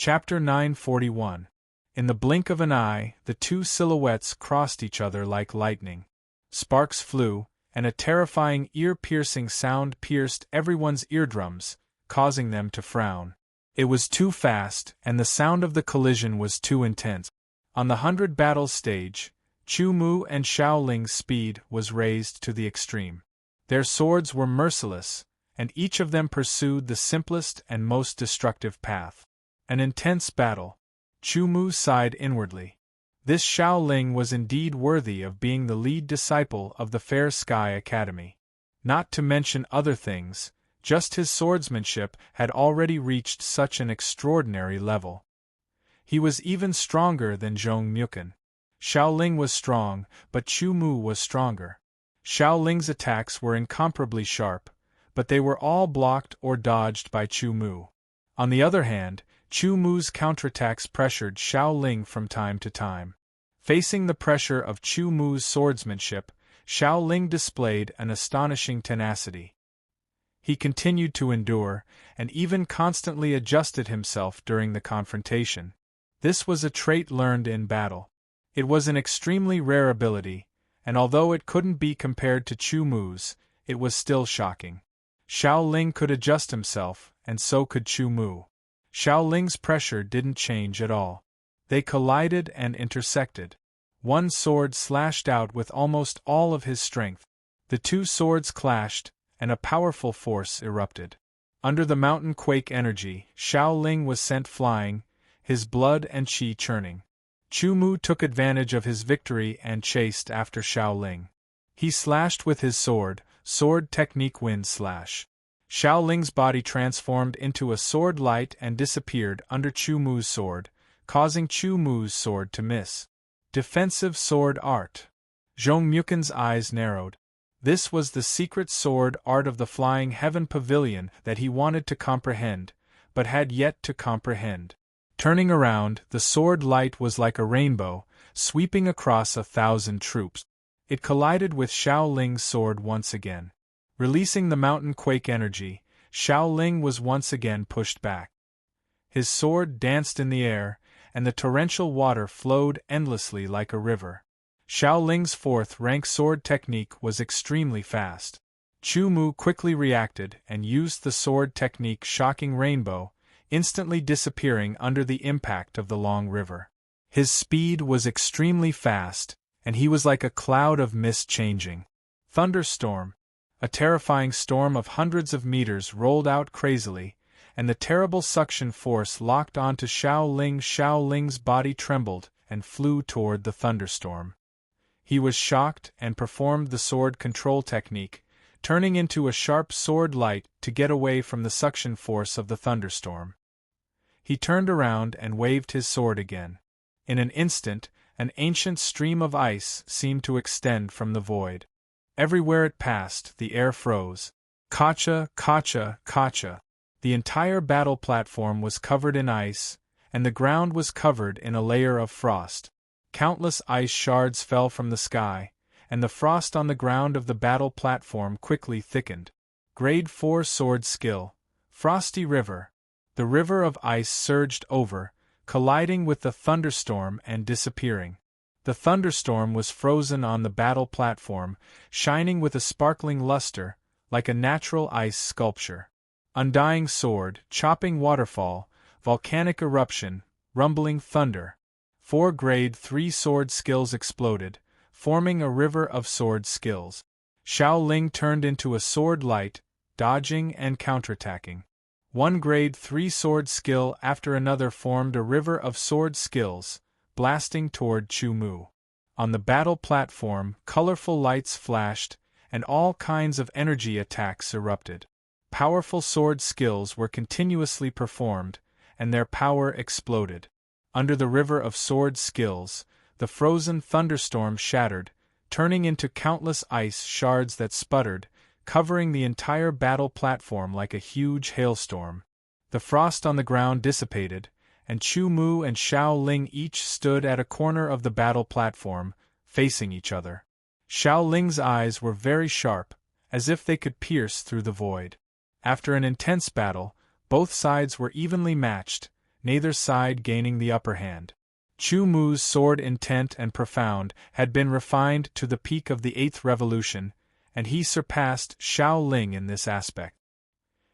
Chapter 941. In the blink of an eye, the two silhouettes crossed each other like lightning. Sparks flew, and a terrifying ear-piercing sound pierced everyone's eardrums, causing them to frown. It was too fast, and the sound of the collision was too intense. On the 100 battles stage, Chu Mu and Xiao Ling's speed was raised to the extreme. Their swords were merciless, and each of them pursued the simplest and most destructive path. An intense battle. Chu Mu sighed inwardly. This Xiao Ling was indeed worthy of being the lead disciple of the Fair Sky Academy. Not to mention other things, just his swordsmanship had already reached such an extraordinary level. He was even stronger than Zhong Mukan. Xiao Ling was strong, but Chu Mu was stronger. Xiao Ling's attacks were incomparably sharp, but they were all blocked or dodged by Chu Mu. On the other hand, Chu Mu's counterattacks pressured Xiao Ling from time to time. Facing the pressure of Chu Mu's swordsmanship, Xiao Ling displayed an astonishing tenacity. He continued to endure, and even constantly adjusted himself during the confrontation. This was a trait learned in battle. It was an extremely rare ability, and although it couldn't be compared to Chu Mu's, it was still shocking. Xiao Ling could adjust himself, and so could Chu Mu. Xiao Ling's pressure didn't change at all. They collided and intersected. One sword slashed out with almost all of his strength. The two swords clashed, and a powerful force erupted. Under the mountain quake energy, Xiao Ling was sent flying, his blood and qi churning. Chu Mu took advantage of his victory and chased after Xiao Ling. He slashed with his sword technique wind slash. Xiao Ling's body transformed into a sword light and disappeared under Chu Mu's sword, causing Chu Mu's sword to miss. Defensive sword art. Zhong Mukan's eyes narrowed. This was the secret sword art of the Flying Heaven Pavilion that he wanted to comprehend, but had yet to comprehend. Turning around, the sword light was like a rainbow, sweeping across 1,000 troops. It collided with Xiao Ling's sword once again. Releasing the mountain quake energy, Xiao Ling was once again pushed back. His sword danced in the air, and the torrential water flowed endlessly like a river. Xiao Ling's fourth-rank sword technique was extremely fast. Chu Mu quickly reacted and used the sword technique Shocking Rainbow, instantly disappearing under the impact of the long river. His speed was extremely fast, and he was like a cloud of mist changing. Thunderstorm. A terrifying storm of hundreds of meters rolled out crazily, and the terrible suction force locked onto Xiao Ling. Xiao Ling's body trembled and flew toward the thunderstorm. He was shocked and performed the sword control technique, turning into a sharp sword light to get away from the suction force of the thunderstorm. He turned around and waved his sword again. In an instant, an ancient stream of ice seemed to extend from the void. Everywhere it passed, the air froze. Kacha, kacha, kacha. The entire battle platform was covered in ice, and the ground was covered in a layer of frost. Countless ice shards fell from the sky, and the frost on the ground of the battle platform quickly thickened. Grade 4 Sword Skill. Frosty River. The river of ice surged over, colliding with the thunderstorm and disappearing. The thunderstorm was frozen on the battle platform, shining with a sparkling luster, like a natural ice sculpture. Undying Sword, Chopping Waterfall, Volcanic Eruption, Rumbling Thunder. 4 Grade 3 Sword Skills exploded, forming a river of sword skills. Xiao Ling turned into a sword light, dodging and counterattacking. 1 Grade 3 Sword Skill after another formed a river of sword skills, blasting toward Chu Mu. On the battle platform, colorful lights flashed, and all kinds of energy attacks erupted. Powerful sword skills were continuously performed, and their power exploded. Under the river of sword skills, the frozen thunderstorm shattered, turning into countless ice shards that sputtered, covering the entire battle platform like a huge hailstorm. The frost on the ground dissipated, and Chu Mu and Xiao Ling each stood at a corner of the battle platform, facing each other. Xiao Ling's eyes were very sharp, as if they could pierce through the void. After an intense battle, both sides were evenly matched, neither side gaining the upper hand. Chu Mu's sword intent and profound had been refined to the peak of the 8th revolution, and he surpassed Xiao Ling in this aspect.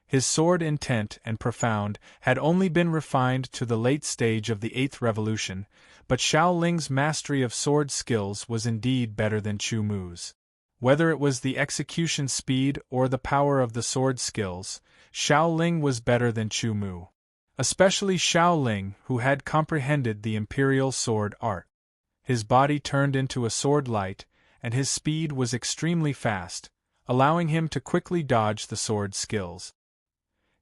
His sword intent and profound had only been refined to the late stage of the 8th revolution, but Xiao Ling's mastery of sword skills was indeed better than Chu Mu's. Whether it was the execution speed or the power of the sword skills, Xiao Ling was better than Chu Mu. Especially Xiao Ling, who had comprehended the imperial sword art. His body turned into a sword light, and his speed was extremely fast, allowing him to quickly dodge the sword skills.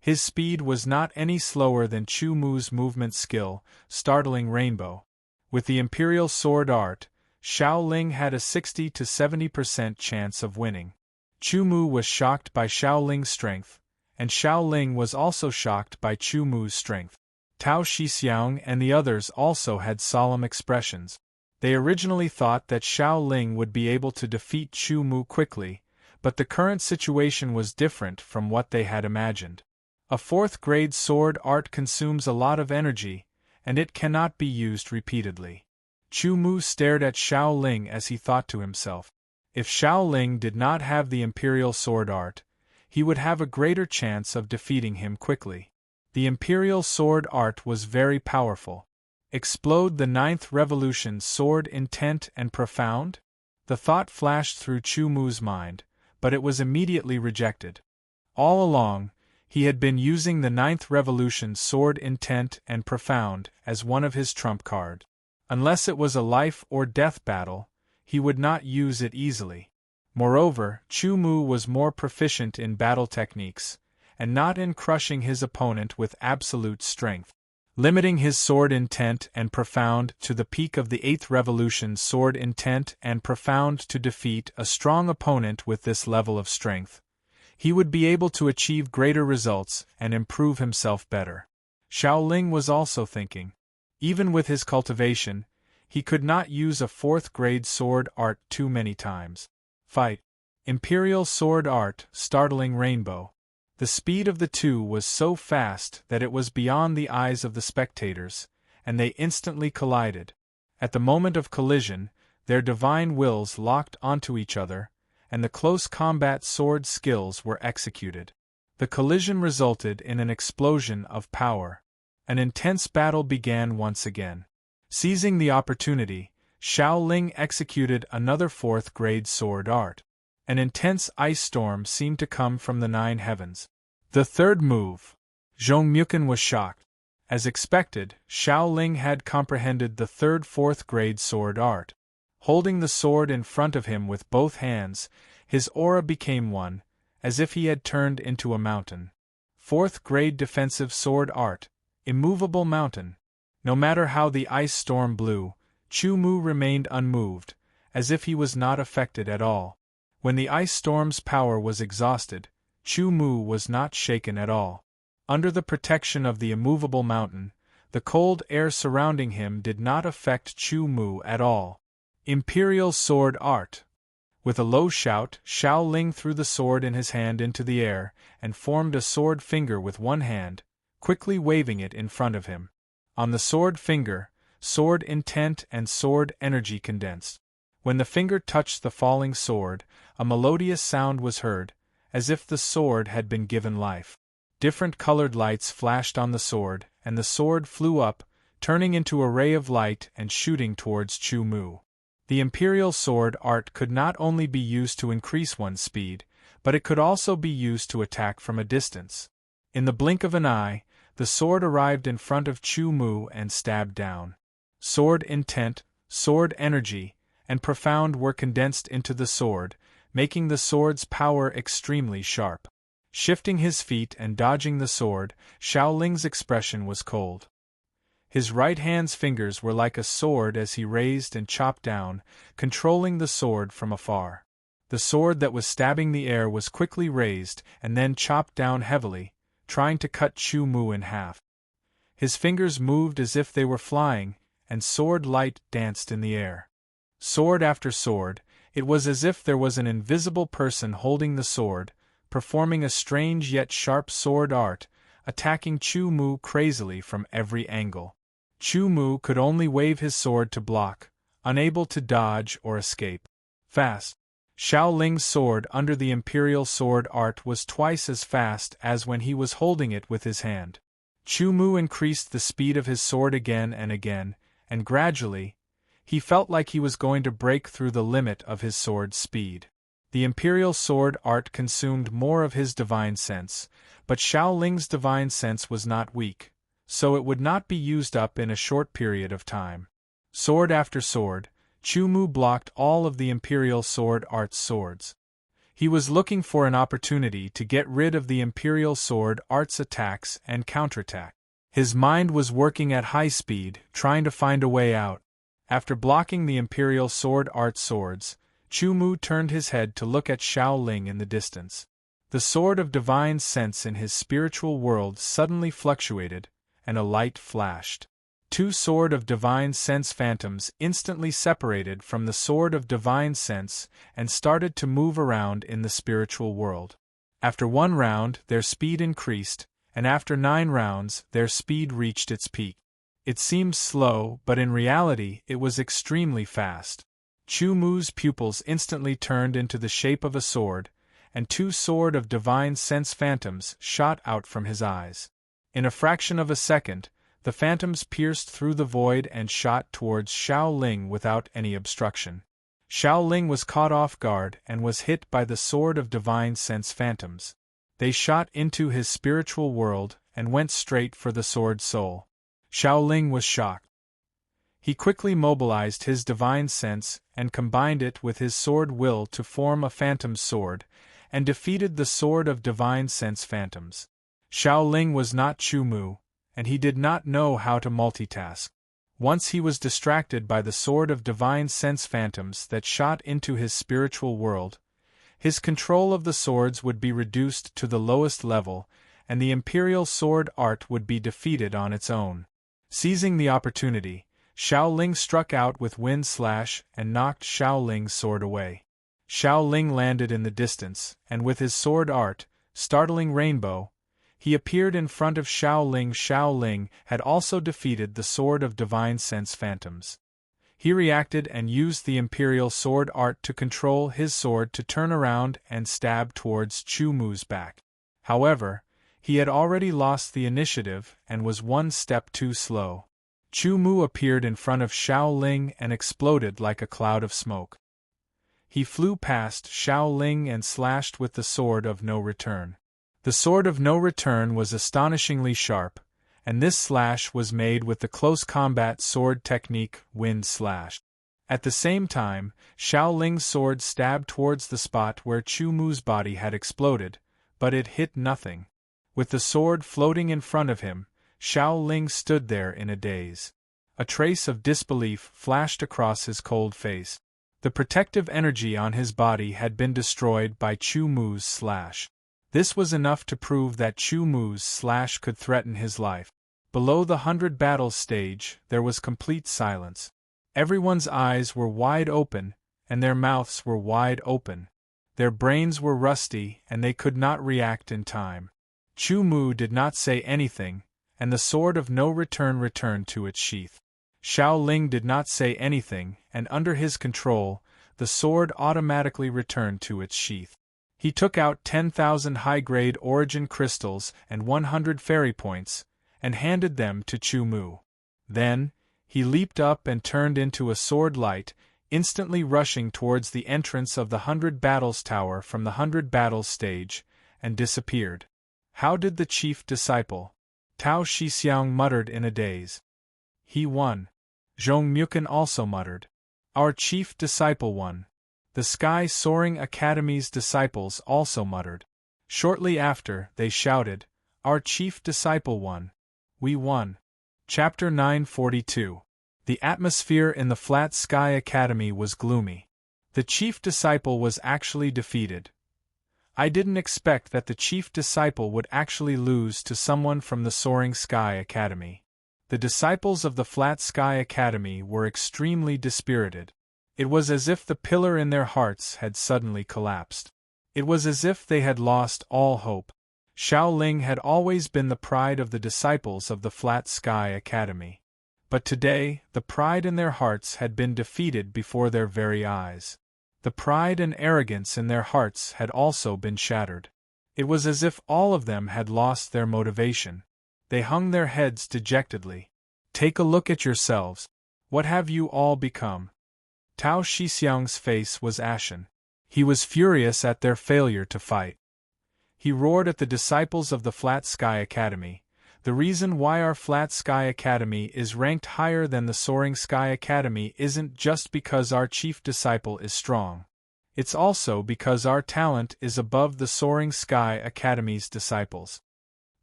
His speed was not any slower than Chu Mu's movement skill, startling rainbow. With the imperial sword art, Xiao Ling had a 60 to 70% chance of winning. Chu Mu was shocked by Xiao Ling's strength, and Xiao Ling was also shocked by Chu Mu's strength. Tao Shixiang and the others also had solemn expressions. They originally thought that Xiao Ling would be able to defeat Chu Mu quickly, but the current situation was different from what they had imagined. A 4th-grade sword art consumes a lot of energy, and it cannot be used repeatedly. Chu Mu stared at Xiao Ling as he thought to himself, if Xiao Ling did not have the imperial sword art, he would have a greater chance of defeating him quickly. The imperial sword art was very powerful. Explode the 9th revolution sword intent and profound? The thought flashed through Chu Mu's mind, but it was immediately rejected. All along, he had been using the 9th revolution sword intent and profound as one of his trump cards. Unless it was a life or death battle, he would not use it easily. Moreover, Chu Mu was more proficient in battle techniques, and not in crushing his opponent with absolute strength. Limiting his sword intent and profound to the peak of the 8th revolution sword intent and profound to defeat a strong opponent with this level of strength, he would be able to achieve greater results and improve himself better. Xiao Ling was also thinking. Even with his cultivation, he could not use a 4th-grade sword art too many times. Fight. Imperial sword art, startling rainbow. The speed of the two was so fast that it was beyond the eyes of the spectators, and they instantly collided. At the moment of collision, their divine wills locked onto each other, and the close combat sword skills were executed. The collision resulted in an explosion of power. An intense battle began once again. Seizing the opportunity, Xiao Ling executed another 4th-grade sword art. An intense ice storm seemed to come from the 9 heavens. The third move. Zhong Muken was shocked. As expected, Xiao Ling had comprehended the 3rd 4th-grade sword art. Holding the sword in front of him with both hands, his aura became one, as if he had turned into a mountain. 4th-grade defensive sword art, immovable mountain. No matter how the ice storm blew, Chu Mu remained unmoved, as if he was not affected at all. When the ice storm's power was exhausted, Chu Mu was not shaken at all. Under the protection of the immovable mountain, the cold air surrounding him did not affect Chu Mu at all. Imperial sword art. With a low shout, Xiao Ling threw the sword in his hand into the air, and formed a sword finger with one hand, quickly waving it in front of him. On the sword finger, sword intent and sword energy condensed. When the finger touched the falling sword, a melodious sound was heard, as if the sword had been given life. Different colored lights flashed on the sword, and the sword flew up, turning into a ray of light and shooting towards Chu Mu. The imperial sword art could not only be used to increase one's speed, but it could also be used to attack from a distance. In the blink of an eye, the sword arrived in front of Chu Mu and stabbed down. Sword intent, sword energy, and profound were condensed into the sword, making the sword's power extremely sharp. Shifting his feet and dodging the sword, Xiao Ling's expression was cold. His right hand's fingers were like a sword as he raised and chopped down, controlling the sword from afar. The sword that was stabbing the air was quickly raised and then chopped down heavily, trying to cut Chu Mu in half. His fingers moved as if they were flying, and sword light danced in the air. Sword after sword, it was as if there was an invisible person holding the sword, performing a strange yet sharp sword art, attacking Chu Mu crazily from every angle. Chu Mu could only wave his sword to block, unable to dodge or escape. Fast. Xiao Ling's sword under the imperial sword art was twice as fast as when he was holding it with his hand. Chu Mu increased the speed of his sword again, and gradually, he felt like he was going to break through the limit of his sword's speed. The imperial sword art consumed more of his divine sense, but Xiao Ling's divine sense was not weak, so it would not be used up in a short period of time. Sword after sword, Chu Mu blocked all of the imperial sword art's swords. He was looking for an opportunity to get rid of the imperial sword art's attacks and counterattack. His mind was working at high speed, trying to find a way out. After blocking the imperial sword art's swords, Chu Mu turned his head to look at Xiao Ling in the distance. The sword of divine sense in his spiritual world suddenly fluctuated, and a light flashed. Two sword of divine sense phantoms instantly separated from the sword of divine sense and started to move around in the spiritual world. After 1 round, their speed increased, and after 9 rounds, their speed reached its peak. It seemed slow, but in reality, it was extremely fast. Chu Mu's pupils instantly turned into the shape of a sword, and 2 sword of divine sense phantoms shot out from his eyes. In a fraction of a second, the phantoms pierced through the void and shot towards Xiao Ling without any obstruction. Xiao Ling was caught off guard and was hit by the sword of divine sense phantoms. They shot into his spiritual world and went straight for the sword soul. Xiao Ling was shocked. He quickly mobilized his divine sense and combined it with his sword will to form a phantom sword, and defeated the sword of divine sense phantoms. Xiao Ling was not Chu Mu, and he did not know how to multitask. Once he was distracted by the sword of divine sense phantoms that shot into his spiritual world, his control of the swords would be reduced to the lowest level, and the imperial sword art would be defeated on its own. Seizing the opportunity, Xiao Ling struck out with wind slash and knocked Xiao Ling's sword away. Xiao Ling landed in the distance, and with his sword art, startling rainbow, he appeared in front of Xiao Ling. Xiao Ling had also defeated the sword of divine sense phantoms. He reacted and used the imperial sword art to control his sword to turn around and stab towards Chu Mu's back. However, he had already lost the initiative and was 1 step too slow. Chu Mu appeared in front of Xiao Ling and exploded like a cloud of smoke. He flew past Xiao Ling and slashed with the sword of no return. The sword of no return was astonishingly sharp, and this slash was made with the close combat sword technique wind slash. At the same time, Xiao Ling's sword stabbed towards the spot where Chu Mu's body had exploded, but it hit nothing. With the sword floating in front of him, Xiao Ling stood there in a daze. A trace of disbelief flashed across his cold face. The protective energy on his body had been destroyed by Chu Mu's slash. This was enough to prove that Chu Mu's slash could threaten his life. Below the 100 battles stage, there was complete silence. Everyone's eyes were wide open, and their mouths were wide open. Their brains were rusty, and they could not react in time. Chu Mu did not say anything, and the sword of no return returned to its sheath. Xiao Ling did not say anything, and under his control, the sword automatically returned to its sheath. He took out 10,000 high-grade origin crystals and 100 fairy points, and handed them to Chu Mu. Then, he leaped up and turned into a sword light, instantly rushing towards the entrance of the 100 battles tower from the 100 battles stage, and disappeared. How did the chief disciple? Tao Shixiang muttered in a daze. He won. Zhong Mukan also muttered. Our chief disciple won. The Sky-Soaring Academy's disciples also muttered. Shortly after, they shouted, Our chief disciple won. We won. Chapter 942. The atmosphere in the Flat Sky Academy was gloomy. The chief disciple was actually defeated. I didn't expect that the chief disciple would actually lose to someone from the Soaring Sky Academy. The disciples of the Flat Sky Academy were extremely dispirited. It was as if the pillar in their hearts had suddenly collapsed. It was as if they had lost all hope. Xiaoling had always been the pride of the disciples of the Flat Sky Academy. But today, the pride in their hearts had been defeated before their very eyes. The pride and arrogance in their hearts had also been shattered. It was as if all of them had lost their motivation. They hung their heads dejectedly. Take a look at yourselves. What have you all become? Tao Shixiang's face was ashen. He was furious at their failure to fight. He roared at the disciples of the Flat Sky Academy. The reason why our Flat Sky Academy is ranked higher than the Soaring Sky Academy isn't just because our chief disciple is strong. It's also because our talent is above the Soaring Sky Academy's disciples.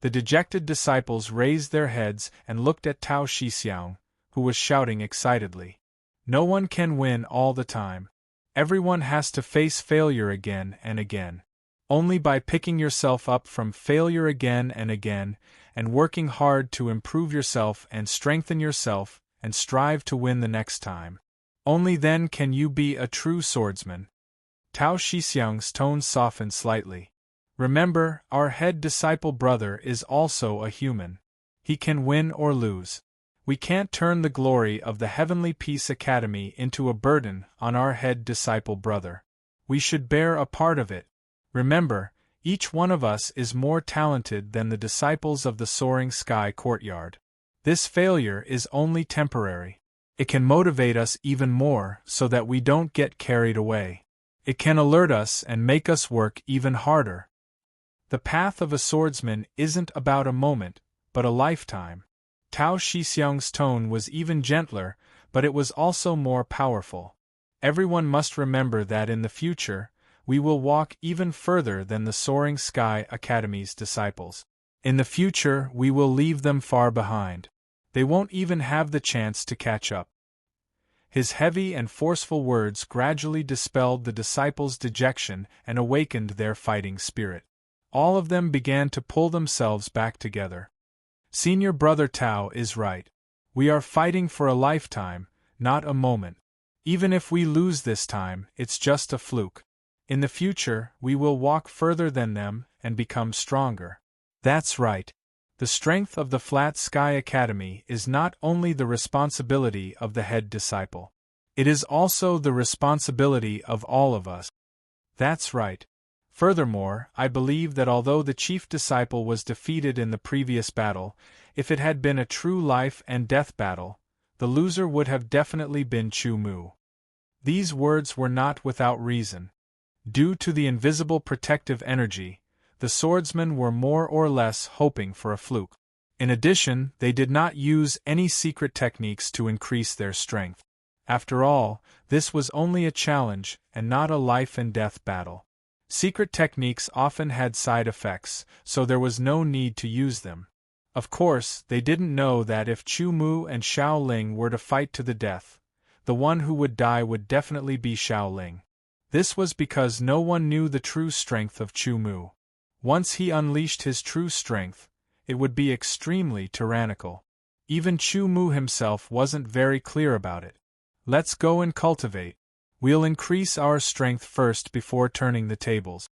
The dejected disciples raised their heads and looked at Tao Shixiang, who was shouting excitedly. No one can win all the time. Everyone has to face failure again and again. Only by picking yourself up from failure again and working hard to improve yourself and strengthen yourself and strive to win the next time. Only then can you be a true swordsman. Tao Shixiang's tone softened slightly. Remember, our head disciple brother is also a human. He can win or lose. We can't turn the glory of the Heavenly Peace Academy into a burden on our head disciple brother. We should bear a part of it. Remember, each one of us is more talented than the disciples of the Soaring Sky Courtyard. This failure is only temporary. It can motivate us even more so that we don't get carried away. It can alert us and make us work even harder. The path of a swordsman isn't about a moment, but a lifetime. Tao Shixiang's tone was even gentler, but it was also more powerful. Everyone must remember that in the future, we will walk even further than the Soaring Sky Academy's disciples. In the future, we will leave them far behind. They won't even have the chance to catch up. His heavy and forceful words gradually dispelled the disciples' dejection and awakened their fighting spirit. All of them began to pull themselves back together. Senior Brother Tao is right. We are fighting for a lifetime, not a moment. Even if we lose this time, it's just a fluke. In the future, we will walk further than them and become stronger. That's right. The strength of the Flat Sky Academy is not only the responsibility of the head disciple. It is also the responsibility of all of us. That's right. Furthermore, I believe that although the chief disciple was defeated in the previous battle, if it had been a true life and death battle, the loser would have definitely been Chu Mu. These words were not without reason. Due to the invisible protective energy, the swordsmen were more or less hoping for a fluke. In addition, they did not use any secret techniques to increase their strength. After all, this was only a challenge and not a life-and-death battle. Secret techniques often had side effects, so there was no need to use them. Of course, they didn't know that if Chu Mu and Xiaoling were to fight to the death, the one who would die would definitely be Xiaoling. This was because no one knew the true strength of Chu Mu. Once he unleashed his true strength, it would be extremely tyrannical. Even Chu Mu himself wasn't very clear about it. Let's go and cultivate. We'll increase our strength first before turning the tables.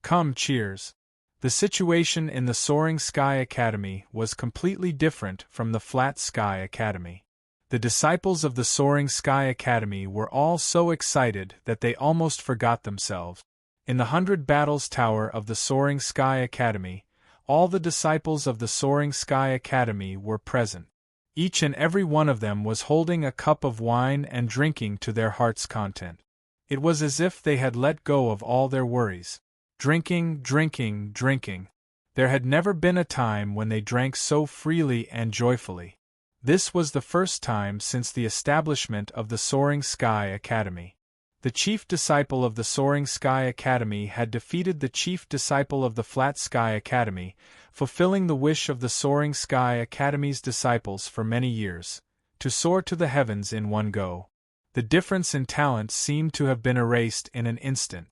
Come, cheers. The situation in the Soaring Sky Academy was completely different from the Flat Sky Academy. The disciples of the Soaring Sky Academy were all so excited that they almost forgot themselves. In the 100 Battles Tower of the Soaring Sky Academy, all the disciples of the Soaring Sky Academy were present. Each and every one of them was holding a cup of wine and drinking to their heart's content. It was as if they had let go of all their worries. Drinking, drinking, drinking. There had never been a time when they drank so freely and joyfully. This was the first time since the establishment of the Soaring Sky Academy. The chief disciple of the Soaring Sky Academy had defeated the chief disciple of the Flat Sky Academy, fulfilling the wish of the Soaring Sky Academy's disciples for many years, to soar to the heavens in one go. The difference in talent seemed to have been erased in an instant.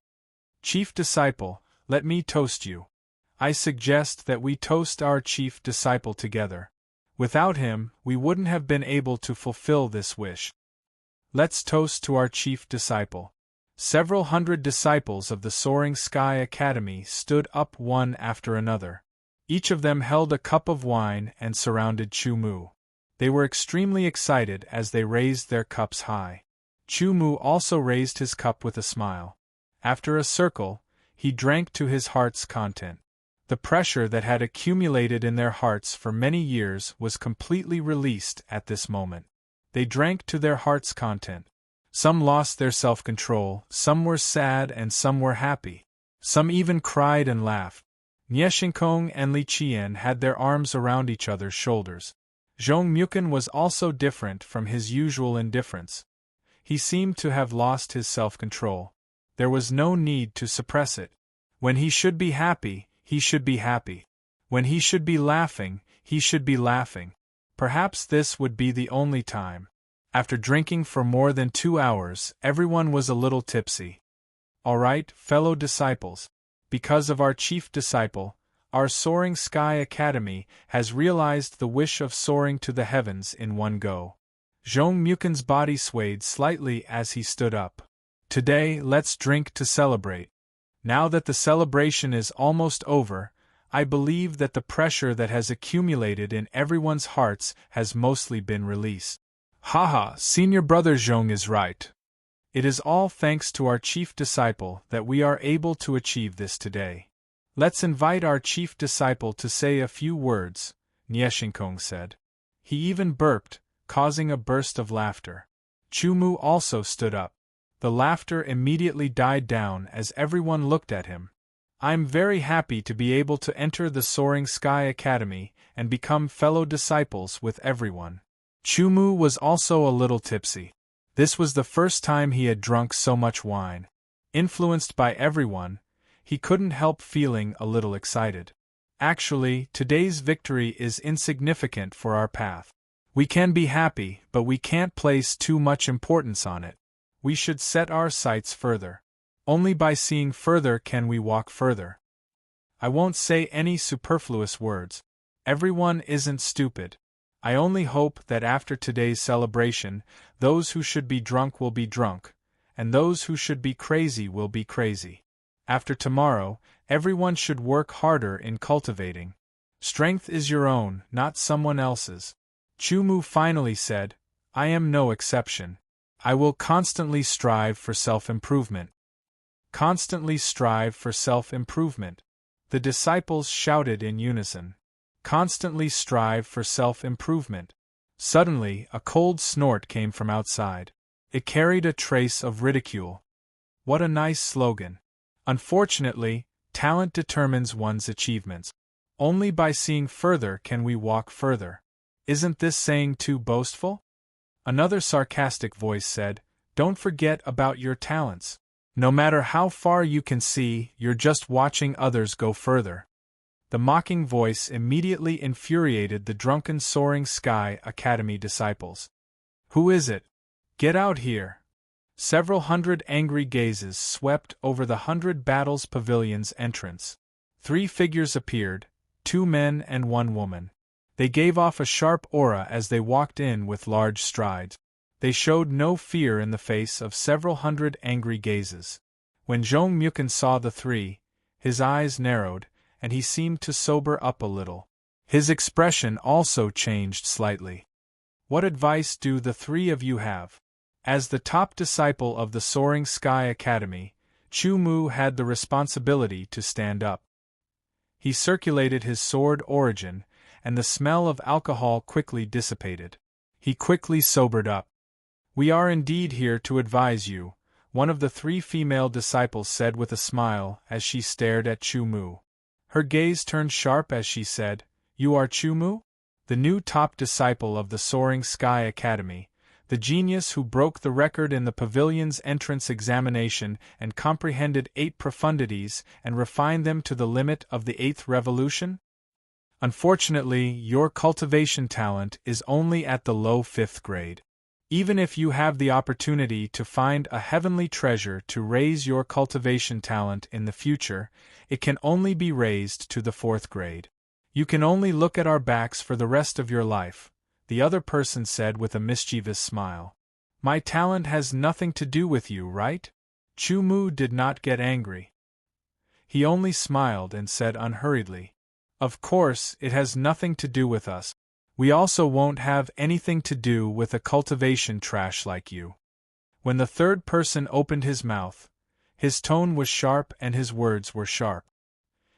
Chief disciple, let me toast you. I suggest that we toast our chief disciple together. Without him, we wouldn't have been able to fulfill this wish. Let's toast to our chief disciple. Several hundred disciples of the Soaring Sky Academy stood up one after another. Each of them held a cup of wine and surrounded Chu Mu. They were extremely excited as they raised their cups high. Chu Mu also raised his cup with a smile. After a circle, he drank to his heart's content. The pressure that had accumulated in their hearts for many years was completely released at this moment. They drank to their heart's content. Some lost their self-control, some were sad and some were happy. Some even cried and laughed. Nie Xinkong and Li Qian had their arms around each other's shoulders. Zhong Mukan was also different from his usual indifference. He seemed to have lost his self-control. There was no need to suppress it. When he should be happy, he should be happy. When he should be laughing, he should be laughing. Perhaps this would be the only time. After drinking for more than 2 hours, everyone was a little tipsy. All right, fellow disciples. Because of our chief disciple, our Soaring Sky Academy has realized the wish of soaring to the heavens in one go. Zhong Mukan's body swayed slightly as he stood up. Today, let's drink to celebrate. Now that the celebration is almost over, I believe that the pressure that has accumulated in everyone's hearts has mostly been released. Haha, senior brother Zhong is right. It is all thanks to our chief disciple that we are able to achieve this today. Let's invite our chief disciple to say a few words, Nie Xinkong said. He even burped, causing a burst of laughter. Chu Mu also stood up. The laughter immediately died down as everyone looked at him. I'm very happy to be able to enter the Soaring Sky Academy and become fellow disciples with everyone. Chu Mu was also a little tipsy. This was the first time he had drunk so much wine. Influenced by everyone, he couldn't help feeling a little excited. Actually, today's victory is insignificant for our path. We can be happy, but we can't place too much importance on it. We should set our sights further. Only by seeing further can we walk further. I won't say any superfluous words. Everyone isn't stupid. I only hope that after today's celebration, those who should be drunk will be drunk, and those who should be crazy will be crazy. After tomorrow, everyone should work harder in cultivating. Strength is your own, not someone else's. Chu Mu finally said, I am no exception. I will constantly strive for self-improvement. Constantly strive for self-improvement. The disciples shouted in unison. Constantly strive for self-improvement. Suddenly, a cold snort came from outside. It carried a trace of ridicule. What a nice slogan. Unfortunately, talent determines one's achievements. Only by seeing further can we walk further. Isn't this saying too boastful? Another sarcastic voice said, Don't forget about your talents. No matter how far you can see, you're just watching others go further. The mocking voice immediately infuriated the drunken Soaring Sky Academy disciples. Who is it? Get out here! Several hundred angry gazes swept over the 100 Battles Pavilion's entrance. 3 figures appeared, 2 men and 1 woman. They gave off a sharp aura as they walked in with large strides. They showed no fear in the face of several hundred angry gazes. When Zhong Mukan saw the 3, his eyes narrowed, and he seemed to sober up a little. His expression also changed slightly. What advice do the 3 of you have? As the top disciple of the Soaring Sky Academy, Chu Mu had the responsibility to stand up. He circulated his sword origin, and the smell of alcohol quickly dissipated. He quickly sobered up. We are indeed here to advise you, one of the 3 female disciples said with a smile as she stared at Chu Mu. Her gaze turned sharp as she said, You are Chu Mu? The new top disciple of the Soaring Sky Academy, the genius who broke the record in the pavilion's entrance examination and comprehended 8 profundities and refined them to the limit of the 8th revolution? Unfortunately, your cultivation talent is only at the low 5th grade. Even if you have the opportunity to find a heavenly treasure to raise your cultivation talent in the future, it can only be raised to the 4th grade. You can only look at our backs for the rest of your life, the other person said with a mischievous smile. My talent has nothing to do with you, right? Chu Mu did not get angry. He only smiled and said unhurriedly, Of course, it has nothing to do with us. We also won't have anything to do with a cultivation trash like you. When the third person opened his mouth, his tone was sharp and his words were sharp.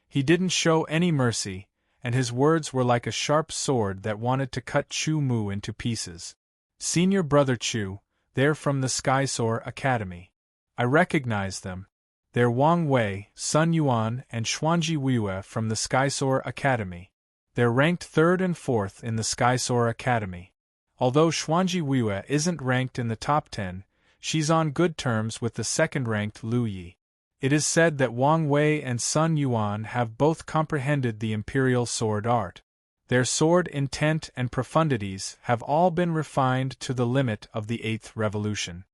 He didn't show any mercy, and his words were like a sharp sword that wanted to cut Chu Mu into pieces. Senior brother Chu, they're from the Skysoar Academy. I recognize them. They're Wang Wei, Sun Yuan, and Xuanji Wuyue from the Skysoar Academy. They're ranked 3rd and 4th in the Skysoar Academy. Although Xuanji Wuyue isn't ranked in the top 10, she's on good terms with the 2nd-ranked Lu Yi. It is said that Wang Wei and Sun Yuan have both comprehended the imperial sword art. Their sword intent and profundities have all been refined to the limit of the 8th revolution.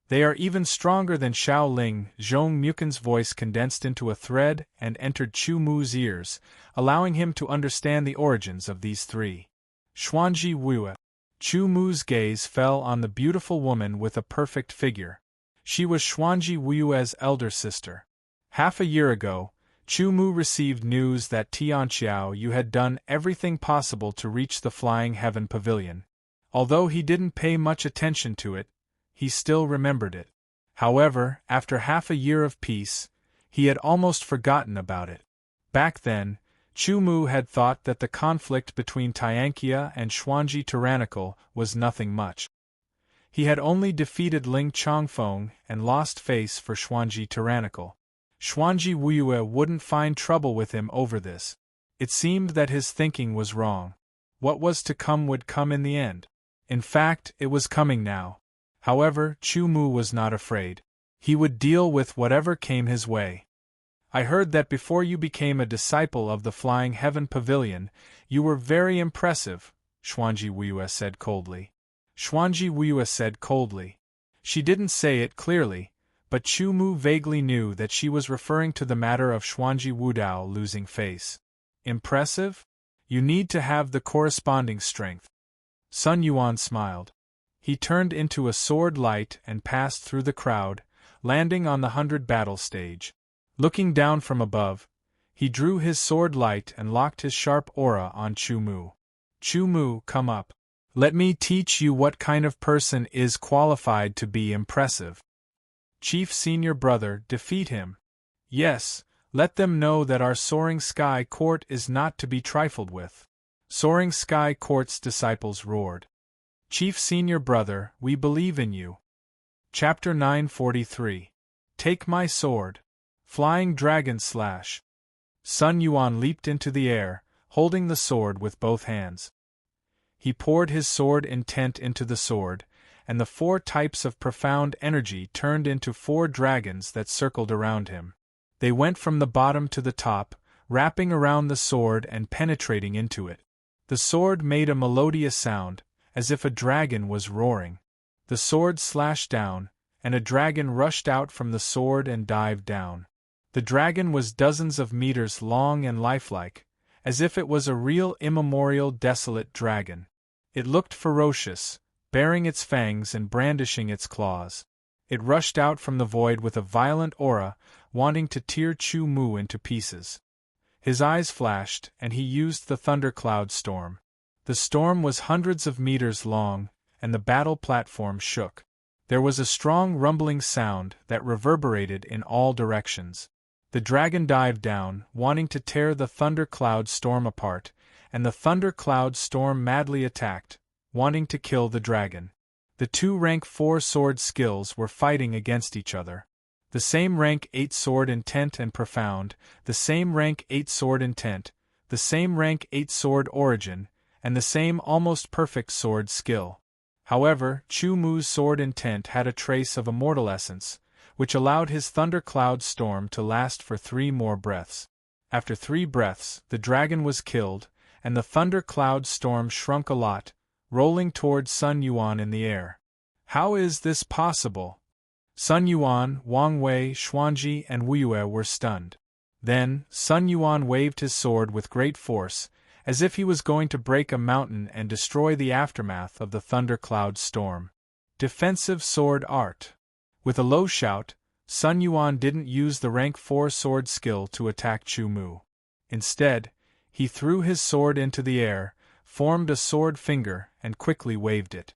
They are even stronger than Xiao Ling. Zhong Mukin's voice condensed into a thread and entered Chu Mu's ears, allowing him to understand the origins of these three. Xuanji Wuyue. Chu Mu's gaze fell on the beautiful woman with a perfect figure. She was Xuanji Wuyue's elder sister. Half a year ago, Chu Mu received news that Tianqiao Yu had done everything possible to reach the Flying Heaven Pavilion. Although he didn't pay much attention to it, he still remembered it. However, after half a year of peace, he had almost forgotten about it. Back then, Chu Mu had thought that the conflict between Tianqia and Xuanji Tyrannical was nothing much. He had only defeated Ling Chongfeng and lost face for Xuanji Tyrannical. Xuanji Wuyue wouldn't find trouble with him over this. It seemed that his thinking was wrong. What was to come would come in the end. In fact, it was coming now. However, Chu Mu was not afraid. He would deal with whatever came his way. I heard that before you became a disciple of the Flying Heaven Pavilion, you were very impressive, Xuanji Wuyue said coldly. Xuanji Wuyue said coldly. She didn't say it clearly, but Chu Mu vaguely knew that she was referring to the matter of Xuanji Wudao losing face. Impressive? You need to have the corresponding strength. Sun Yuan smiled. He turned into a sword light and passed through the crowd, landing on the 100 battle stage. Looking down from above, he drew his sword light and locked his sharp aura on Chu Mu. Chu Mu, come up. Let me teach you what kind of person is qualified to be impressive. Chief Senior Brother, defeat him. Yes, let them know that our Soaring Sky Court is not to be trifled with. Soaring Sky Court's disciples roared. Chief Senior Brother, we believe in you. Chapter 943. Take my sword. Flying Dragon Slash. Sun Yuan leaped into the air, holding the sword with both hands. He poured his sword intent into the sword, and the 4 types of profound energy turned into 4 dragons that circled around him. They went from the bottom to the top, wrapping around the sword and penetrating into it. The sword made a melodious sound, as if a dragon was roaring. The sword slashed down, and a dragon rushed out from the sword and dived down. The dragon was dozens of meters long and lifelike, as if it was a real immemorial desolate dragon. It looked ferocious, baring its fangs and brandishing its claws. It rushed out from the void with a violent aura, wanting to tear Chu Mu into pieces. His eyes flashed, and he used the thundercloud storm. The storm was hundreds of meters long, and the battle platform shook. There was a strong rumbling sound that reverberated in all directions. The dragon dived down, wanting to tear the thundercloud storm apart, and the thundercloud storm madly attacked, wanting to kill the dragon. The 2 rank 4 sword skills were fighting against each other. The same rank 8 sword intent and profound, the same rank 8 sword intent, the same rank 8 sword origin, and the same almost perfect sword skill. However, Chu Mu's sword intent had a trace of immortal essence, which allowed his thundercloud storm to last for 3 more breaths. After 3 breaths, the dragon was killed, and the thundercloud storm shrunk a lot, rolling toward Sun Yuan in the air. How is this possible? Sun Yuan, Wang Wei, Xuanji, and Wuyue were stunned. Then, Sun Yuan waved his sword with great force, as if he was going to break a mountain and destroy the aftermath of the thundercloud storm. Defensive sword art. With a low shout, Sun Yuan didn't use the rank 4 sword skill to attack Chu Mu. Instead, He threw his sword into the air, formed a sword finger, and quickly waved it.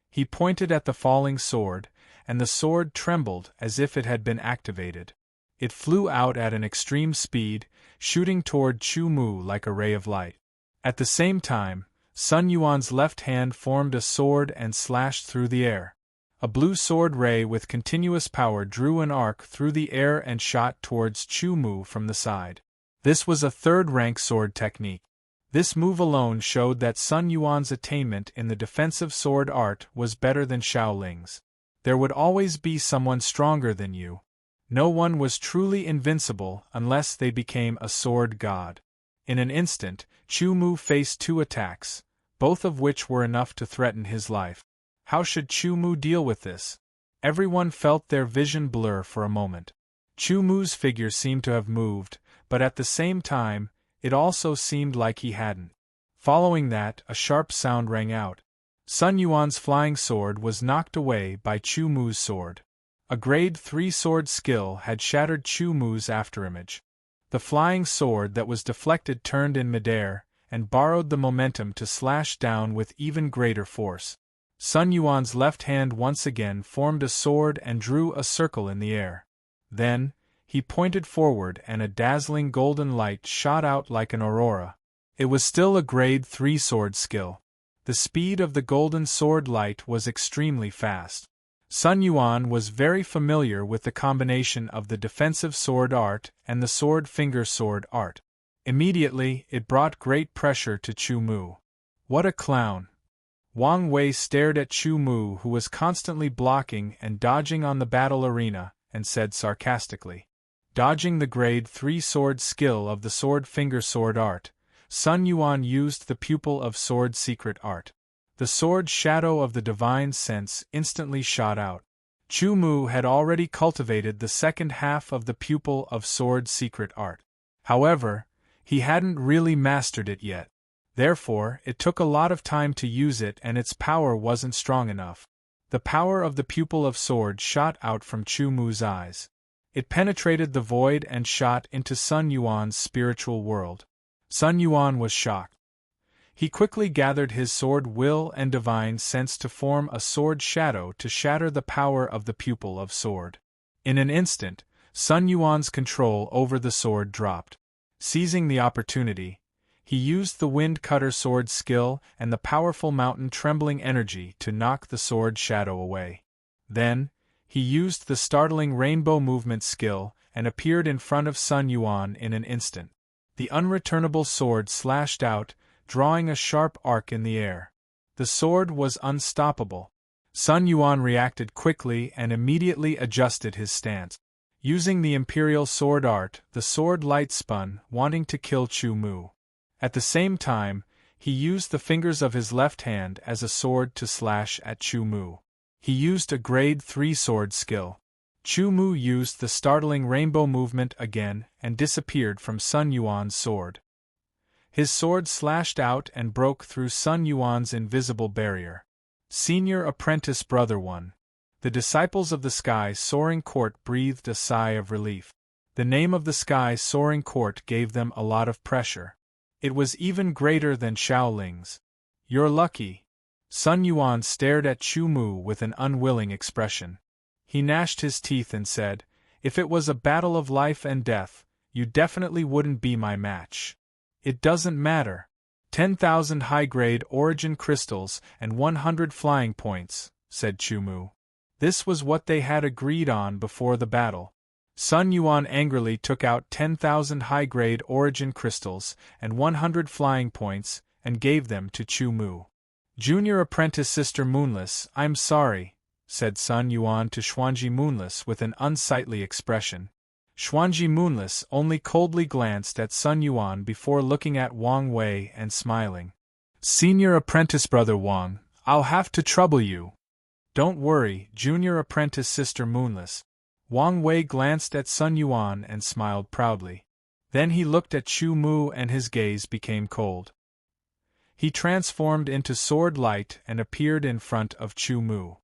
He pointed at the falling sword, and the sword trembled as if it had been activated. It flew out at an extreme speed, shooting toward Chu Mu like a ray of light. At the same time, Sun Yuan's left hand formed a sword and slashed through the air. A blue sword ray with continuous power drew an arc through the air and shot towards Chu Mu from the side. This was a third-rank sword technique. This move alone showed that Sun Yuan's attainment in the defensive sword art was better than Shaoling's. There would always be someone stronger than you. No one was truly invincible unless they became a sword god. In an instant, Chu Mu faced two attacks, both of which were enough to threaten his life. How should Chu Mu deal with this? Everyone felt their vision blur for a moment. Chu Mu's figure seemed to have moved, but at the same time, it also seemed like he hadn't. Following that, a sharp sound rang out. Sun Yuan's flying sword was knocked away by Chu Mu's sword. A grade 3 sword skill had shattered Chu Mu's afterimage. The flying sword that was deflected turned in midair, and borrowed the momentum to slash down with even greater force. Sun Yuan's left hand once again formed a sword and drew a circle in the air. Then, he pointed forward and a dazzling golden light shot out like an aurora. It was still a grade 3 sword skill. The speed of the golden sword light was extremely fast. Sun Yuan was very familiar with the combination of the defensive sword art and the sword finger sword art. Immediately, it brought great pressure to Chu Mu. What a clown! Wang Wei stared at Chu Mu, who was constantly blocking and dodging on the battle arena, and said sarcastically. Dodging the grade 3 sword skill of the sword finger sword art, Sun Yuan used the pupil of sword secret art. The sword shadow of the divine sense instantly shot out. Chu Mu had already cultivated the second half of the pupil of sword secret art. However, he hadn't really mastered it yet. Therefore, it took a lot of time to use it and its power wasn't strong enough. The power of the pupil of sword shot out from Chu Mu's eyes. It penetrated the void and shot into Sun Yuan's spiritual world. Sun Yuan was shocked. He quickly gathered his sword will and divine sense to form a sword shadow to shatter the power of the pupil of sword. In an instant, Sun Yuan's control over the sword dropped. Seizing the opportunity, he used the wind cutter sword skill and the powerful mountain trembling energy to knock the sword shadow away. Then, he used the startling rainbow movement skill and appeared in front of Sun Yuan in an instant. The unreturnable sword slashed out, drawing a sharp arc in the air. The sword was unstoppable. Sun Yuan reacted quickly and immediately adjusted his stance. Using the imperial sword art, the sword light spun, wanting to kill Chu Mu. At the same time, he used the fingers of his left hand as a sword to slash at Chu Mu. He used a grade 3 sword skill. Chu Mu used the startling rainbow movement again and disappeared from Sun Yuan's sword. His sword slashed out and broke through Sun Yuan's invisible barrier. Senior Apprentice Brother 1. The disciples of the Sky Soaring Court breathed a sigh of relief. The name of the Sky Soaring Court gave them a lot of pressure. It was even greater than Shaoling's. You're lucky. Sun Yuan stared at Chu Mu with an unwilling expression. He gnashed his teeth and said, "If it was a battle of life and death, you definitely wouldn't be my match." "It doesn't matter. 10,000 high-grade origin crystals and 100 flying points," said Chu Mu. This was what they had agreed on before the battle. Sun Yuan angrily took out 10,000 high-grade origin crystals and 100 flying points and gave them to Chu Mu. "Junior Apprentice Sister Moonless, I'm sorry," said Sun Yuan to Xuanji Moonless with an unsightly expression. Xuanji Moonless only coldly glanced at Sun Yuan before looking at Wang Wei and smiling. "Senior Apprentice Brother Wang, I'll have to trouble you." "Don't worry, Junior Apprentice Sister Moonless." Wang Wei glanced at Sun Yuan and smiled proudly. Then he looked at Chu Mu and his gaze became cold. He transformed into sword light and appeared in front of Chu Mu.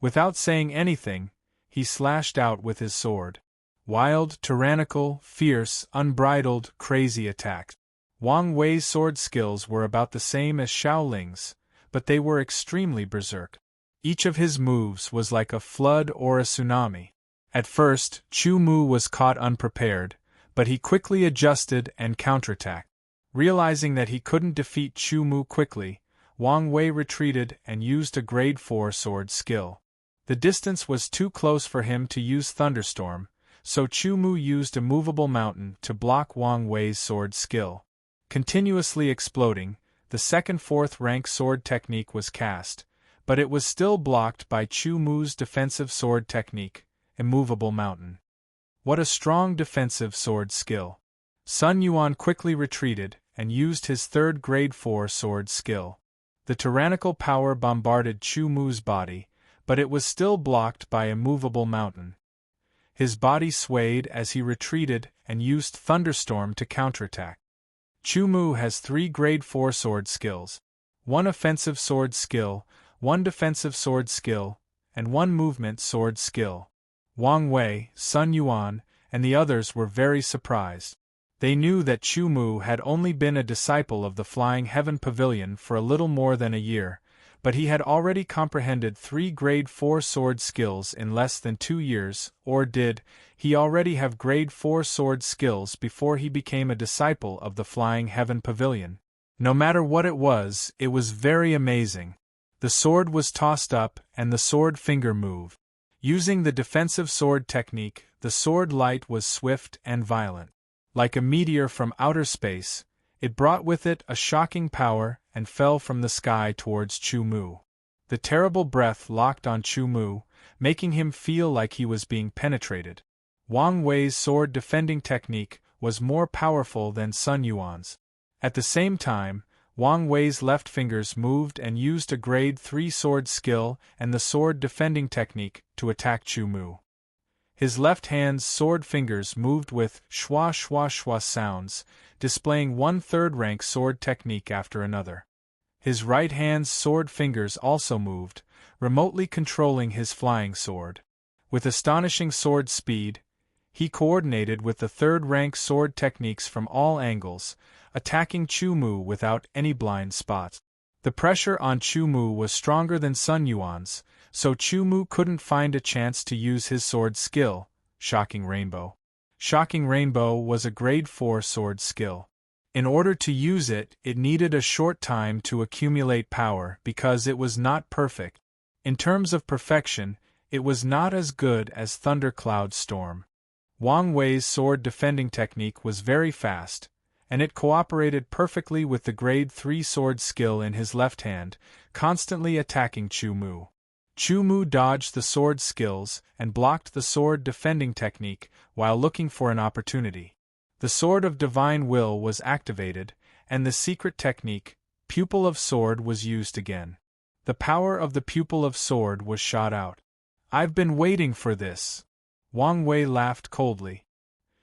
Without saying anything, he slashed out with his sword. Wild, tyrannical, fierce, unbridled, crazy attack. Wang Wei's sword skills were about the same as Shaoling's, but they were extremely berserk. Each of his moves was like a flood or a tsunami. At first, Chu Mu was caught unprepared, but he quickly adjusted and counterattacked. Realizing that he couldn't defeat Chu Mu quickly, Wang Wei retreated and used a grade 4 sword skill. The distance was too close for him to use Thunderstorm, so Chu Mu used a movable mountain to block Wang Wei's sword skill. Continuously exploding, the second 4th rank sword technique was cast, but it was still blocked by Chu Mu's defensive sword technique, immovable mountain. What a strong defensive sword skill! Sun Yuan quickly retreated and used his 3rd grade 4 sword skill. The tyrannical power bombarded Chu Mu's body, but it was still blocked by immovable mountain. His body swayed as he retreated and used Thunderstorm to counterattack. Chu Mu has 3 grade 4 sword skills, 1 offensive sword skill, 1 defensive sword skill, and 1 movement sword skill. Wang Wei, Sun Yuan, and the others were very surprised. They knew that Chu Mu had only been a disciple of the Flying Heaven Pavilion for a little more than a year, but he had already comprehended 3 grade 4 sword skills in less than 2 years, or did he already have grade 4 sword skills before he became a disciple of the Flying Heaven Pavilion? No matter what it was very amazing. The sword was tossed up and the sword finger moved. Using the defensive sword technique, the sword light was swift and violent. Like a meteor from outer space, it brought with it a shocking power and fell from the sky towards Chu Mu. The terrible breath locked on Chu Mu, making him feel like he was being penetrated. Wang Wei's sword defending technique was more powerful than Sun Yuan's. At the same time, Wang Wei's left fingers moved and used a grade 3 sword skill and the sword defending technique to attack Chu Mu. His left hand's sword fingers moved with schwa schwa schwa sounds, displaying 1 3rd rank sword technique after another. His right hand's sword fingers also moved, remotely controlling his flying sword. With astonishing sword speed, he coordinated with the 3rd rank sword techniques from all angles, attacking Chu Mu without any blind spots. The pressure on Chu Mu was stronger than Sun Yuan's, so Chu Mu couldn't find a chance to use his sword skill, Shocking Rainbow. Shocking Rainbow was a grade 4 sword skill. In order to use it, it needed a short time to accumulate power because it was not perfect. In terms of perfection, it was not as good as Thundercloud Storm. Wang Wei's sword defending technique was very fast, and it cooperated perfectly with the grade 3 sword skill in his left hand, constantly attacking Chu Mu. Chu Mu dodged the sword skills and blocked the sword defending technique while looking for an opportunity. The Sword of Divine Will was activated, and the secret technique, Pupil of Sword, was used again. The power of the Pupil of Sword was shot out. "I've been waiting for this." Wang Wei laughed coldly.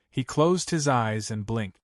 He closed his eyes and blinked.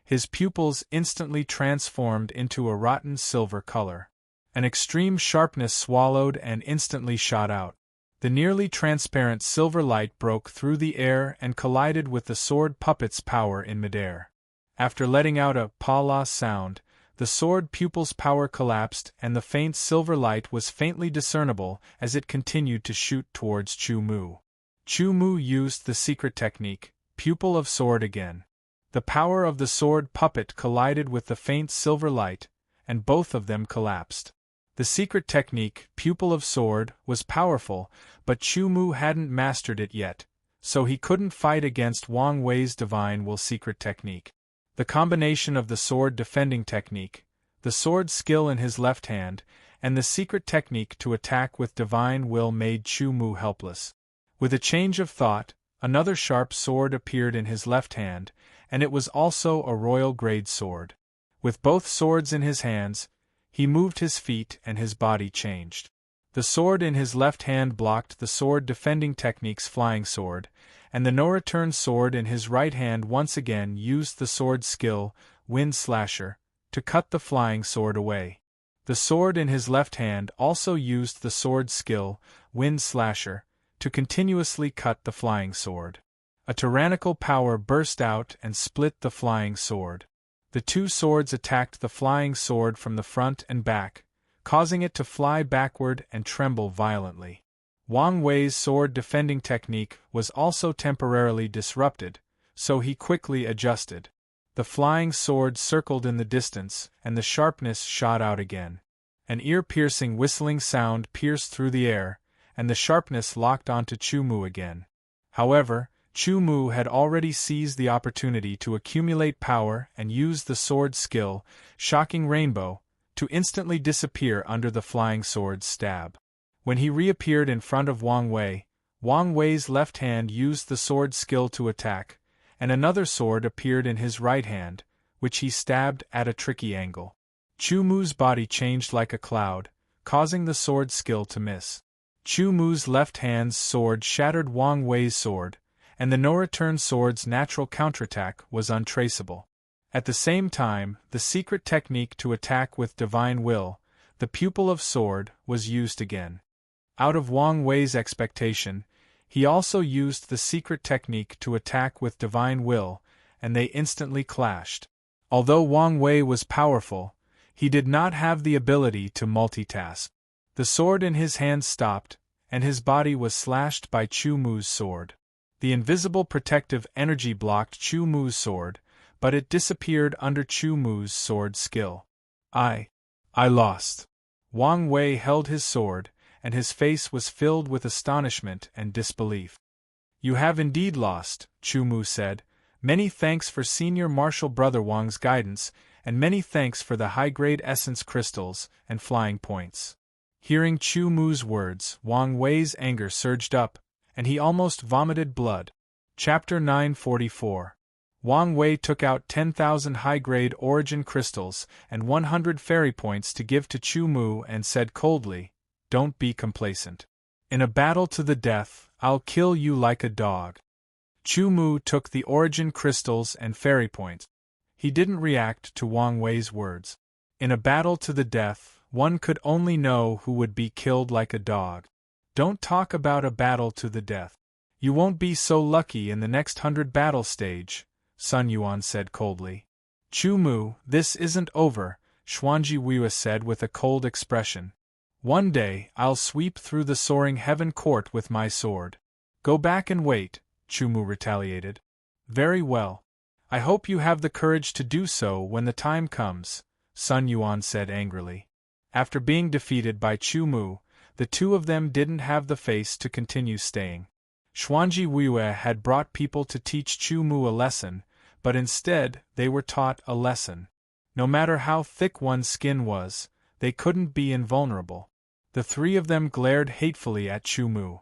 His pupils instantly transformed into a rotten silver color. An extreme sharpness swallowed and instantly shot out. The nearly transparent silver light broke through the air and collided with the sword puppet's power in midair. After letting out a pa-la sound, the sword pupil's power collapsed and the faint silver light was faintly discernible as it continued to shoot towards Chu Mu. Chu Mu used the secret technique, Pupil of Sword again. The power of the sword puppet collided with the faint silver light, and both of them collapsed. The secret technique, Pupil of Sword, was powerful, but Chu Mu hadn't mastered it yet, so he couldn't fight against Wang Wei's Divine Will secret technique. The combination of the sword defending technique, the sword skill in his left hand, and the secret technique to attack with Divine Will made Chu Mu helpless. With a change of thought, another sharp sword appeared in his left hand, and it was also a royal grade sword. With both swords in his hands, he moved his feet and his body changed. The sword in his left hand blocked the sword defending technique's flying sword, and the no-return sword in his right hand once again used the sword skill, Wind Slasher, to cut the flying sword away. The sword in his left hand also used the sword skill, Wind Slasher, to continuously cut the flying sword. A tyrannical power burst out and split the flying sword. The two swords attacked the flying sword from the front and back, causing it to fly backward and tremble violently. Wang Wei's sword defending technique was also temporarily disrupted, so he quickly adjusted. The flying sword circled in the distance, and the sharpness shot out again. An ear-piercing whistling sound pierced through the air, and the sharpness locked onto Chu Mu again. However, Chu Mu had already seized the opportunity to accumulate power and used the sword skill, Shocking Rainbow, to instantly disappear under the flying sword's stab. When he reappeared in front of Wang Wei's left hand used the sword skill to attack, and another sword appeared in his right hand, which he stabbed at a tricky angle. Chu Mu's body changed like a cloud, causing the sword skill to miss. Chu Mu's left hand's sword shattered Wang Wei's sword, and the no-return sword's natural counterattack was untraceable. At the same time, the secret technique to attack with divine will, the pupil of sword, was used again. Out of Wang Wei's expectation, he also used the secret technique to attack with divine will, and they instantly clashed. Although Wang Wei was powerful, he did not have the ability to multitask. The sword in his hand stopped, and his body was slashed by Chu Mu's sword. The invisible protective energy blocked Chu Mu's sword, but it disappeared under Chu Mu's sword skill. I lost. Wang Wei held his sword, and his face was filled with astonishment and disbelief. You have indeed lost, Chu Mu said. Many thanks for Senior Martial Brother Wang's guidance, and many thanks for the high-grade essence crystals and flying points. Hearing Chu Mu's words, Wang Wei's anger surged up, and he almost vomited blood. Chapter 944. Wang Wei took out 10,000 high-grade origin crystals and 100 fairy points to give to Chu Mu and said coldly, "Don't be complacent. In a battle to the death, I'll kill you like a dog." Chu Mu took the origin crystals and fairy points. He didn't react to Wang Wei's words. In a battle to the death, one could only know who would be killed like a dog. Don't talk about a battle to the death. You won't be so lucky in the next 100 battle stage, Sun Yuan said coldly. Chu Mu, this isn't over, Xuanji Weihua said with a cold expression. One day, I'll sweep through the soaring heaven court with my sword. Go back and wait, Chu Mu retaliated. Very well. I hope you have the courage to do so when the time comes, Sun Yuan said angrily. After being defeated by Chu Mu, the two of them didn't have the face to continue staying. Xuanji Weihua had brought people to teach Chu Mu a lesson, but instead, they were taught a lesson. No matter how thick one's skin was, they couldn't be invulnerable. The three of them glared hatefully at Chu Mu.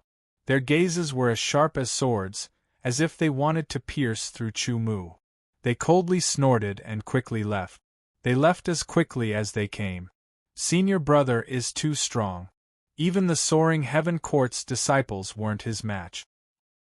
Their gazes were as sharp as swords, as if they wanted to pierce through Chu Mu. They coldly snorted and quickly left. They left as quickly as they came. Senior brother is too strong. Even the soaring heaven court's disciples weren't his match.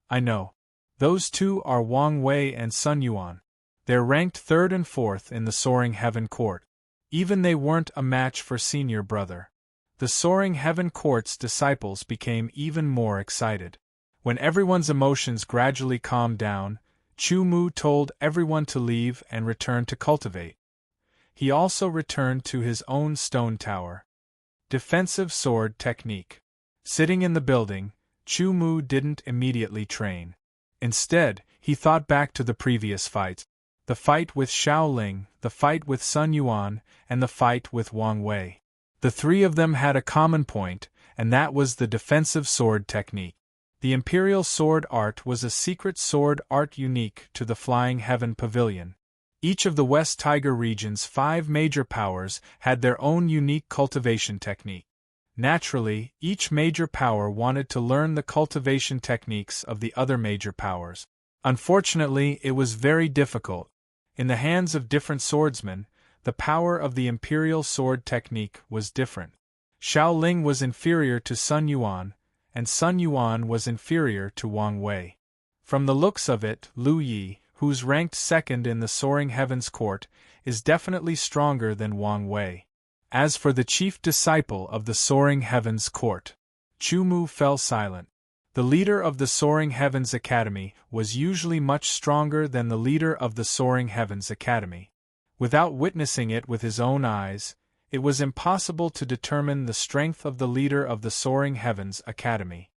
I know. Those two are Wang Wei and Sun Yuan. They're ranked 3rd and 4th in the soaring heaven court. Even they weren't a match for senior brother. The soaring heaven court's disciples became even more excited. When everyone's emotions gradually calmed down, Chu Mu told everyone to leave and return to cultivate. He also returned to his own stone tower. Defensive sword technique. Sitting in the building, Chu Mu didn't immediately train. Instead, he thought back to the previous fights. The fight with Xiao Ling, the fight with Sun Yuan, and the fight with Wang Wei. The three of them had a common point, and that was the defensive sword technique. The Imperial Sword Art was a secret sword art unique to the Flying Heaven Pavilion. Each of the West Tiger region's 5 major powers had their own unique cultivation technique. Naturally, each major power wanted to learn the cultivation techniques of the other major powers. Unfortunately, it was very difficult. In the hands of different swordsmen, the power of the Imperial Sword technique was different. Xiao Ling was inferior to Sun Yuan, and Sun Yuan was inferior to Wang Wei. From the looks of it, Lu Yi, who's ranked 2nd in the Soaring Heavens Court, is definitely stronger than Wang Wei. As for the chief disciple of the Soaring Heavens Court, Chu Mu fell silent. The leader of the Soaring Heavens Academy was usually much stronger than the leader of the Soaring Heavens Academy. Without witnessing it with his own eyes, it was impossible to determine the strength of the leader of the Soaring Heavens Academy.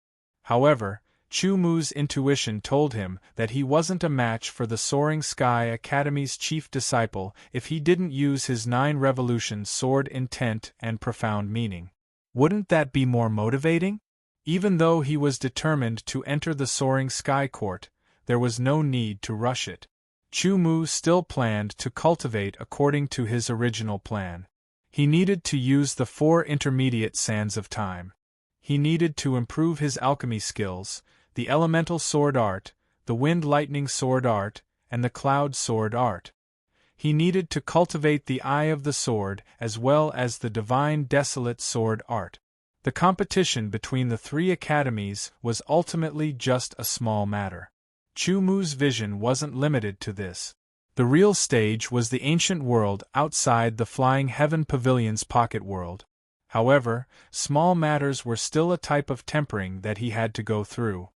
However, Chu Mu's intuition told him that he wasn't a match for the Soaring Sky Academy's chief disciple if he didn't use his 9 revolution sword intent and profound meaning. Wouldn't that be more motivating? Even though he was determined to enter the Soaring Sky Court, there was no need to rush it. Chu Mu still planned to cultivate according to his original plan. He needed to use the 4 intermediate sands of time. He needed to improve his alchemy skills, the elemental sword art, the wind lightning sword art, and the cloud sword art. He needed to cultivate the eye of the sword as well as the divine desolate sword art. The competition between the 3 academies was ultimately just a small matter. Chu Mu's vision wasn't limited to this. The real stage was the ancient world outside the Flying Heaven Pavilion's pocket world. However, small matters were still a type of tempering that he had to go through.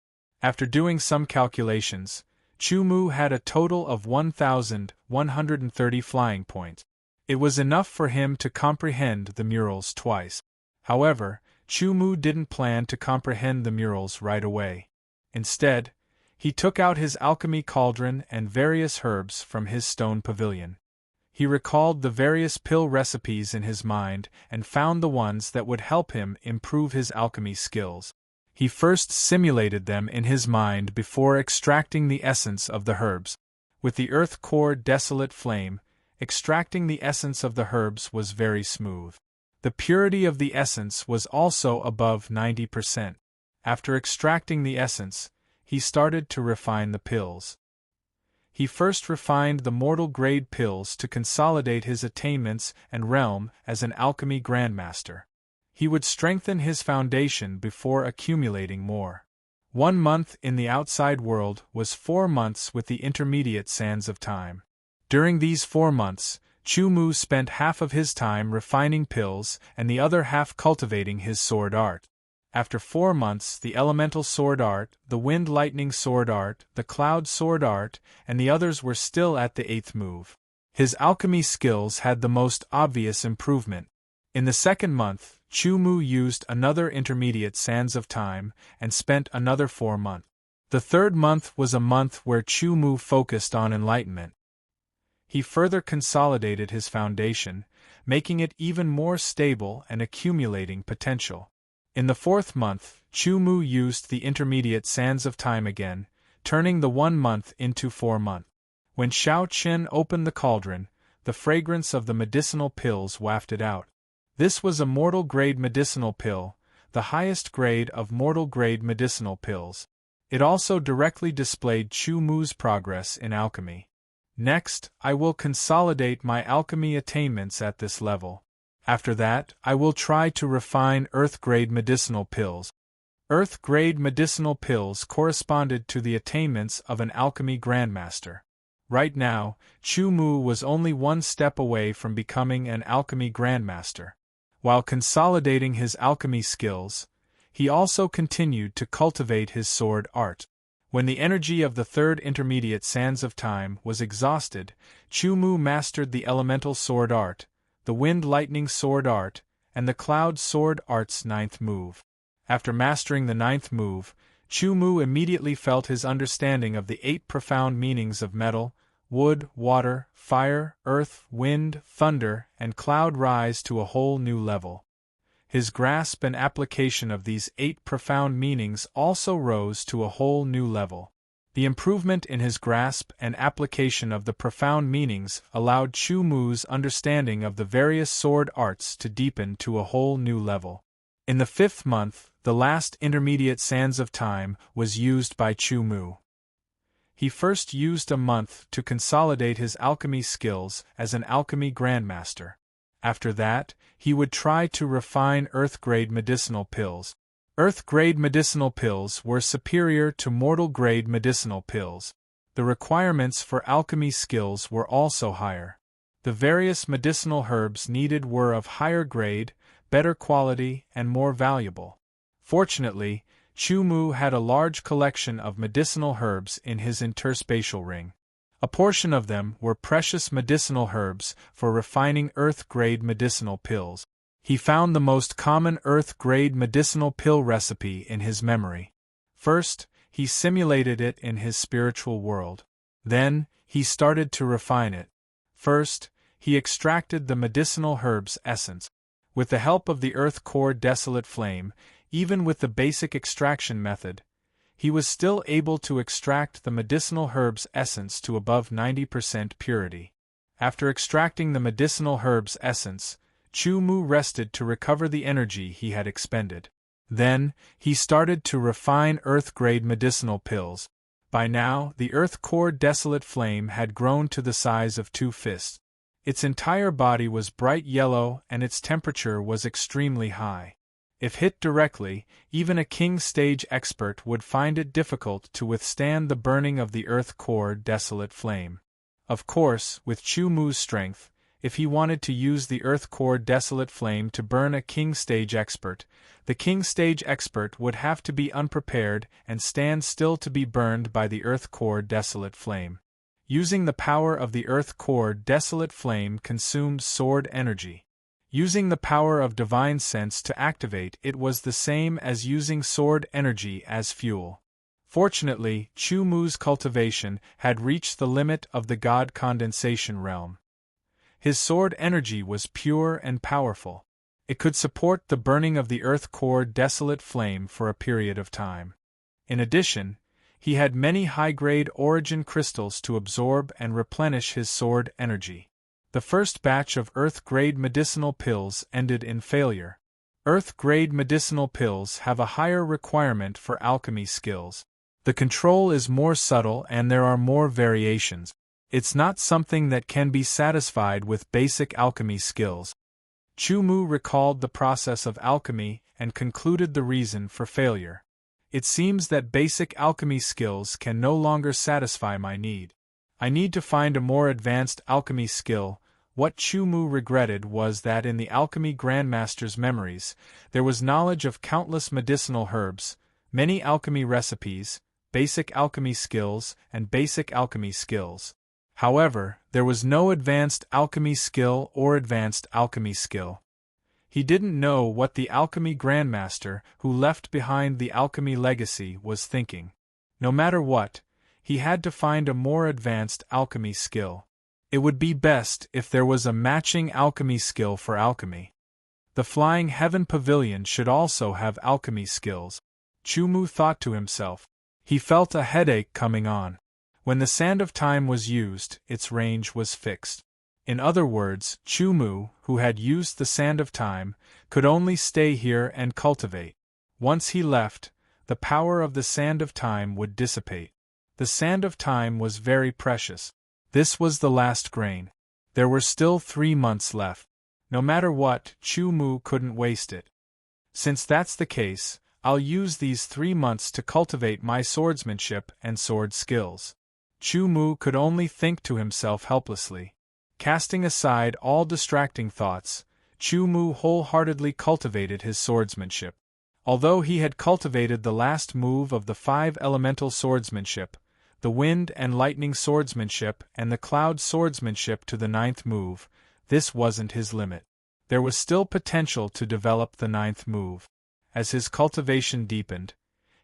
After doing some calculations, Chu Mu had a total of 1,130 flying points. It was enough for him to comprehend the murals twice. However, Chu Mu didn't plan to comprehend the murals right away. Instead, he took out his alchemy cauldron and various herbs from his stone pavilion. He recalled the various pill recipes in his mind and found the ones that would help him improve his alchemy skills. He first simulated them in his mind before extracting the essence of the herbs. With the earth core desolate flame, extracting the essence of the herbs was very smooth. The purity of the essence was also above 90%. After extracting the essence, he started to refine the pills. He first refined the mortal grade pills to consolidate his attainments and realm as an alchemy grandmaster. He would strengthen his foundation before accumulating more. 1 month in the outside world was 4 months with the intermediate sands of time. During these 4 months, Chu Mu spent half of his time refining pills and the other half cultivating his sword art. After 4 months, the elemental sword art, the wind lightning sword art, the cloud sword art, and the others were still at the 8th move. His alchemy skills had the most obvious improvement. In the 2nd month, Chu Mu used another intermediate sands of time and spent another 4 months. The 3rd month was a month where Chu Mu focused on enlightenment. He further consolidated his foundation, making it even more stable and accumulating potential. In the 4th month, Chu Mu used the intermediate sands of time again, turning the 1 month into 4 months. When Xiao Qin opened the cauldron, the fragrance of the medicinal pills wafted out. This was a mortal-grade medicinal pill, the highest grade of mortal-grade medicinal pills. It also directly displayed Chu Mu's progress in alchemy. Next, I will consolidate my alchemy attainments at this level. After that, I will try to refine Earth-grade medicinal pills. Earth-grade medicinal pills corresponded to the attainments of an alchemy grandmaster. Right now, Chu Mu was only 1 step away from becoming an alchemy grandmaster. While consolidating his alchemy skills, he also continued to cultivate his sword art. When the energy of the 3rd intermediate sands of time was exhausted, Chu Mu mastered the elemental sword art, the wind lightning sword art, and the cloud sword art's 9th move. After mastering the 9th move, Chu Mu immediately felt his understanding of the 8 profound meanings of metal, wood, water, fire, earth, wind, thunder, and cloud rise to a whole new level. His grasp and application of these 8 profound meanings also rose to a whole new level. The improvement in his grasp and application of the profound meanings allowed Chu Mu's understanding of the various sword arts to deepen to a whole new level. In the 5th month, the last intermediate sands of time was used by Chu Mu. He first used a month to consolidate his alchemy skills as an alchemy grandmaster. After that, he would try to refine Earth-grade medicinal pills. Earth-grade medicinal pills were superior to mortal-grade medicinal pills. The requirements for alchemy skills were also higher. The various medicinal herbs needed were of higher grade, better quality, and more valuable. Fortunately, Chu Mu had a large collection of medicinal herbs in his interspatial ring. A portion of them were precious medicinal herbs for refining earth-grade medicinal pills. He found the most common earth-grade medicinal pill recipe in his memory. First, he simulated it in his spiritual world. Then, he started to refine it. First, he extracted the medicinal herb's essence. With the help of the earth core desolate flame, even with the basic extraction method, he was still able to extract the medicinal herb's essence to above 90% purity. After extracting the medicinal herb's essence, Chu Mu rested to recover the energy he had expended. Then, he started to refine earth-grade medicinal pills. By now, the earth core desolate flame had grown to the size of 2 fists. Its entire body was bright yellow and its temperature was extremely high. If hit directly, even a king stage expert would find it difficult to withstand the burning of the earth core desolate flame. Of course, with Chu Mu's strength, if he wanted to use the earth core desolate flame to burn a king stage expert, the king stage expert would have to be unprepared and stand still to be burned by the earth core desolate flame. Using the power of the earth core desolate flame consumed sword energy. Using the power of divine sense to activate it was the same as using sword energy as fuel. Fortunately, Chu Mu's cultivation had reached the limit of the god condensation realm. His sword energy was pure and powerful. It could support the burning of the earth core desolate flame for a period of time. In addition, he had many high-grade origin crystals to absorb and replenish his sword energy. The first batch of earth-grade medicinal pills ended in failure. Earth-grade medicinal pills have a higher requirement for alchemy skills. The control is more subtle and there are more variations. It's not something that can be satisfied with basic alchemy skills. Chu Mu recalled the process of alchemy and concluded the reason for failure. It seems that basic alchemy skills can no longer satisfy my need. I need to find a more advanced alchemy skill. What Chu Mu regretted was that in the alchemy grandmaster's memories, there was knowledge of countless medicinal herbs, many alchemy recipes, basic alchemy skills, and basic alchemy skills. However, there was no advanced alchemy skill or advanced alchemy skill. He didn't know what the alchemy grandmaster, who left behind the alchemy legacy, was thinking. No matter what, he had to find a more advanced alchemy skill. It would be best if there was a matching alchemy skill for alchemy. The Flying Heaven Pavilion should also have alchemy skills. Chu Mu thought to himself. He felt a headache coming on. When the Sand of Time was used, its range was fixed. In other words, Chu Mu, who had used the Sand of Time, could only stay here and cultivate. Once he left, the power of the Sand of Time would dissipate. The Sand of Time was very precious. This was the last grain. There were still 3 months left. No matter what, Chu Mu couldn't waste it. Since that's the case, I'll use these 3 months to cultivate my swordsmanship and sword skills. Chu Mu could only think to himself helplessly. Casting aside all distracting thoughts, Chu Mu wholeheartedly cultivated his swordsmanship. Although he had cultivated the last move of the 5 elemental swordsmanship, the wind and lightning swordsmanship and the cloud swordsmanship to the 9th move, this wasn't his limit. There was still potential to develop the 9th move. As his cultivation deepened,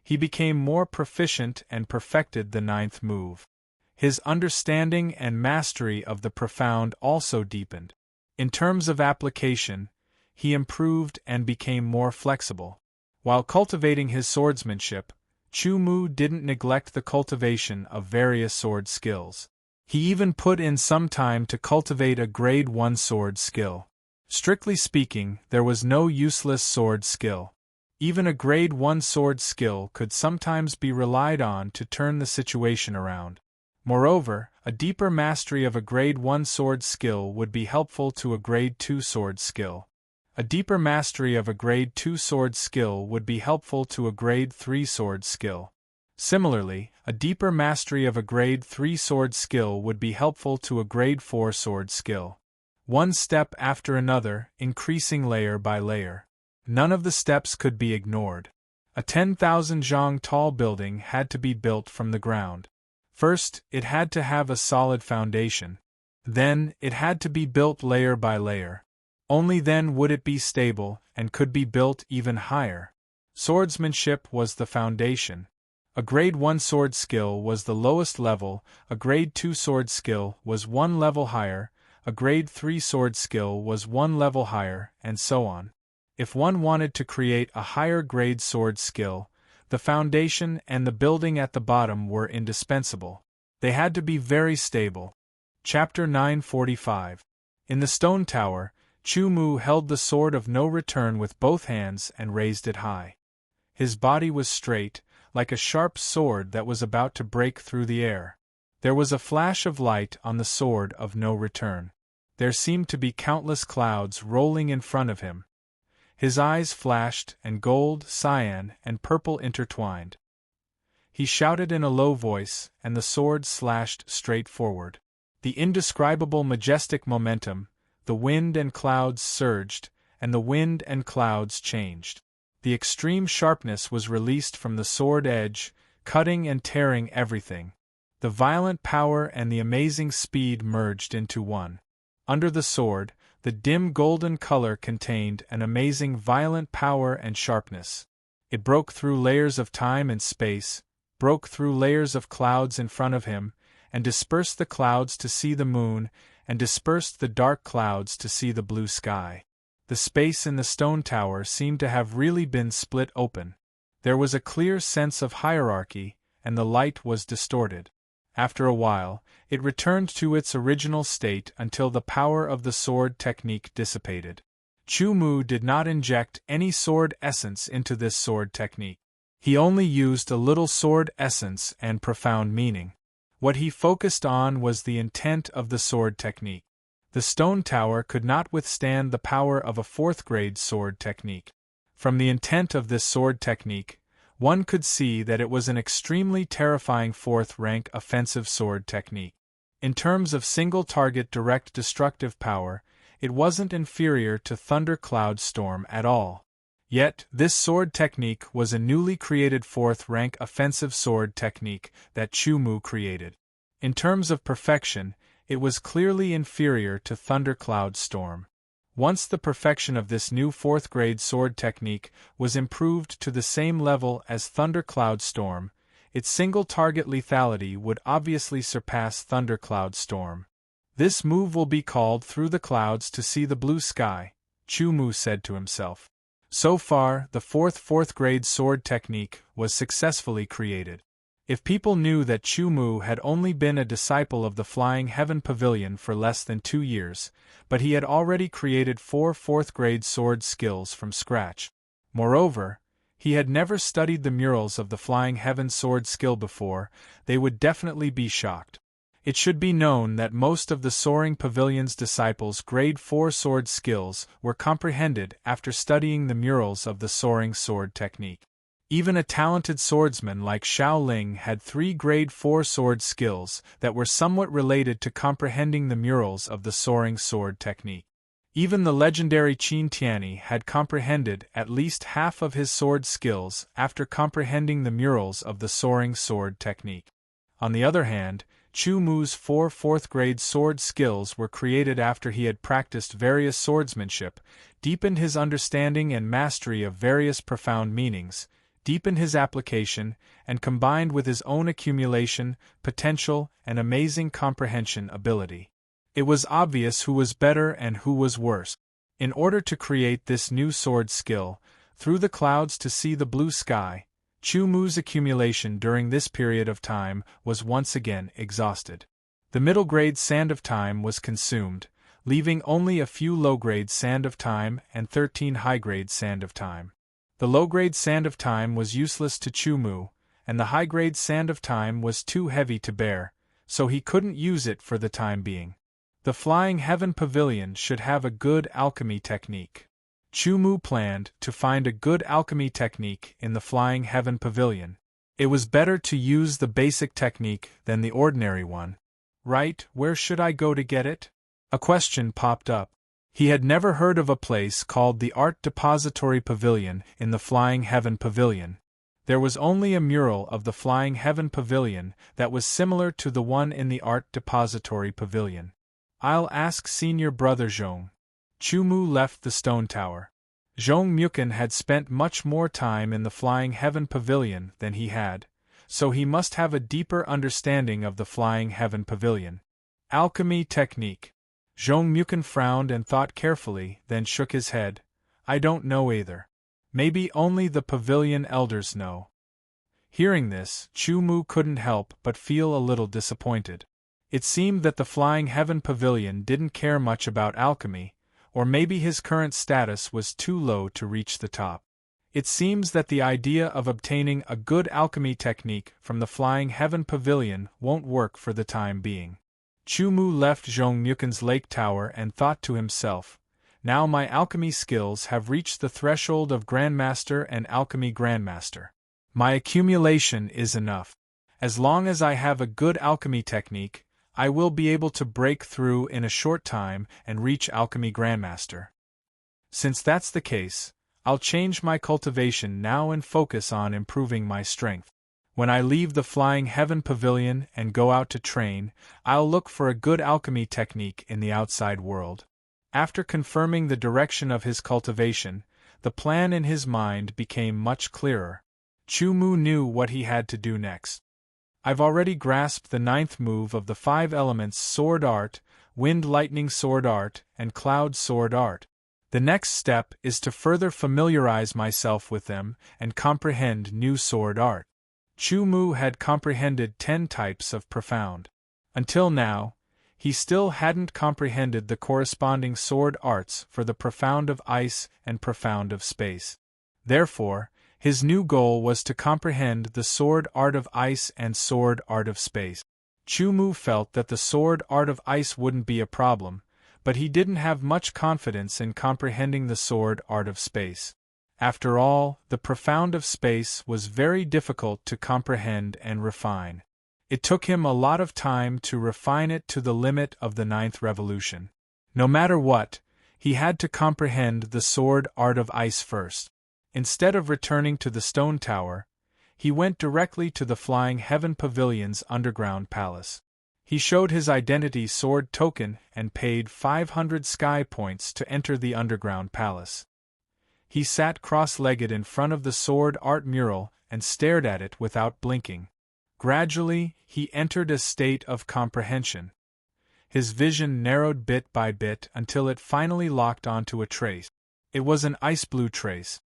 he became more proficient and perfected the 9th move. His understanding and mastery of the profound also deepened. In terms of application, he improved and became more flexible. While cultivating his swordsmanship, Chu Mu didn't neglect the cultivation of various sword skills. He even put in some time to cultivate a grade 1 sword skill. Strictly speaking, there was no useless sword skill. Even a grade 1 sword skill could sometimes be relied on to turn the situation around. Moreover, a deeper mastery of a grade 1 sword skill would be helpful to a grade 2 sword skill. A deeper mastery of a grade 2 sword skill would be helpful to a grade 3 sword skill. Similarly, a deeper mastery of a grade 3 sword skill would be helpful to a grade 4 sword skill. One step after another, increasing layer by layer. None of the steps could be ignored. A 10,000 zhang tall building had to be built from the ground. First, it had to have a solid foundation. Then, it had to be built layer by layer. Only then would it be stable and could be built even higher. Swordsmanship was the foundation. A grade 1 sword skill was the lowest level, a grade 2 sword skill was one level higher, a grade 3 sword skill was one level higher, and so on. If one wanted to create a higher grade sword skill, the foundation and the building at the bottom were indispensable. They had to be very stable. Chapter 945. In the stone tower, Chu Mu held the sword of no return with both hands and raised it high. His body was straight, like a sharp sword that was about to break through the air. There was a flash of light on the sword of no return. There seemed to be countless clouds rolling in front of him. His eyes flashed, and gold, cyan, and purple intertwined. He shouted in a low voice, and the sword slashed straight forward. The indescribable majestic momentum, the wind and clouds surged, and the wind and clouds changed. The extreme sharpness was released from the sword edge, cutting and tearing everything. The violent power and the amazing speed merged into one. Under the sword, the dim golden color contained an amazing violent power and sharpness. It broke through layers of time and space, broke through layers of clouds in front of him, and dispersed the clouds to see the moon, and dispersed the dark clouds to see the blue sky. The space in the stone tower seemed to have really been split open. There was a clear sense of hierarchy, and the light was distorted. After a while, it returned to its original state until the power of the sword technique dissipated. Chu Mu did not inject any sword essence into this sword technique. He only used a little sword essence and profound meaning. What he focused on was the intent of the sword technique. The stone tower could not withstand the power of a 4th grade sword technique. From the intent of this sword technique, one could see that it was an extremely terrifying 4th rank offensive sword technique. In terms of single target direct destructive power, it wasn't inferior to Thunder Cloud Storm at all. Yet, this sword technique was a newly created 4th rank offensive sword technique that Chu Mu created. In terms of perfection, it was clearly inferior to Thunder Cloud Storm. Once the perfection of this new 4th grade sword technique was improved to the same level as Thunder Cloud Storm, its single target lethality would obviously surpass Thunder Cloud Storm. This move will be called Through the Clouds to See the Blue Sky, Chu Mu said to himself. So far, the 4th grade sword technique was successfully created. If people knew that Chu Mu had only been a disciple of the Flying Heaven Pavilion for less than 2 years, but he had already created 4 4th grade sword skills from scratch. Moreover, he had never studied the murals of the Flying Heaven sword skill before, they would definitely be shocked. It should be known that most of the Soaring Pavilion's disciples' grade 4 sword skills were comprehended after studying the murals of the soaring sword technique. Even a talented swordsman like Xiao Ling had 3 grade 4 sword skills that were somewhat related to comprehending the murals of the soaring sword technique. Even the legendary Qin Tianyi had comprehended at least half of his sword skills after comprehending the murals of the soaring sword technique. On the other hand, Chu Mu's 4 4th grade sword skills were created after he had practiced various swordsmanship, deepened his understanding and mastery of various profound meanings, deepened his application, and combined with his own accumulation, potential, and amazing comprehension ability. It was obvious who was better and who was worse. In order to create this new sword skill, Through the Clouds to See the Blue Sky, Chu Mu's accumulation during this period of time was once again exhausted. The middle grade Sand of Time was consumed, leaving only a few low-grade Sand of Time and 13 high-grade Sand of Time. The low-grade Sand of Time was useless to Chu Mu, and the high-grade Sand of Time was too heavy to bear, so he couldn't use it for the time being. The Flying Heaven Pavilion should have a good alchemy technique. Chu Mu planned to find a good alchemy technique in the Flying Heaven Pavilion. It was better to use the basic technique than the ordinary one. Right, where should I go to get it? A question popped up. He had never heard of a place called the Art Depository Pavilion in the Flying Heaven Pavilion. There was only a mural of the Flying Heaven Pavilion that was similar to the one in the Art Depository Pavilion. I'll ask Senior Brother Zhong. Chu-Mu left the stone tower. Zhong Mukin had spent much more time in the Flying Heaven Pavilion than he had, so he must have a deeper understanding of the Flying Heaven Pavilion. Alchemy technique. Zhong Mukin frowned and thought carefully, then shook his head. I don't know either. Maybe only the pavilion elders know. Hearing this, Chu-Mu couldn't help but feel a little disappointed. It seemed that the Flying Heaven Pavilion didn't care much about alchemy, or maybe his current status was too low to reach the top. It seems that the idea of obtaining a good alchemy technique from the Flying Heaven Pavilion won't work for the time being. Chu-Mu left Zhong Mukin's lake tower and thought to himself, now my alchemy skills have reached the threshold of Grandmaster and Alchemy Grandmaster. My accumulation is enough. As long as I have a good alchemy technique, I will be able to break through in a short time and reach Alchemy Grandmaster. Since that's the case, I'll change my cultivation now and focus on improving my strength. When I leave the Flying Heaven Pavilion and go out to train, I'll look for a good alchemy technique in the outside world. After confirming the direction of his cultivation, the plan in his mind became much clearer. Chu-Mu knew what he had to do next. I've already grasped the 9th move of the 5 elements sword art, wind lightning sword art, and cloud sword art. The next step is to further familiarize myself with them and comprehend new sword art. Chu-Mu had comprehended 10 types of profound. Until now, he still hadn't comprehended the corresponding sword arts for the profound of ice and profound of space. Therefore, his new goal was to comprehend the sword art of ice and sword art of space. Chu-Mu felt that the sword art of ice wouldn't be a problem, but he didn't have much confidence in comprehending the sword art of space. After all, the profound of space was very difficult to comprehend and refine. It took him a lot of time to refine it to the limit of the 9th revolution. No matter what, he had to comprehend the sword art of ice first. Instead of returning to the stone tower, he went directly to the Flying Heaven Pavilion's underground palace. He showed his identity sword token and paid 500 sky points to enter the underground palace. He sat cross-legged in front of the sword art mural and stared at it without blinking. Gradually, he entered a state of comprehension. His vision narrowed bit by bit until it finally locked onto a trace. It was an ice-blue trace.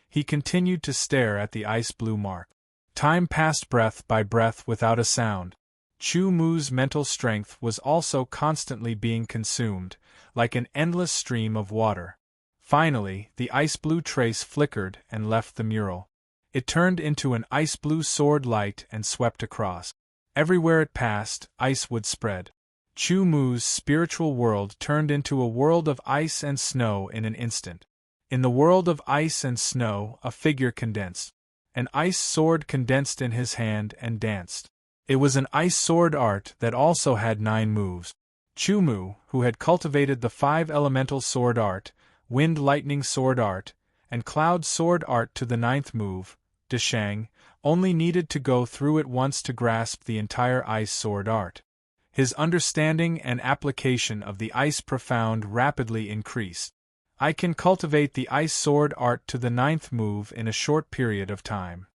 He continued to stare at the ice-blue mark. Time passed breath by breath without a sound. Chu-Mu's mental strength was also constantly being consumed, like an endless stream of water. Finally, the ice-blue trace flickered and left the mural. It turned into an ice-blue sword light and swept across. Everywhere it passed, ice would spread. Chu-Mu's spiritual world turned into a world of ice and snow in an instant. In the world of ice and snow, a figure condensed. An ice sword condensed in his hand and danced. It was an ice sword art that also had 9 moves. Chu-Mu, who had cultivated the 5 elemental sword art, wind lightning sword art, and cloud sword art to the 9th move, Deshang, only needed to go through it once to grasp the entire ice sword art. His understanding and application of the ice profound rapidly increased. I can cultivate the ice sword art to the 9th move in a short period of time.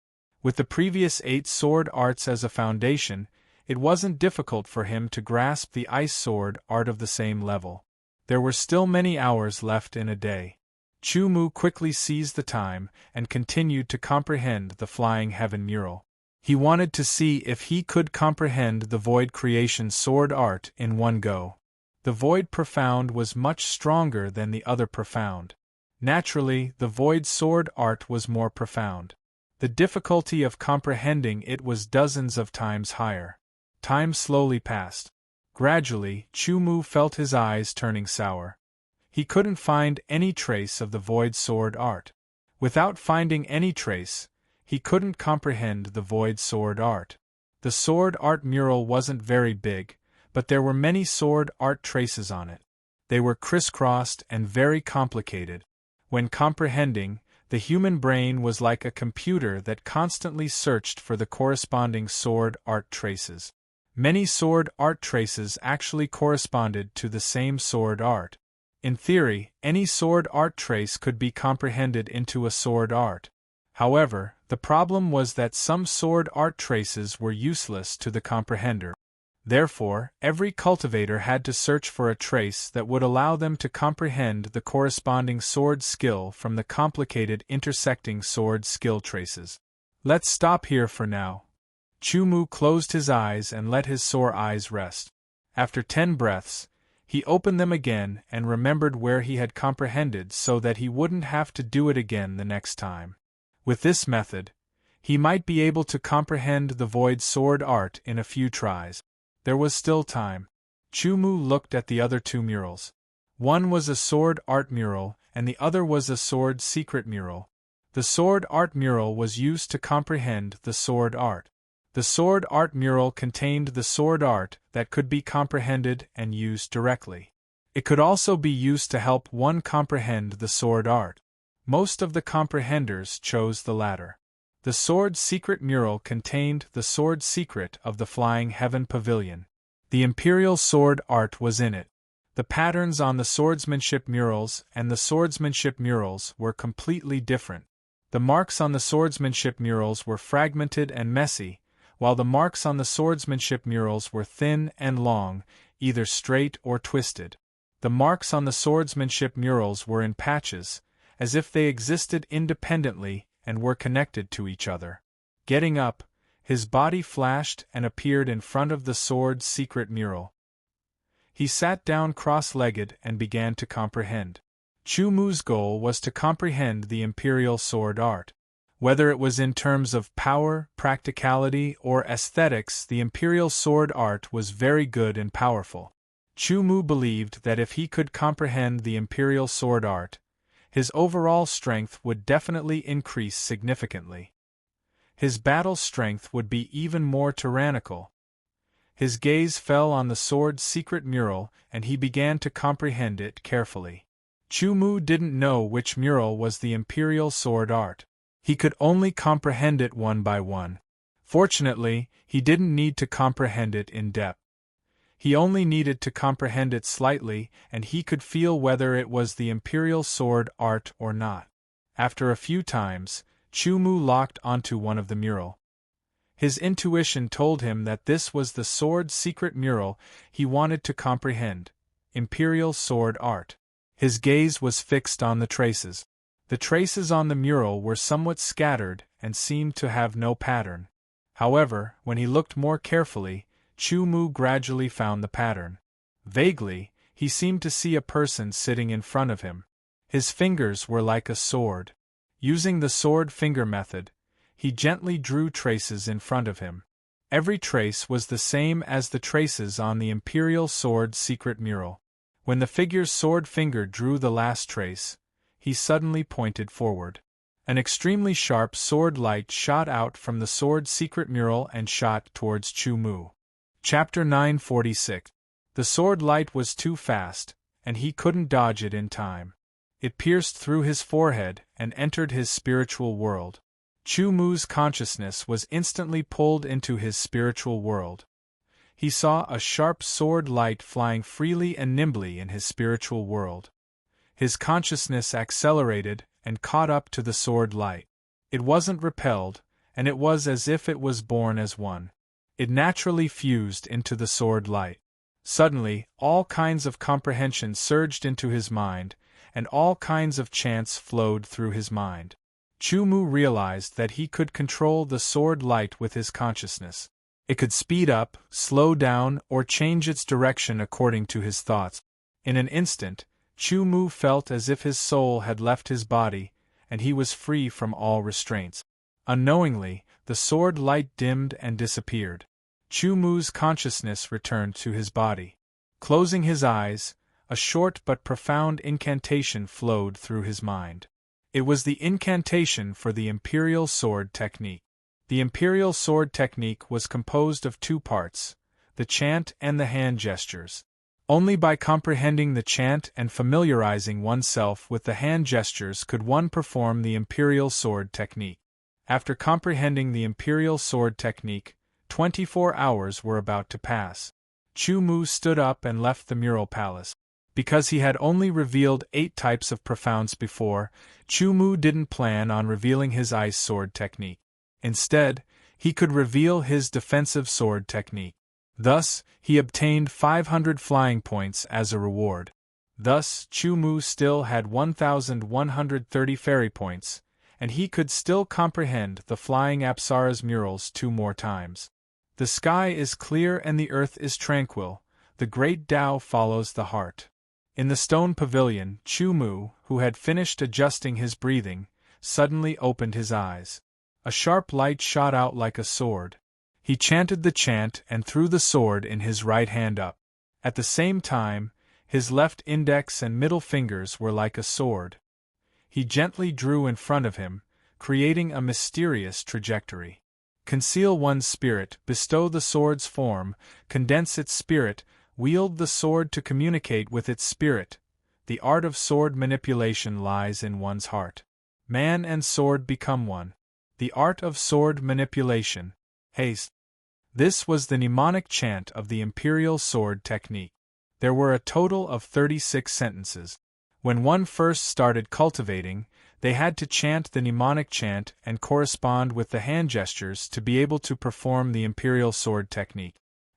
With the previous 8 sword arts as a foundation, it wasn't difficult for him to grasp the ice sword art of the same level. There were still many hours left in a day. Chu-Mu quickly seized the time and continued to comprehend the Flying Heaven mural. He wanted to see if he could comprehend the Void Creation sword art in one go. The Void Profound was much stronger than the other profound. Naturally, the Void sword art was more profound. The difficulty of comprehending it was dozens of times higher. Time slowly passed. Gradually, Chu-Mu felt his eyes turning sour. He couldn't find any trace of the Void sword art. Without finding any trace, he couldn't comprehend the Void sword art. The sword art mural wasn't very big, but there were many sword art traces on it. They were crisscrossed and very complicated. When comprehending, The human brain was like a computer that constantly searched for the corresponding sword art traces. Many sword art traces actually corresponded to the same sword art. In theory, any sword art trace could be comprehended into a sword art. However, the problem was that some sword art traces were useless to the comprehender. Therefore, every cultivator had to search for a trace that would allow them to comprehend the corresponding sword skill from the complicated intersecting sword skill traces. Let's stop here for now. Chu-Mu closed his eyes and let his sore eyes rest. After 10 breaths, he opened them again and remembered where he had comprehended so that he wouldn't have to do it again the next time. With this method, he might be able to comprehend the void sword art in a few tries. There was still time. Chu-Mu looked at the other 2 murals. One was a sword art mural, and the other was a sword secret mural. The sword art mural was used to comprehend the sword art. The sword art mural contained the sword art that could be comprehended and used directly. It could also be used to help one comprehend the sword art. Most of the comprehenders chose the latter. The sword secret mural contained the sword secret of the Flying Heaven Pavilion. The imperial sword art was in it. The patterns on the swordsmanship murals and the swordsmanship murals were completely different. The marks on the swordsmanship murals were fragmented and messy, while the marks on the swordsmanship murals were thin and long, either straight or twisted. The marks on the swordsmanship murals were in patches, as if they existed independently and were connected to each other. Getting up, his body flashed and appeared in front of the sword secret mural. He sat down cross-legged and began to comprehend. Chu-Mu's goal was to comprehend the imperial sword art. Whether it was in terms of power, practicality, or aesthetics, the imperial sword art was very good and powerful. Chu-Mu believed that if he could comprehend the imperial sword art, his overall strength would definitely increase significantly. His battle strength would be even more tyrannical. His gaze fell on the sword secret mural and he began to comprehend it carefully. Chu-Mu didn't know which mural was the imperial sword art. He could only comprehend it one by one. Fortunately, he didn't need to comprehend it in depth. He only needed to comprehend it slightly, and he could feel whether it was the imperial sword art or not. After a few times, Chu-Mu locked onto one of the mural. His intuition told him that this was the sword secret mural he wanted to comprehend, imperial sword art. His gaze was fixed on the traces. The traces on the mural were somewhat scattered and seemed to have no pattern. However, when he looked more carefully, Chu-Mu gradually found the pattern. Vaguely, he seemed to see a person sitting in front of him. His fingers were like a sword. Using the sword finger method, he gently drew traces in front of him. Every trace was the same as the traces on the imperial sword secret mural. When the figure's sword finger drew the last trace, he suddenly pointed forward. An extremely sharp sword light shot out from the sword secret mural and shot towards Chu-Mu. Chapter 946. The sword light was too fast, and he couldn't dodge it in time. It pierced through his forehead and entered his spiritual world. Chu-Mu's consciousness was instantly pulled into his spiritual world. He saw a sharp sword light flying freely and nimbly in his spiritual world. His consciousness accelerated and caught up to the sword light. It wasn't repelled, and it was as if it was born as one. It naturally fused into the sword light. Suddenly, all kinds of comprehension surged into his mind, and all kinds of chants flowed through his mind. Chu-Mu realized that he could control the sword light with his consciousness. It could speed up, slow down, or change its direction according to his thoughts. In an instant, Chu-Mu felt as if his soul had left his body, and he was free from all restraints. Unknowingly, the sword light dimmed and disappeared. Chu-Mu's consciousness returned to his body. Closing his eyes, a short but profound incantation flowed through his mind. It was the incantation for the imperial sword technique. The imperial sword technique was composed of 2 parts, the chant and the hand gestures. Only by comprehending the chant and familiarizing oneself with the hand gestures could one perform the imperial sword technique. After comprehending the imperial sword technique, 24 hours were about to pass. Chu Mu stood up and left the mural palace. Because he had only revealed 8 types of profounds before, Chu Mu didn't plan on revealing his ice sword technique. Instead, he could reveal his defensive sword technique. Thus, he obtained 500 flying points as a reward. Thus, Chu Mu still had 1,130 fairy points, and he could still comprehend the flying Apsara's murals 2 more times. The sky is clear and the earth is tranquil, the great Tao follows the heart. In the stone pavilion, Chu Mu, who had finished adjusting his breathing, suddenly opened his eyes. A sharp light shot out like a sword. He chanted the chant and threw the sword in his right hand up. At the same time, his left index and middle fingers were like a sword. He gently drew in front of him, creating a mysterious trajectory. Conceal one's spirit, bestow the sword's form, condense its spirit, wield the sword to communicate with its spirit. The art of sword manipulation lies in one's heart. Man and sword become one. The art of sword manipulation. Haste. This was the mnemonic chant of the imperial sword technique. There were a total of 36 sentences. When one first started cultivating, they had to chant the mnemonic chant and correspond with the hand gestures to be able to perform the imperial sword technique.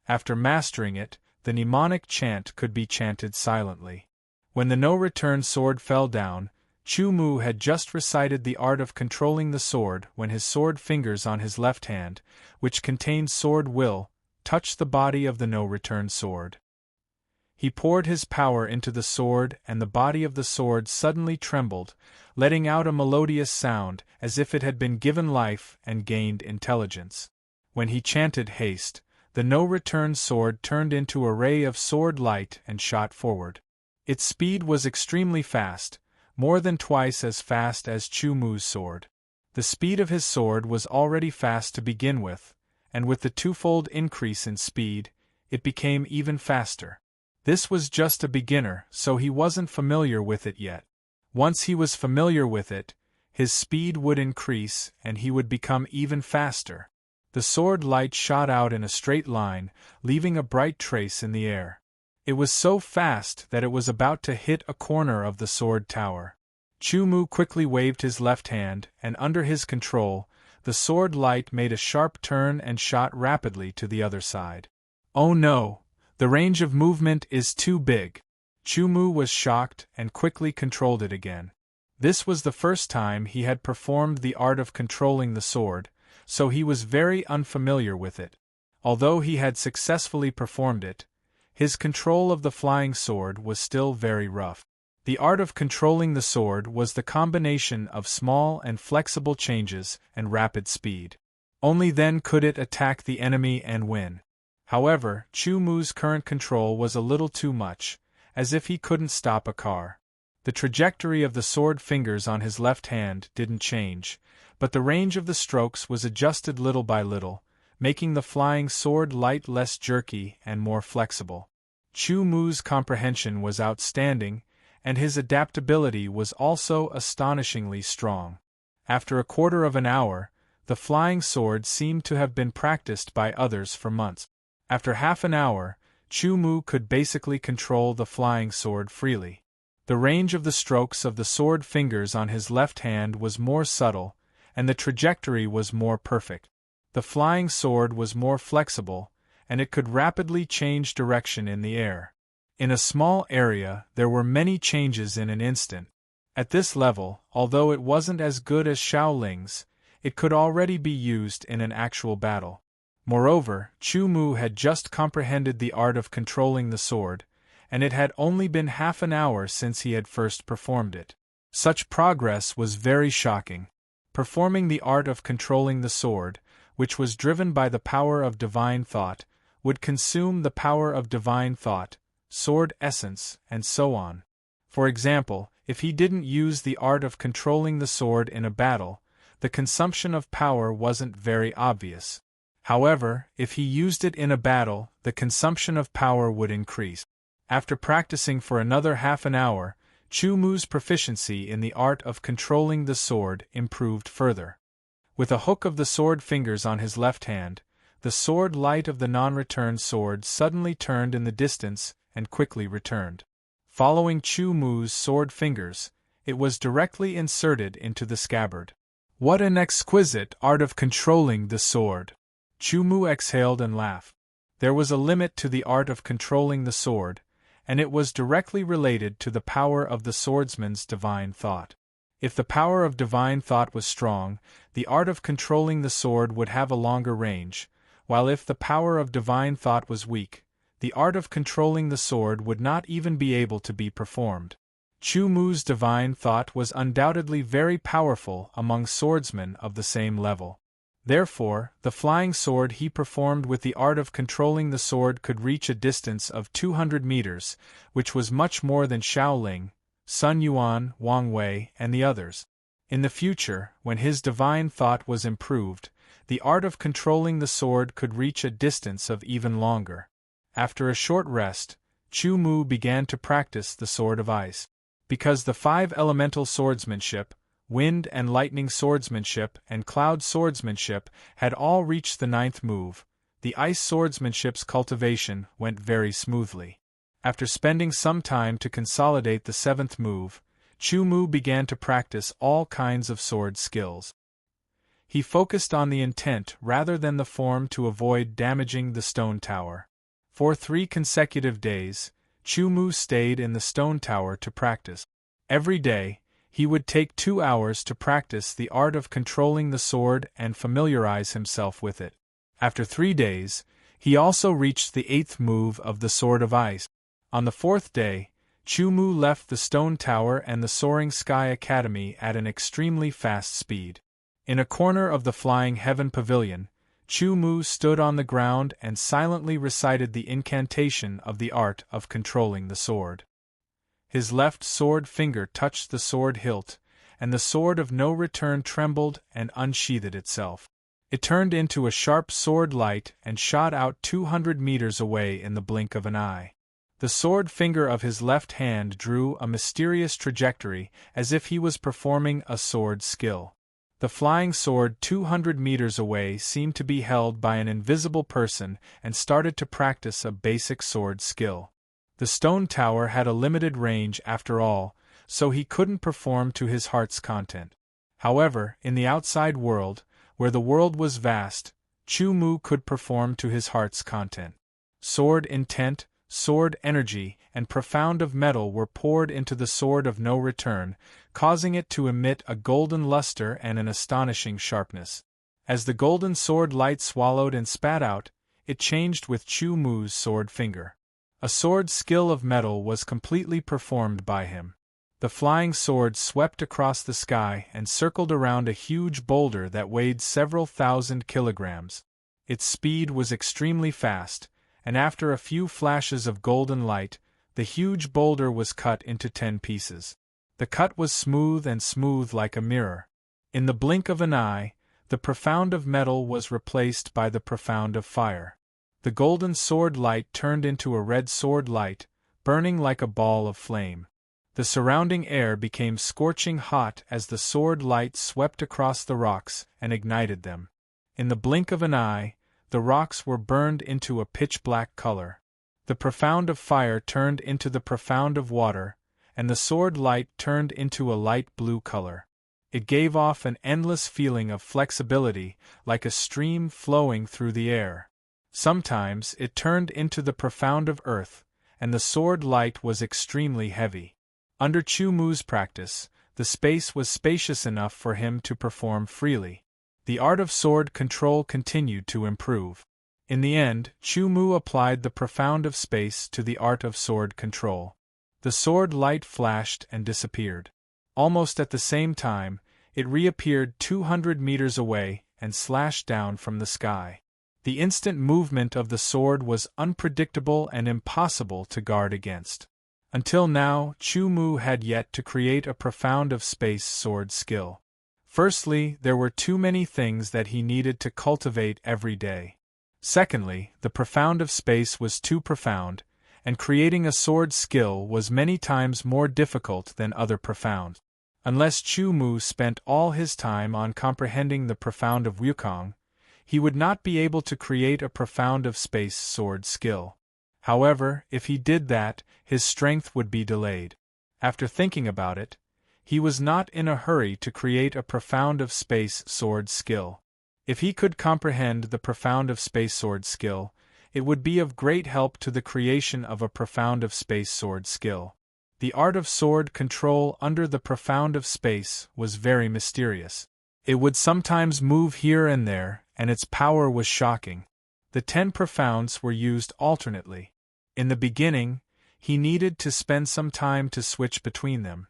After mastering it, the mnemonic chant could be chanted silently. When the no-return sword fell down, Chu Mu had just recited the art of controlling the sword when his sword fingers on his left hand, which contained sword will, touched the body of the no-return sword. He poured his power into the sword and the body of the sword suddenly trembled, letting out a melodious sound as if it had been given life and gained intelligence. When he chanted haste, the no-return sword turned into a ray of sword light and shot forward. Its speed was extremely fast, more than twice as fast as Chu Mu's sword. The speed of his sword was already fast to begin with, and with the twofold increase in speed, it became even faster. This was just a beginner, so he wasn't familiar with it yet. Once he was familiar with it, his speed would increase and he would become even faster. The sword light shot out in a straight line, leaving a bright trace in the air. It was so fast that it was about to hit a corner of the sword tower. Chu Mu quickly waved his left hand, and under his control, the sword light made a sharp turn and shot rapidly to the other side. Oh no! The range of movement is too big. Chu Mu was shocked and quickly controlled it again. This was the first time he had performed the art of controlling the sword, so he was very unfamiliar with it. Although he had successfully performed it, his control of the flying sword was still very rough. The art of controlling the sword was the combination of small and flexible changes and rapid speed. Only then could it attack the enemy and win. However, Chu Mu's current control was a little too much, as if he couldn't stop a car. The trajectory of the sword fingers on his left hand didn't change, but the range of the strokes was adjusted little by little, making the flying sword light less jerky and more flexible. Chu Mu's comprehension was outstanding, and his adaptability was also astonishingly strong. After a quarter of an hour, the flying sword seemed to have been practiced by others for months. After half an hour, Chu Mu could basically control the flying sword freely. The range of the strokes of the sword fingers on his left hand was more subtle, and the trajectory was more perfect. The flying sword was more flexible, and it could rapidly change direction in the air. In a small area, there were many changes in an instant. At this level, although it wasn't as good as Shaoling's, it could already be used in an actual battle. Moreover, Chu Mu had just comprehended the art of controlling the sword, and it had only been half an hour since he had first performed it. Such progress was very shocking. Performing the art of controlling the sword, which was driven by the power of divine thought, would consume the power of divine thought, sword essence, and so on. For example, if he didn't use the art of controlling the sword in a battle, the consumption of power wasn't very obvious. However, if he used it in a battle, the consumption of power would increase. After practicing for another half an hour, Chu Mu's proficiency in the art of controlling the sword improved further. With a hook of the sword fingers on his left hand, the sword light of the non-return sword suddenly turned in the distance and quickly returned. Following Chu Mu's sword fingers, it was directly inserted into the scabbard. What an exquisite art of controlling the sword! Chu Mu exhaled and laughed. There was a limit to the art of controlling the sword, and it was directly related to the power of the swordsman's divine thought. If the power of divine thought was strong, the art of controlling the sword would have a longer range, while if the power of divine thought was weak, the art of controlling the sword would not even be able to be performed. Chu Mu's divine thought was undoubtedly very powerful among swordsmen of the same level. Therefore, the flying sword he performed with the art of controlling the sword could reach a distance of 200 meters, which was much more than Shaoling, Sun Yuan, Wang Wei, and the others. In the future, when his divine thought was improved, the art of controlling the sword could reach a distance of even longer. After a short rest, Chu Mu began to practice the sword of ice. Because the 5 elemental swordsmanship, wind and lightning swordsmanship, and cloud swordsmanship had all reached the 9th move, the ice swordsmanship's cultivation went very smoothly. After spending some time to consolidate the 7th move, Chu Mu began to practice all kinds of sword skills. He focused on the intent rather than the form to avoid damaging the stone tower. For 3 consecutive days, Chu Mu stayed in the stone tower to practice. Every day, he would take 2 hours to practice the art of controlling the sword and familiarize himself with it. After 3 days, he also reached the 8th move of the Sword of Ice. On the 4th day, Chu Mu left the stone tower and the Soaring Sky Academy at an extremely fast speed. In a corner of the Flying Heaven Pavilion, Chu Mu stood on the ground and silently recited the incantation of the art of controlling the sword. His left sword finger touched the sword hilt, and the sword of no return trembled and unsheathed itself. It turned into a sharp sword light and shot out 200 meters away in the blink of an eye. The sword finger of his left hand drew a mysterious trajectory as if he was performing a sword skill. The flying sword 200 meters away seemed to be held by an invisible person and started to practice a basic sword skill. The stone tower had a limited range after all, so he couldn't perform to his heart's content. However, in the outside world, where the world was vast, Chu Mu could perform to his heart's content. Sword intent, sword energy, and profound of metal were poured into the sword of no return, causing it to emit a golden luster and an astonishing sharpness. As the golden sword light swallowed and spat out, it changed with Chu Mu's sword finger. A sword skill of metal was completely performed by him. The flying sword swept across the sky and circled around a huge boulder that weighed several thousand kilograms. Its speed was extremely fast, and after a few flashes of golden light, the huge boulder was cut into 10 pieces. The cut was smooth like a mirror. In the blink of an eye, the profound of metal was replaced by the profound of fire. The golden sword light turned into a red sword light, burning like a ball of flame. The surrounding air became scorching hot as the sword light swept across the rocks and ignited them. In the blink of an eye, the rocks were burned into a pitch-black color. The profound of fire turned into the profound of water, and the sword light turned into a light blue color. It gave off an endless feeling of flexibility, like a stream flowing through the air. Sometimes it turned into the profound of earth, and the sword light was extremely heavy. Under Chu Mu's practice, the space was spacious enough for him to perform freely. The art of sword control continued to improve. In the end, Chu Mu applied the profound of space to the art of sword control. The sword light flashed and disappeared. Almost at the same time, it reappeared 200 meters away and slashed down from the sky. The instant movement of the sword was unpredictable and impossible to guard against. Until now, Chu Mu had yet to create a profound of space sword skill. Firstly, there were too many things that he needed to cultivate every day. Secondly, the profound of space was too profound, and creating a sword skill was many times more difficult than other profound. Unless Chu Mu spent all his time on comprehending the profound of Wukong, he would not be able to create a profound of space sword skill. However, if he did that, his strength would be delayed. After thinking about it, he was not in a hurry to create a profound of space sword skill. If he could comprehend the profound of space sword skill, it would be of great help to the creation of a profound of space sword skill. The art of sword control under the profound of space was very mysterious. It would sometimes move here and there, and its power was shocking. The 10 profounds were used alternately. In the beginning, he needed to spend some time to switch between them.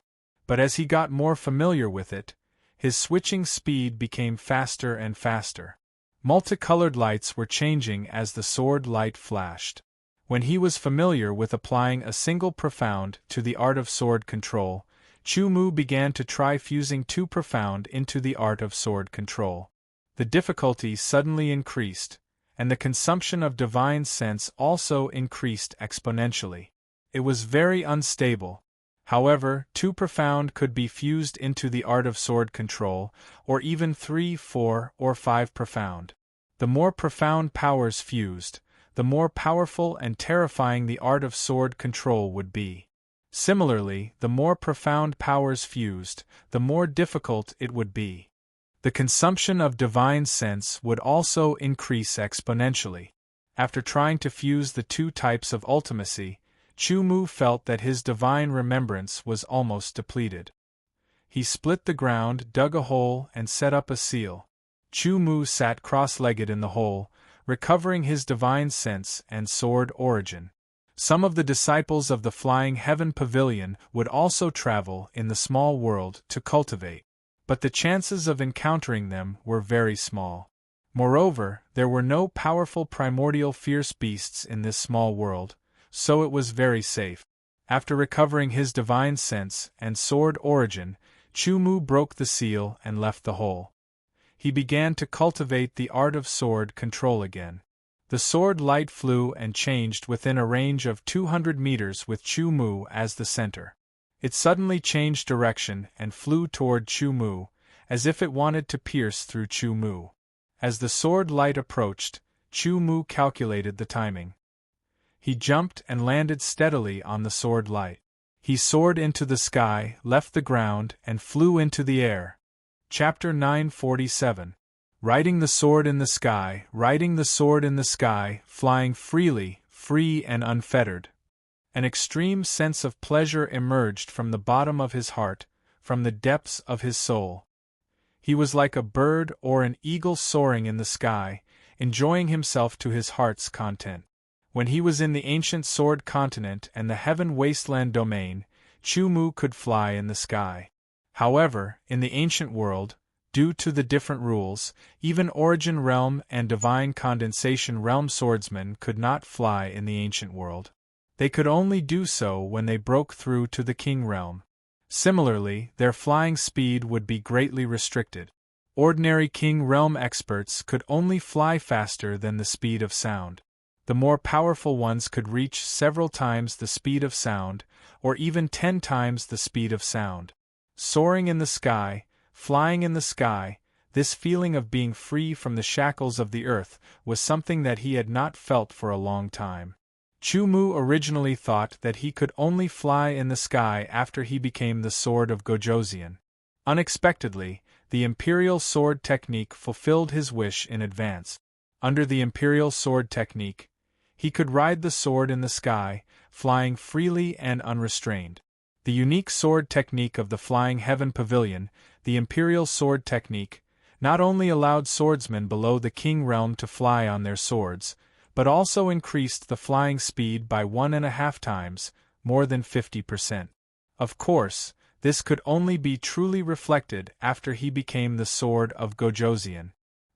But as he got more familiar with it, his switching speed became faster and faster. Multicolored lights were changing as the sword light flashed. When he was familiar with applying a single profound to the art of sword control, Chu Mu began to try fusing 2 profound into the art of sword control. The difficulty suddenly increased, and the consumption of divine sense also increased exponentially. It was very unstable. However, 2 profound could be fused into the art of sword control, or even 3, 4, or 5 profound. The more profound powers fused, the more powerful and terrifying the art of sword control would be. Similarly, the more profound powers fused, the more difficult it would be. The consumption of divine sense would also increase exponentially. After trying to fuse the 2 types of ultimacy, Chu Mu felt that his divine remembrance was almost depleted. He split the ground, dug a hole, and set up a seal. Chu Mu sat cross-legged in the hole, recovering his divine sense and sword origin. Some of the disciples of the Flying Heaven Pavilion would also travel in the small world to cultivate, but the chances of encountering them were very small. Moreover, there were no powerful primordial fierce beasts in this small world, so it was very safe. After recovering his divine sense and sword origin, Chu Mu broke the seal and left the hole. He began to cultivate the art of sword control again. The sword light flew and changed within a range of 200 meters with Chu Mu as the center. It suddenly changed direction and flew toward Chu Mu, as if it wanted to pierce through Chu Mu. As the sword light approached, Chu Mu calculated the timing. He jumped and landed steadily on the sword light. He soared into the sky, left the ground, and flew into the air. Chapter 947. Riding the sword in the sky, riding the sword in the sky, flying freely, free and unfettered. An extreme sense of pleasure emerged from the bottom of his heart, from the depths of his soul. He was like a bird or an eagle soaring in the sky, enjoying himself to his heart's content. When he was in the ancient sword continent and the heaven wasteland domain, Chu Mu could fly in the sky. However, in the ancient world, due to the different rules, even Origin Realm and Divine Condensation Realm swordsmen could not fly in the ancient world. They could only do so when they broke through to the King Realm. Similarly, their flying speed would be greatly restricted. Ordinary King Realm experts could only fly faster than the speed of sound. The more powerful ones could reach several times the speed of sound, or even 10 times the speed of sound. Soaring in the sky, flying in the sky, this feeling of being free from the shackles of the earth was something that he had not felt for a long time. Chu Mu originally thought that he could only fly in the sky after he became the Sword of Gojoseon. Unexpectedly, the Imperial Sword Technique fulfilled his wish in advance. Under the Imperial Sword Technique, he could ride the sword in the sky, flying freely and unrestrained. The unique sword technique of the Flying Heaven Pavilion, the Imperial Sword Technique, not only allowed swordsmen below the King Realm to fly on their swords, but also increased the flying speed by 1.5 times, more than 50%. Of course, this could only be truly reflected after he became the Sword of Gojoseon.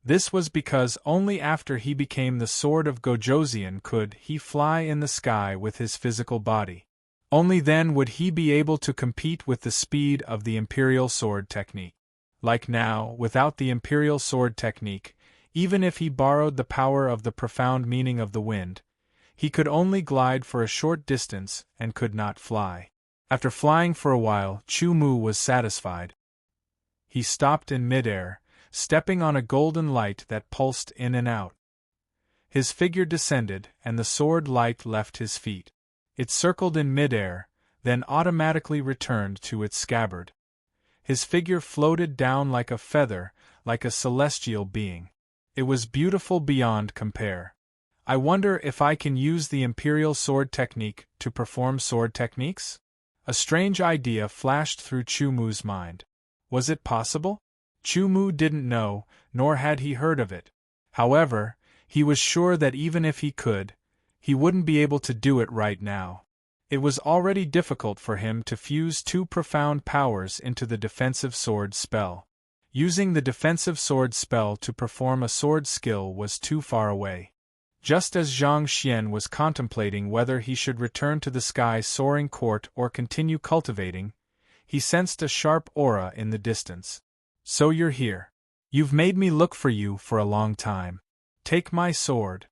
This was because only after he became the Sword of Gojoseon could he fly in the sky with his physical body. Only then would he be able to compete with the speed of the Imperial Sword Technique. Like now, without the Imperial Sword Technique, even if he borrowed the power of the profound meaning of the wind, He could only glide for a short distance and could not fly. After flying for a while, Chu Mu was satisfied. He stopped in midair, stepping on a golden light that pulsed in and out. His figure descended, and the sword light left his feet. It circled in midair, then automatically returned to its scabbard. His figure floated down like a feather, like a celestial being. It was beautiful beyond compare. I wonder if I can use the Imperial Sword Technique to perform sword techniques? A strange idea flashed through Chu Mu's mind. Was it possible? Chu Mu didn't know, nor had he heard of it. However, he was sure that even if he could, he wouldn't be able to do it right now. It was already difficult for him to fuse two profound powers into the defensive sword spell. Using the defensive sword spell to perform a sword skill was too far away. Just as Zhang Xian was contemplating whether he should return to the sky soaring court or continue cultivating, he sensed a sharp aura in the distance. So you're here. You've made me look for you for a long time. Take my sword.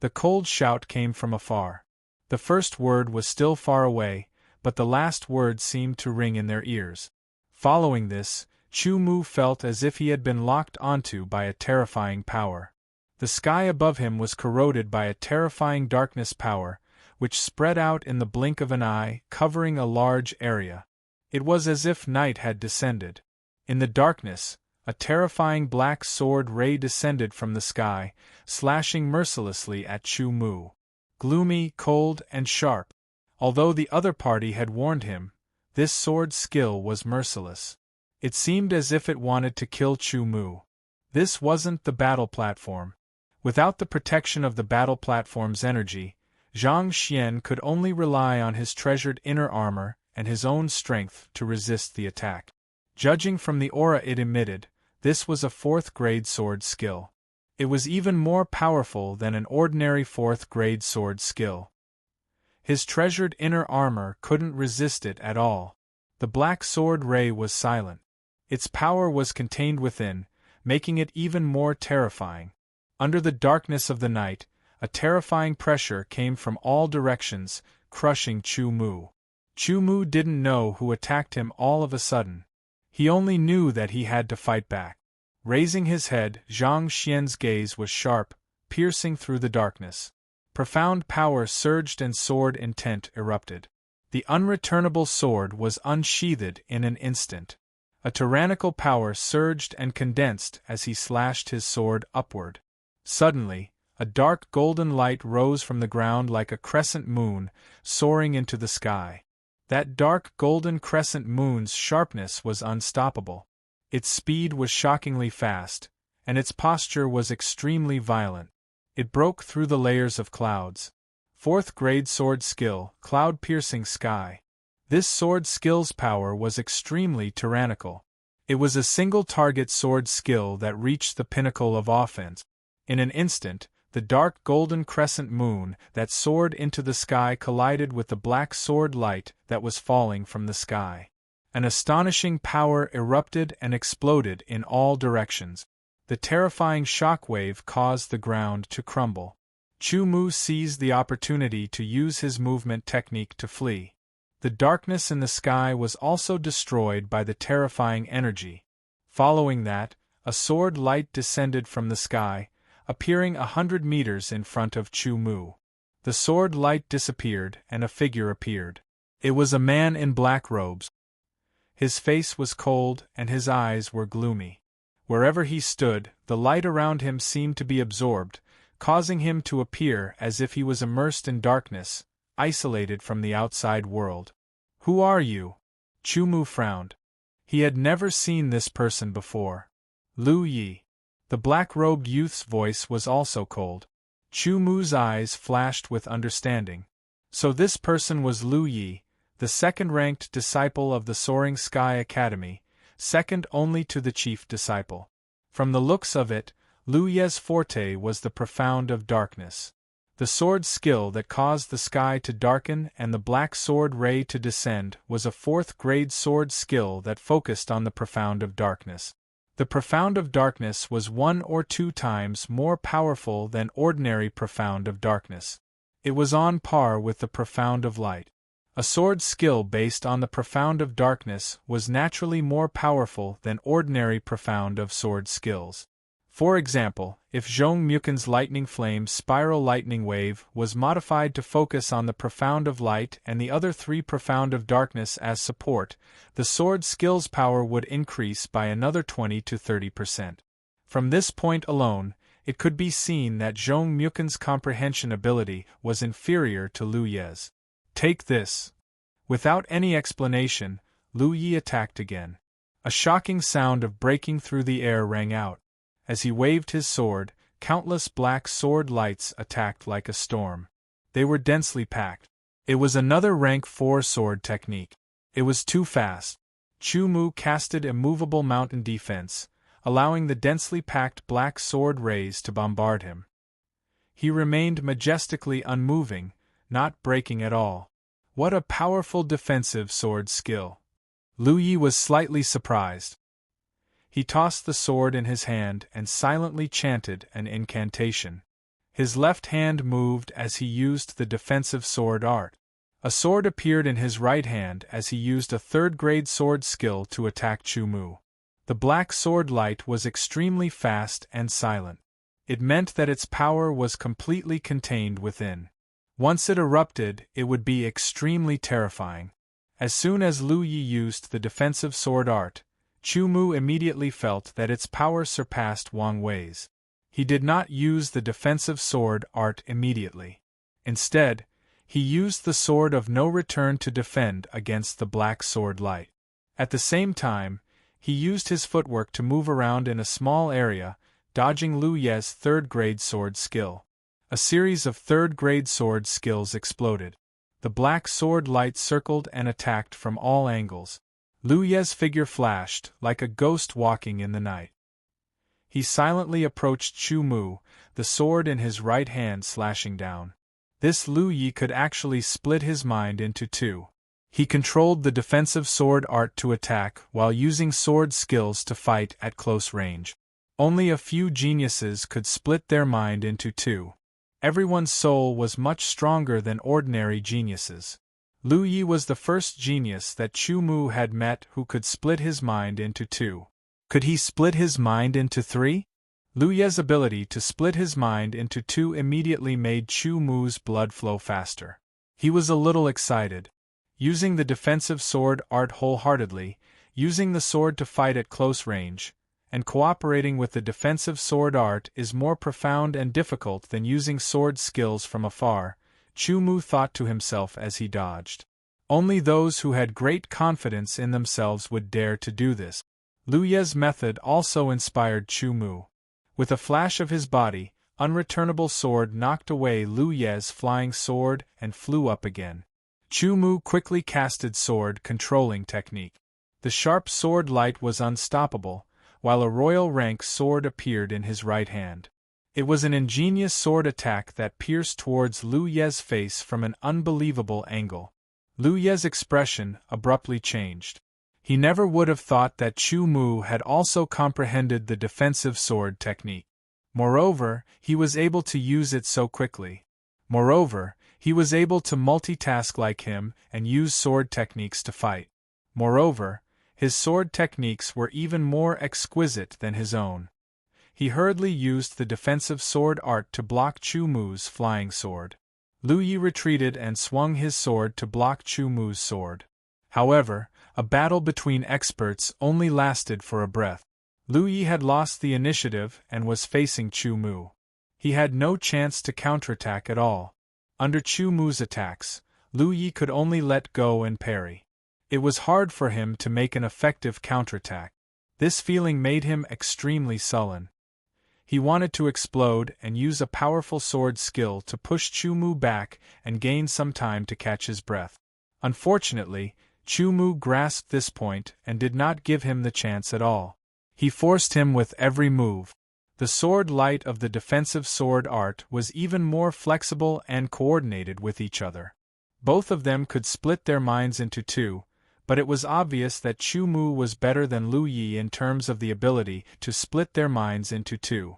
The cold shout came from afar. The first word was still far away, but the last word seemed to ring in their ears. Following this, Chu Mu felt as if he had been locked onto by a terrifying power. The sky above him was corroded by a terrifying darkness power, which spread out in the blink of an eye, covering a large area. It was as if night had descended. In the darkness, a terrifying black sword ray descended from the sky, slashing mercilessly at Chu Mu. Gloomy, cold, and sharp. Although the other party had warned him, this sword skill was merciless. It seemed as if it wanted to kill Chu Mu. This wasn't the battle platform. Without the protection of the battle platform's energy, Zhang Xian could only rely on his treasured inner armor and his own strength to resist the attack. Judging from the aura it emitted, this was a 4th-grade sword skill. It was even more powerful than an ordinary 4th-grade sword skill. His treasured inner armor couldn't resist it at all. The black sword ray was silent. Its power was contained within, making it even more terrifying. Under the darkness of the night, a terrifying pressure came from all directions, crushing Chu Mu. Chu Mu didn't know who attacked him all of a sudden. He only knew that he had to fight back. Raising his head, Zhang Xian's gaze was sharp, piercing through the darkness. Profound power surged and sword intent erupted. The unreturnable sword was unsheathed in an instant. A tyrannical power surged and condensed as he slashed his sword upward. Suddenly, a dark golden light rose from the ground like a crescent moon, soaring into the sky. That dark golden crescent moon's sharpness was unstoppable. Its speed was shockingly fast, and its posture was extremely violent. It broke through the layers of clouds. 4th-grade sword skill, cloud-piercing sky. This sword skill's power was extremely tyrannical. It was a single-target sword skill that reached the pinnacle of offense. In an instant, the dark golden crescent moon that soared into the sky collided with the black sword light that was falling from the sky. An astonishing power erupted and exploded in all directions. The terrifying shockwave caused the ground to crumble. Chu Mu seized the opportunity to use his movement technique to flee. The darkness in the sky was also destroyed by the terrifying energy. Following that, a sword light descended from the sky, appearing 100 meters in front of Chu Mu. The sword light disappeared and a figure appeared. It was a man in black robes. His face was cold and his eyes were gloomy. Wherever he stood, the light around him seemed to be absorbed, causing him to appear as if he was immersed in darkness, isolated from the outside world. "Who are you?" Chu Mu frowned. He had never seen this person before. "Lu Yi." The black-robed youth's voice was also cold. Chu Mu's eyes flashed with understanding. So this person was Lu Yi, the second-ranked disciple of the Soaring Sky Academy, second only to the chief disciple. From the looks of it, Lu Yi's forte was the profound of darkness. The sword skill that caused the sky to darken and the black sword ray to descend was a 4th-grade sword skill that focused on the profound of darkness. The profound of darkness was 1 or 2 times more powerful than ordinary profound of darkness. It was on par with the profound of light. A sword skill based on the profound of darkness was naturally more powerful than ordinary profound of sword skills. For example, if Zhong Muken's lightning flame spiral lightning wave was modified to focus on the profound of light and the other three profound of darkness as support, the sword skill's power would increase by another 20 to 30%. From this point alone, it could be seen that Zhong Muken's comprehension ability was inferior to Lu Ye's. Take this. Without any explanation, Lu Yi attacked again. A shocking sound of breaking through the air rang out. As he waved his sword, countless black sword lights attacked like a storm. They were densely packed. It was another rank 4 sword technique. It was too fast. Chu Mu casted immovable mountain defense, allowing the densely packed black sword rays to bombard him. He remained majestically unmoving, not breaking at all. What a powerful defensive sword skill! Lu Yi was slightly surprised. He tossed the sword in his hand and silently chanted an incantation. His left hand moved as he used the defensive sword art. A sword appeared in his right hand as he used a third-grade sword skill to attack Chu Mu. The black sword light was extremely fast and silent. It meant that its power was completely contained within. Once it erupted, it would be extremely terrifying. As soon as Lu Yi used the defensive sword art, Chu Mu immediately felt that its power surpassed Wang Wei's. He did not use the defensive sword art immediately. Instead, he used the sword of no return to defend against the black sword light. At the same time, he used his footwork to move around in a small area, dodging Lu Ye's third-grade sword skill. A series of third-grade sword skills exploded. The black sword light circled and attacked from all angles. Lu Ye's figure flashed, like a ghost walking in the night. He silently approached Chu Mu, the sword in his right hand slashing down. This Lu Yi could actually split his mind into two. He controlled the defensive sword art to attack while using sword skills to fight at close range. Only a few geniuses could split their mind into two. Everyone's soul was much stronger than ordinary geniuses. Lu Yi was the first genius that Chu Mu had met who could split his mind into two. Could he split his mind into three? Lu Ye's ability to split his mind into two immediately made Chu Mu's blood flow faster. He was a little excited. Using the defensive sword art wholeheartedly, using the sword to fight at close range, and cooperating with the defensive sword art is more profound and difficult than using sword skills from afar, Chu Mu thought to himself as he dodged. Only those who had great confidence in themselves would dare to do this. Lu Ye's method also inspired Chu Mu. With a flash of his body, unreturnable sword knocked away Lu Ye's flying sword and flew up again. Chu Mu quickly casted sword controlling technique. The sharp sword light was unstoppable, while a royal rank sword appeared in his right hand. It was an ingenious sword attack that pierced towards Lu Ye's face from an unbelievable angle. Lu Ye's expression abruptly changed. He never would have thought that Chu Mu had also comprehended the defensive sword technique. Moreover, he was able to use it so quickly. Moreover, he was able to multitask like him and use sword techniques to fight. Moreover, his sword techniques were even more exquisite than his own. He hurriedly used the defensive sword art to block Chu Mu's flying sword. Lu Yi retreated and swung his sword to block Chu Mu's sword. However, a battle between experts only lasted for a breath. Lu Yi had lost the initiative and was facing Chu Mu. He had no chance to counterattack at all. Under Chu Mu's attacks, Lu Yi could only let go and parry. It was hard for him to make an effective counterattack. This feeling made him extremely sullen. He wanted to explode and use a powerful sword skill to push Chu Mu back and gain some time to catch his breath. Unfortunately, Chu Mu grasped this point and did not give him the chance at all. He forced him with every move. The sword light of the defensive sword art was even more flexible and coordinated with each other. Both of them could split their minds into two, but it was obvious that Chu Mu was better than Lu Yi in terms of the ability to split their minds into two.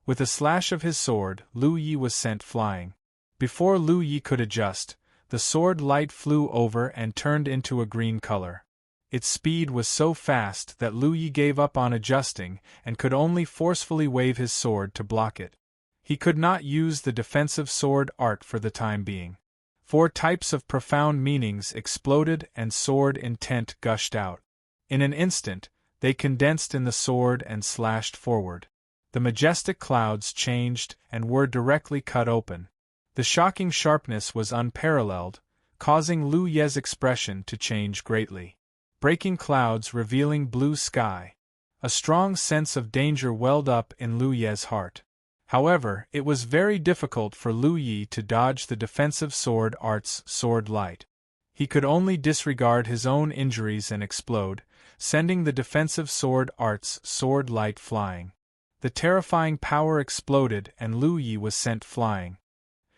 With a slash of his sword, Lu Yi was sent flying. Before Lu Yi could adjust, the sword light flew over and turned into a green color. Its speed was so fast that Lu Yi gave up on adjusting and could only forcefully wave his sword to block it. He could not use the defensive sword art for the time being. 4 types of profound meanings exploded and sword intent gushed out. In an instant, they condensed in the sword and slashed forward. The majestic clouds changed and were directly cut open. The shocking sharpness was unparalleled, causing Lu Ye's expression to change greatly. Breaking clouds revealing blue sky. A strong sense of danger welled up in Lu Ye's heart. However, it was very difficult for Lu Yi to dodge the defensive sword art's sword light. He could only disregard his own injuries and explode, sending the defensive sword art's sword light flying. The terrifying power exploded and Lu Yi was sent flying.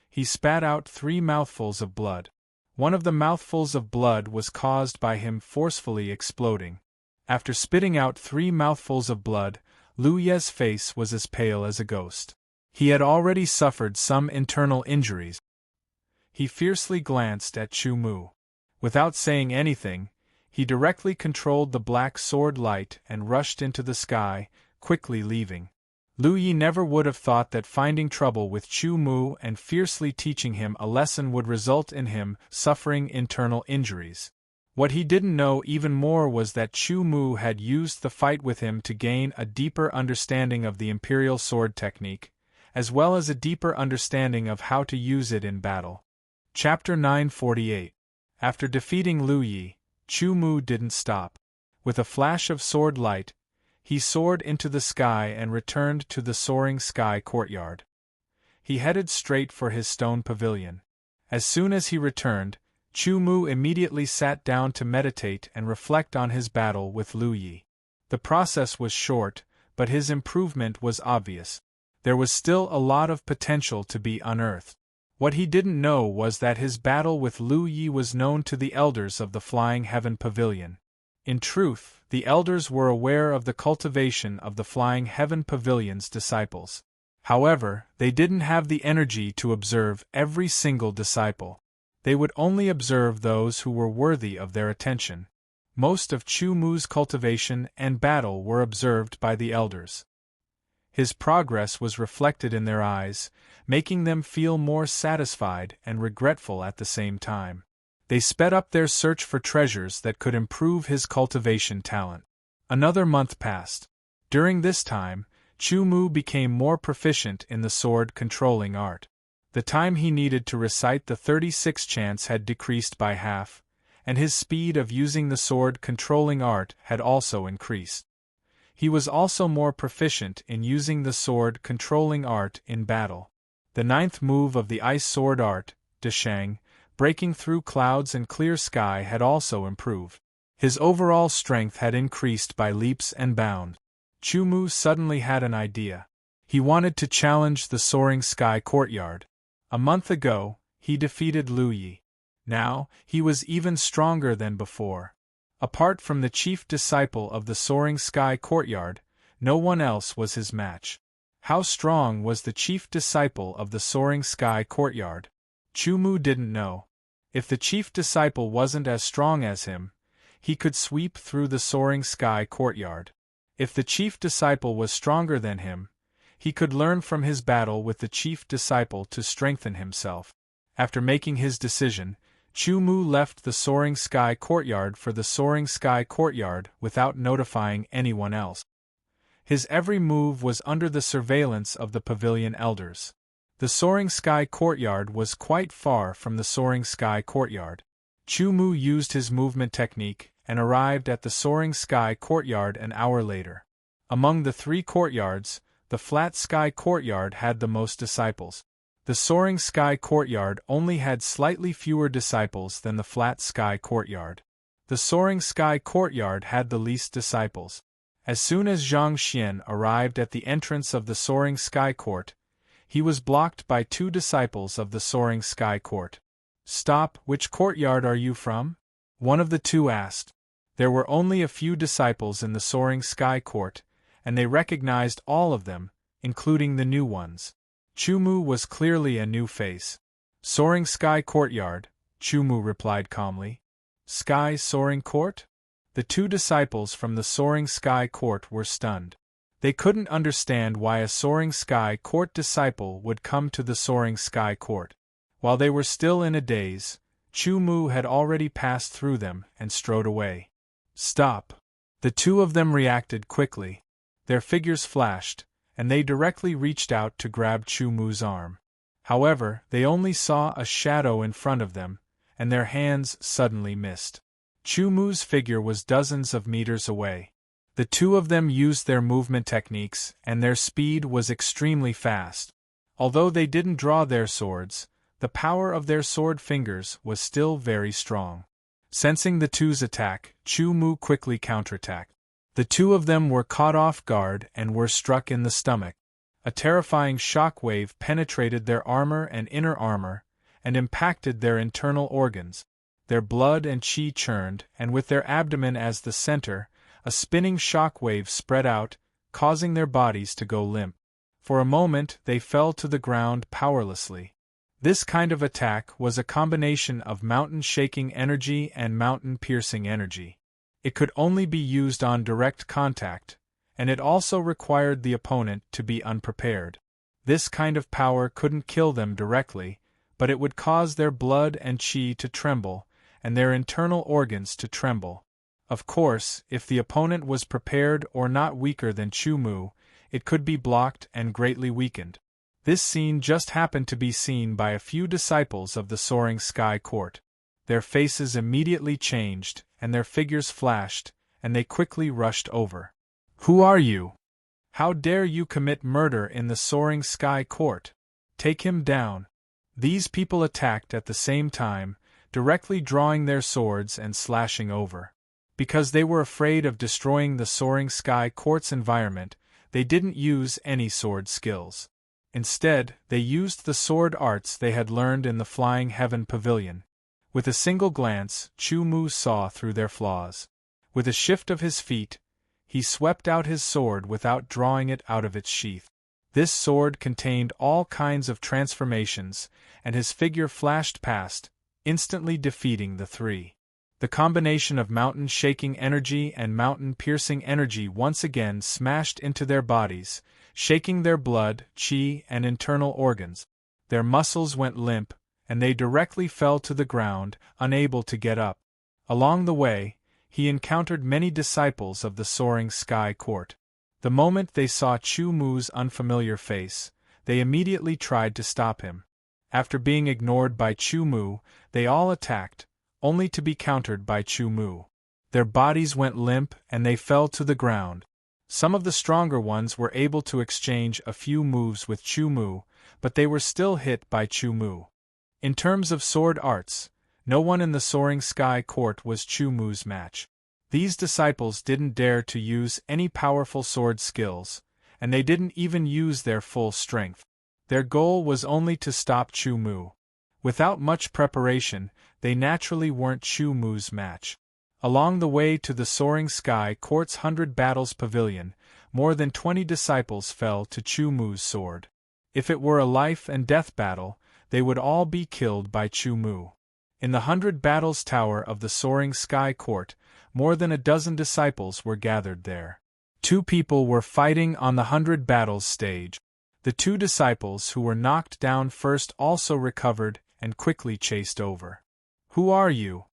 He spat out 3 mouthfuls of blood. One of the mouthfuls of blood was caused by him forcefully exploding. After spitting out 3 mouthfuls of blood, Lu Ye's face was as pale as a ghost. He had already suffered some internal injuries. He fiercely glanced at Chu Mu. Without saying anything, he directly controlled the black sword light and rushed into the sky, quickly leaving. Lu Yi never would have thought that finding trouble with Chu Mu and fiercely teaching him a lesson would result in him suffering internal injuries. What he didn't know even more was that Chu Mu had used the fight with him to gain a deeper understanding of the imperial sword technique, as well as a deeper understanding of how to use it in battle. Chapter 948. After defeating Lu Yi, Chu Mu didn't stop. With a flash of sword light, he soared into the sky and returned to the soaring sky courtyard. He headed straight for his stone pavilion. As soon as he returned, Chu Mu immediately sat down to meditate and reflect on his battle with Lu Yi. The process was short, but his improvement was obvious. There was still a lot of potential to be unearthed. What he didn't know was that his battle with Lu Yi was known to the elders of the Flying Heaven Pavilion. In truth, the elders were aware of the cultivation of the Flying Heaven Pavilion's disciples. However, they didn't have the energy to observe every single disciple. They would only observe those who were worthy of their attention. Most of Chu Mu's cultivation and battle were observed by the elders. His progress was reflected in their eyes, making them feel more satisfied and regretful at the same time. They sped up their search for treasures that could improve his cultivation talent. Another month passed. During this time, Chu Mu became more proficient in the sword controlling art. The time he needed to recite the 36 chants had decreased by half, and his speed of using the sword controlling art had also increased. He was also more proficient in using the sword controlling art in battle. The 9th move of the ice sword art, Deshang, breaking through clouds and clear sky, had also improved. His overall strength had increased by leaps and bounds. Chu Mu suddenly had an idea. He wanted to challenge the soaring sky courtyard. A month ago, he defeated Lu Yi. Now, he was even stronger than before. Apart from the chief disciple of the soaring sky courtyard, no one else was his match. How strong was the chief disciple of the soaring sky courtyard? Chu Mu didn't know. If the chief disciple wasn't as strong as him, he could sweep through the soaring sky courtyard. If the chief disciple was stronger than him, he could learn from his battle with the chief disciple to strengthen himself. After making his decision, Chu Mu left the soaring sky courtyard for the soaring sky courtyard without notifying anyone else. His every move was under the surveillance of the pavilion elders. The soaring sky courtyard was quite far from the soaring sky courtyard. Chu Mu used his movement technique and arrived at the soaring sky courtyard an hour later. Among the 3 courtyards, the flat sky courtyard had the most disciples. The soaring sky courtyard only had slightly fewer disciples than the flat sky courtyard. The soaring sky courtyard had the least disciples. As soon as Zhang Xian arrived at the entrance of the soaring sky court, he was blocked by 2 disciples of the soaring sky court. "Stop, which courtyard are you from?" one of the 2 asked. There were only a few disciples in the soaring sky court, and they recognized all of them, including the new ones. Chu Mu was clearly a new face. Soaring Sky Courtyard, Chu-Mu replied calmly. Sky Soaring Court? The two disciples from the Soaring Sky Court were stunned. They couldn't understand why a Soaring Sky Court disciple would come to the Soaring Sky Court. While they were still in a daze, Chu-Mu had already passed through them and strode away. Stop! The two of them reacted quickly. Their figures flashed, and they directly reached out to grab Chu-Mu's arm. However, they only saw a shadow in front of them, and their hands suddenly missed. Chu-Mu's figure was dozens of meters away. The two of them used their movement techniques, and their speed was extremely fast. Although they didn't draw their swords, the power of their sword fingers was still very strong. Sensing the two's attack, Chu-Mu quickly counterattacked. The two of them were caught off guard and were struck in the stomach. A terrifying shock wave penetrated their armor and inner armor, and impacted their internal organs. Their blood and chi churned, and with their abdomen as the center, a spinning shock wave spread out, causing their bodies to go limp. For a moment they fell to the ground powerlessly. This kind of attack was a combination of mountain-shaking energy and mountain-piercing energy. It could only be used on direct contact, and it also required the opponent to be unprepared. This kind of power couldn't kill them directly, but it would cause their blood and chi to tremble, and their internal organs to tremble. Of course, if the opponent was prepared or not weaker than Chu-Mu, it could be blocked and greatly weakened. This scene just happened to be seen by a few disciples of the Soaring Sky Court. Their faces immediately changed, and their figures flashed, and they quickly rushed over. Who are you? How dare you commit murder in the Soaring Sky Court? Take him down. These people attacked at the same time, directly drawing their swords and slashing over. Because they were afraid of destroying the Soaring Sky Court's environment, they didn't use any sword skills. Instead, they used the sword arts they had learned in the Flying Heaven Pavilion. With a single glance, Chu-Mu saw through their flaws. With a shift of his feet, he swept out his sword without drawing it out of its sheath. This sword contained all kinds of transformations, and his figure flashed past, instantly defeating the three. The combination of mountain-shaking energy and mountain-piercing energy once again smashed into their bodies, shaking their blood, chi, and internal organs. Their muscles went limp, and they directly fell to the ground, unable to get up. Along the way, he encountered many disciples of the Soaring Sky Court. The moment they saw Chu-Mu's unfamiliar face, they immediately tried to stop him. After being ignored by Chu-Mu, they all attacked, only to be countered by Chu-Mu. Their bodies went limp and they fell to the ground. Some of the stronger ones were able to exchange a few moves with Chu-Mu, but they were still hit by Chu-Mu. In terms of sword arts, no one in the Soaring Sky Court was Chu-Mu's match. These disciples didn't dare to use any powerful sword skills, and they didn't even use their full strength. Their goal was only to stop Chu-Mu. Without much preparation, they naturally weren't Chu-Mu's match. Along the way to the Soaring Sky Court's 100 Battles Pavilion, more than 20 disciples fell to Chu-Mu's sword. If it were a life-and-death battle, they would all be killed by Chu-Mu. In the 100 Battles Tower of the Soaring Sky Court, more than a dozen disciples were gathered there. 2 people were fighting on the 100 Battles stage. The 2 disciples who were knocked down first also recovered and quickly chased over. Who are you?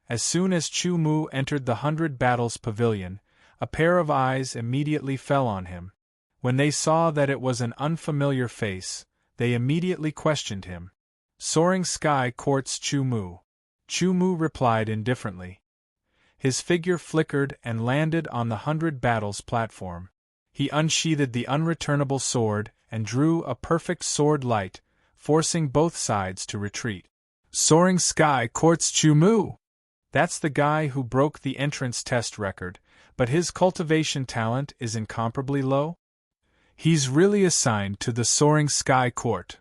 As soon as Chu-Mu entered the 100 Battles Pavilion, a pair of eyes immediately fell on him. When they saw that it was an unfamiliar face, they immediately questioned him. Soaring Sky Court's Chu-Mu. Chu-Mu replied indifferently. His figure flickered and landed on the 100 Battles platform. He unsheathed the unreturnable sword and drew a perfect sword light, forcing both sides to retreat. Soaring Sky Court's Chu-Mu! That's the guy who broke the entrance test record, but his cultivation talent is incomparably low? He's really assigned to the Soaring Sky Court.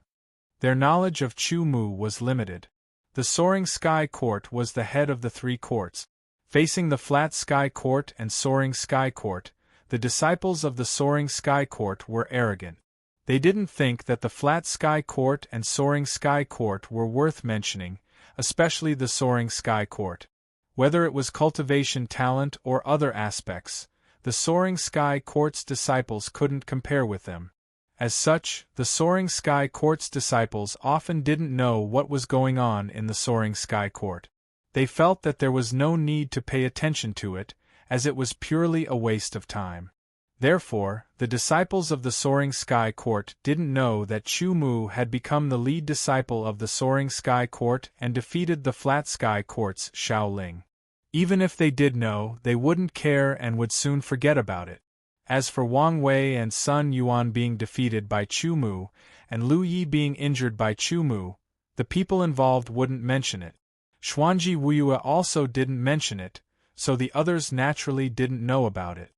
Their knowledge of Chu-Mu was limited. The Soaring Sky Court was the head of the 3 courts. Facing the Flat Sky Court and Soaring Sky Court, the disciples of the Soaring Sky Court were arrogant. They didn't think that the flat sky court and soaring sky court were worth mentioning, especially the soaring sky court. Whether it was cultivation talent or other aspects, the soaring sky court's disciples couldn't compare with them. As such, the soaring sky court's disciples often didn't know what was going on in the soaring sky court. They felt that there was no need to pay attention to it, as it was purely a waste of time. Therefore, the disciples of the soaring sky court didn't know that Chu Mu had become the lead disciple of the soaring sky court and defeated the flat sky court's Xiao Ling. Even if they did know, they wouldn't care and would soon forget about it. As for Wang Wei and Sun Yuan being defeated by Chu Mu, and Lu Yi being injured by Chu Mu, the people involved wouldn't mention it. Xuanji Wuyue also didn't mention it, so the others naturally didn't know about it.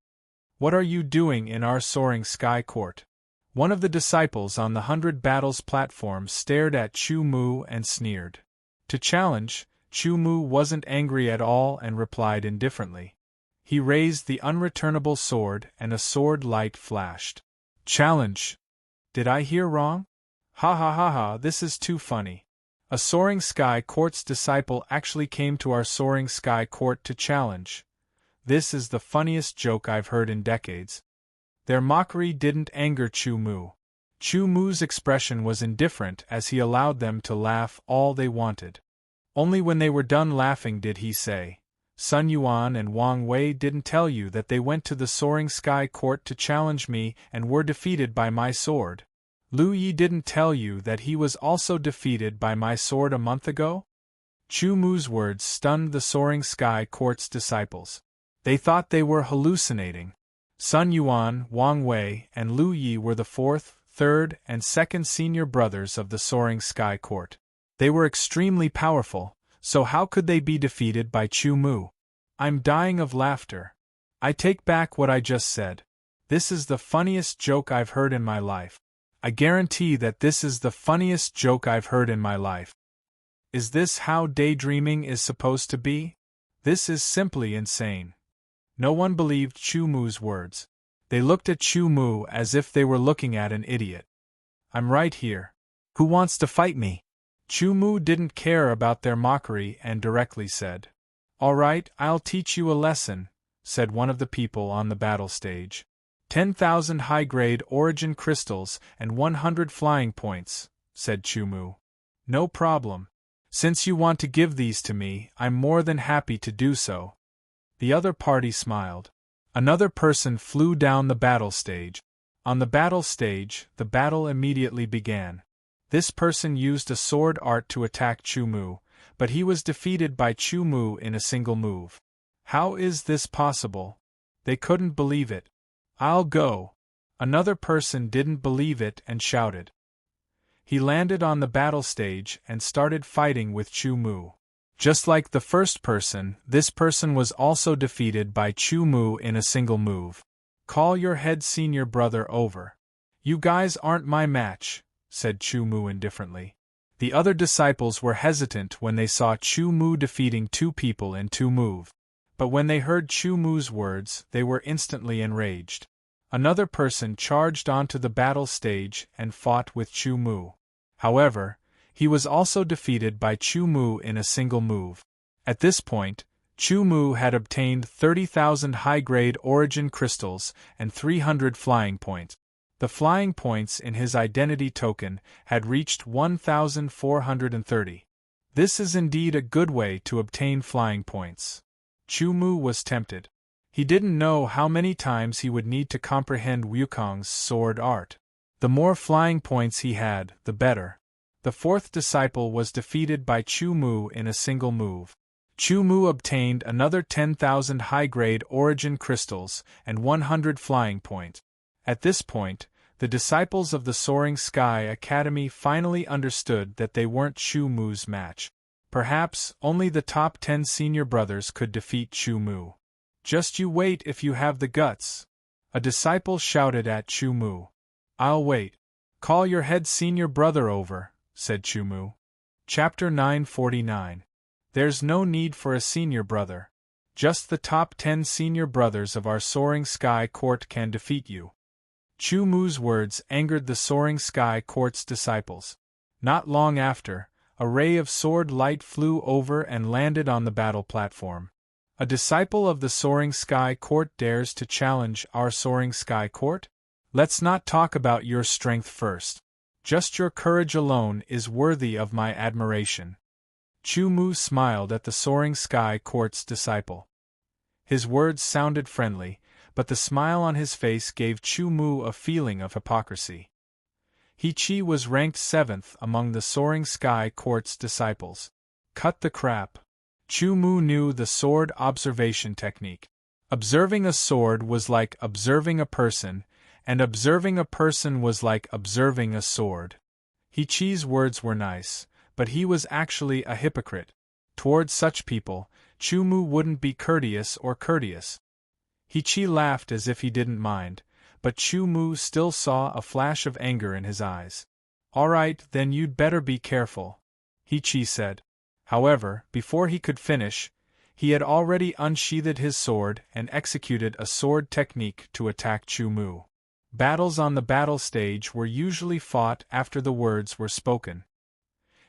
What are you doing in our soaring sky court? One of the disciples on the 100 Battles platform stared at Chu Mu and sneered. To challenge, Chu Mu wasn't angry at all and replied indifferently. He raised the unreturnable sword and a sword light flashed. Challenge! Did I hear wrong? Ha ha ha ha, this is too funny. A soaring sky court's disciple actually came to our soaring sky court to challenge. This is the funniest joke I've heard in decades. Their mockery didn't anger Chu Mu. Chu Mu's expression was indifferent as he allowed them to laugh all they wanted. Only when they were done laughing did he say, Sun Yuan and Wang Wei didn't tell you that they went to the soaring sky court to challenge me and were defeated by my sword? Lu Yi didn't tell you that he was also defeated by my sword a month ago? Chu Mu's words stunned the soaring sky court's disciples. They thought they were hallucinating. Sun Yuan, Wang Wei, and Lu Yi were the fourth, third, and second senior brothers of the soaring sky court. They were extremely powerful, so how could they be defeated by Chu Mu? I'm dying of laughter. I take back what I just said. This is the funniest joke I've heard in my life. I guarantee that this is the funniest joke I've heard in my life. Is this how daydreaming is supposed to be? This is simply insane. No one believed Chu Mu's words. They looked at Chu Mu as if they were looking at an idiot. I'm right here. Who wants to fight me? Chu Mu didn't care about their mockery and directly said, All right, I'll teach you a lesson, said one of the people on the battle stage. 10,000 high-grade origin crystals and 100 flying points, said Chu Mu. No problem. Since you want to give these to me, I'm more than happy to do so. The other party smiled. Another person flew down the battle stage. On the battle stage, the battle immediately began. This person used a sword art to attack Chu Mu, but he was defeated by Chu Mu in a single move. How is this possible? They couldn't believe it. I'll go. Another person didn't believe it and shouted. He landed on the battle stage and started fighting with Chu Mu. Just like the first person, this person was also defeated by Chu Mu in a single move. Call your head senior brother over. You guys aren't my match, said Chu Mu indifferently. The other disciples were hesitant when they saw Chu Mu defeating two people in two moves. But when they heard Chu Mu's words, they were instantly enraged. Another person charged onto the battle stage and fought with Chu Mu. However, he was also defeated by Chu Mu in a single move. At this point, Chu Mu had obtained 30,000 high-grade origin crystals and 300 flying points. The flying points in his identity token had reached 1,430. This is indeed a good way to obtain flying points. Chu Mu was tempted. He didn't know how many times he would need to comprehend Wukong's sword art. The more flying points he had, the better. The fourth disciple was defeated by Chu Mu in a single move. Chu Mu obtained another 10,000 high-grade origin crystals and 100 flying points. At this point, the disciples of the Soaring Sky Academy finally understood that they weren't Chu Mu's match. Perhaps only the top 10 senior brothers could defeat Chu Mu. Just you wait if you have the guts. A disciple shouted at Chu Mu. I'll wait. Call your head senior brother over, said Chu Mu. Chapter 949. There's no need for a senior brother. Just the top 10 senior brothers of our Soaring Sky Court can defeat you. Chu Mu's words angered the soaring sky court's disciples. Not long after, a ray of sword light flew over and landed on the battle platform. A disciple of the soaring sky court dares to challenge our soaring sky court? Let's not talk about your strength first. Just your courage alone is worthy of my admiration. Chu Mu smiled at the soaring sky court's disciple. His words sounded friendly, but the smile on his face gave Chu Mu a feeling of hypocrisy. He Chi was ranked 7th among the soaring sky court's disciples. Cut the crap. Chu Mu knew the sword observation technique. Observing a sword was like observing a person, and observing a person was like observing a sword. He Chi's words were nice, but he was actually a hypocrite. Toward such people, Chu Mu wouldn't be courteous or courteous. He Chi laughed as if he didn't mind, but Chu Mu still saw a flash of anger in his eyes. All right, then you'd better be careful, He Chi said. However, before he could finish, he had already unsheathed his sword and executed a sword technique to attack Chu Mu. Battles on the battle stage were usually fought after the words were spoken.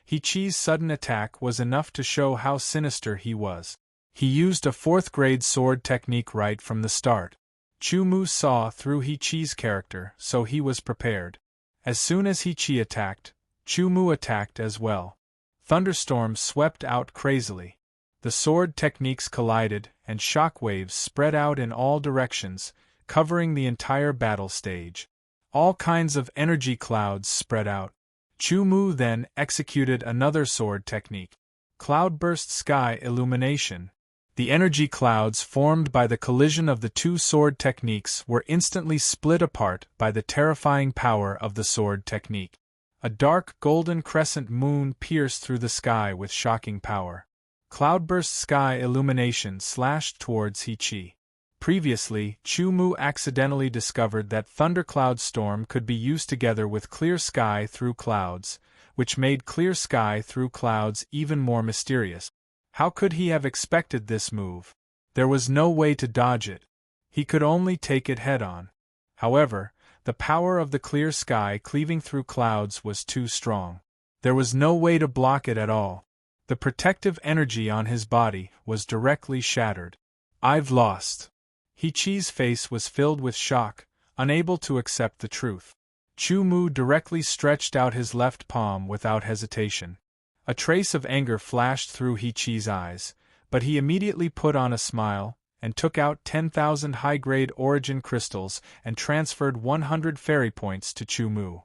He Chi's sudden attack was enough to show how sinister he was. He used a 4th-grade sword technique right from the start. Chu Mu saw through He Chi's character, so he was prepared. As soon as He Chi attacked, Chu Mu attacked as well. Thunderstorms swept out crazily. The sword techniques collided, and shockwaves spread out in all directions, covering the entire battle stage. All kinds of energy clouds spread out. Chu Mu then executed another sword technique. Cloudburst sky illumination. The energy clouds formed by the collision of the two sword techniques were instantly split apart by the terrifying power of the sword technique. A dark golden crescent moon pierced through the sky with shocking power. Cloudburst sky illumination slashed towards He Chi. Previously, Chu Mu accidentally discovered that thundercloud storm could be used together with clear sky through clouds, which made clear sky through clouds even more mysterious. How could he have expected this move? There was no way to dodge it. He could only take it head-on. However, the power of the clear sky cleaving through clouds was too strong. There was no way to block it at all. The protective energy on his body was directly shattered. I've lost. He Chi's face was filled with shock, unable to accept the truth. Chu Mu directly stretched out his left palm without hesitation. A trace of anger flashed through He Chi's eyes, but he immediately put on a smile, and took out 10,000 high-grade origin crystals and transferred 100 fairy points to Chu Mu.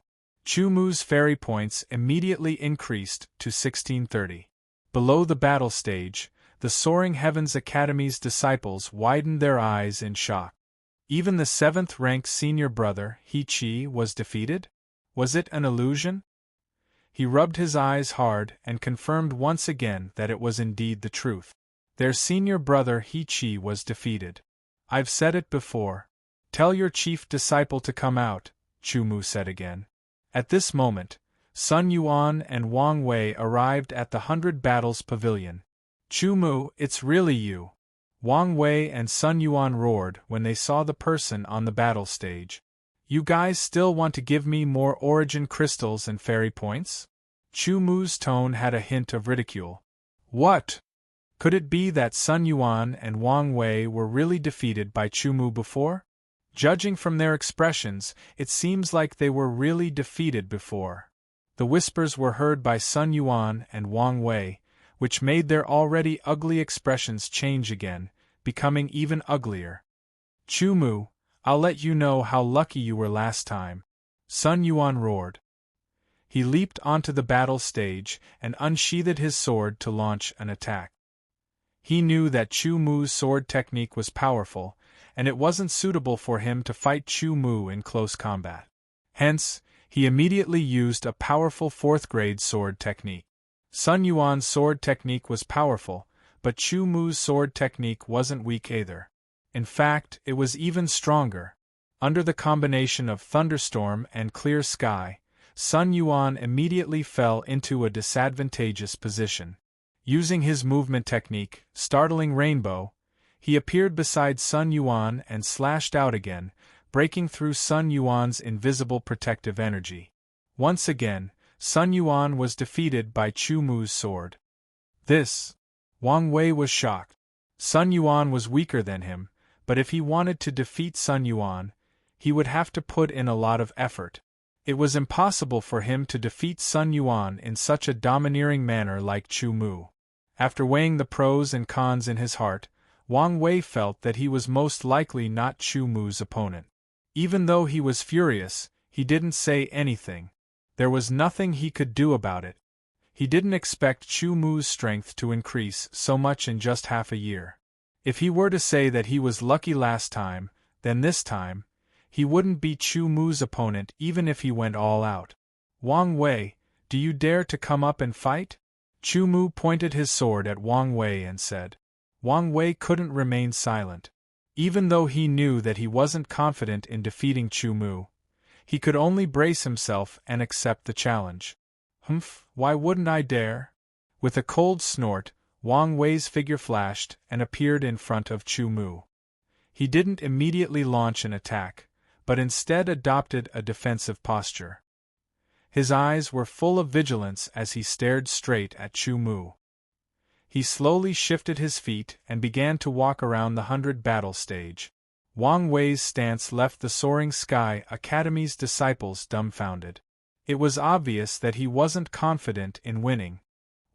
Chu Mu's fairy points immediately increased to 1630. Below the battle stage, the Soaring Heavens Academy's disciples widened their eyes in shock. Even the 7th-ranked senior brother, He Chi, was defeated? Was it an illusion? He rubbed his eyes hard and confirmed once again that it was indeed the truth. Their senior brother He Chi was defeated. I've said it before. Tell your chief disciple to come out, Chu Mu said again. At this moment, Sun Yuan and Wang Wei arrived at the 100 Battles Pavilion. Chu Mu, it's really you. Wang Wei and Sun Yuan roared when they saw the person on the battle stage. You guys still want to give me more origin crystals and fairy points? Chu Mu's tone had a hint of ridicule. What? Could it be that Sun Yuan and Wang Wei were really defeated by Chu Mu before? Judging from their expressions, it seems like they were really defeated before. The whispers were heard by Sun Yuan and Wang Wei, which made their already ugly expressions change again, becoming even uglier. Chu Mu, I'll let you know how lucky you were last time, Sun Yuan roared. He leaped onto the battle stage and unsheathed his sword to launch an attack. He knew that Chu Mu's sword technique was powerful, and it wasn't suitable for him to fight Chu Mu in close combat. Hence, he immediately used a powerful 4th-grade sword technique. Sun Yuan's sword technique was powerful, but Chu Mu's sword technique wasn't weak either. In fact, it was even stronger. Under the combination of thunderstorm and clear sky, Sun Yuan immediately fell into a disadvantageous position. Using his movement technique, Startling Rainbow, he appeared beside Sun Yuan and slashed out again, breaking through Sun Yuan's invisible protective energy. Once again, Sun Yuan was defeated by Chu Mu's sword. This. Wang Wei was shocked. Sun Yuan was weaker than him, but if he wanted to defeat Sun Yuan, he would have to put in a lot of effort. It was impossible for him to defeat Sun Yuan in such a domineering manner like Chu Mu. After weighing the pros and cons in his heart, Wang Wei felt that he was most likely not Chu Mu's opponent. Even though he was furious, he didn't say anything. There was nothing he could do about it. He didn't expect Chu Mu's strength to increase so much in just half a year. If he were to say that he was lucky last time, then this time, he wouldn't be Chu Mu's opponent even if he went all out. Wang Wei, do you dare to come up and fight? Chu Mu pointed his sword at Wang Wei and said. Wang Wei couldn't remain silent. Even though he knew that he wasn't confident in defeating Chu Mu, he could only brace himself and accept the challenge. Humph, why wouldn't I dare? With a cold snort, Wang Wei's figure flashed and appeared in front of Chu Mu. He didn't immediately launch an attack, but instead adopted a defensive posture. His eyes were full of vigilance as he stared straight at Chu Mu. He slowly shifted his feet and began to walk around the 100 battle stage. Wang Wei's stance left the Soaring Sky Academy's disciples dumbfounded. It was obvious that he wasn't confident in winning.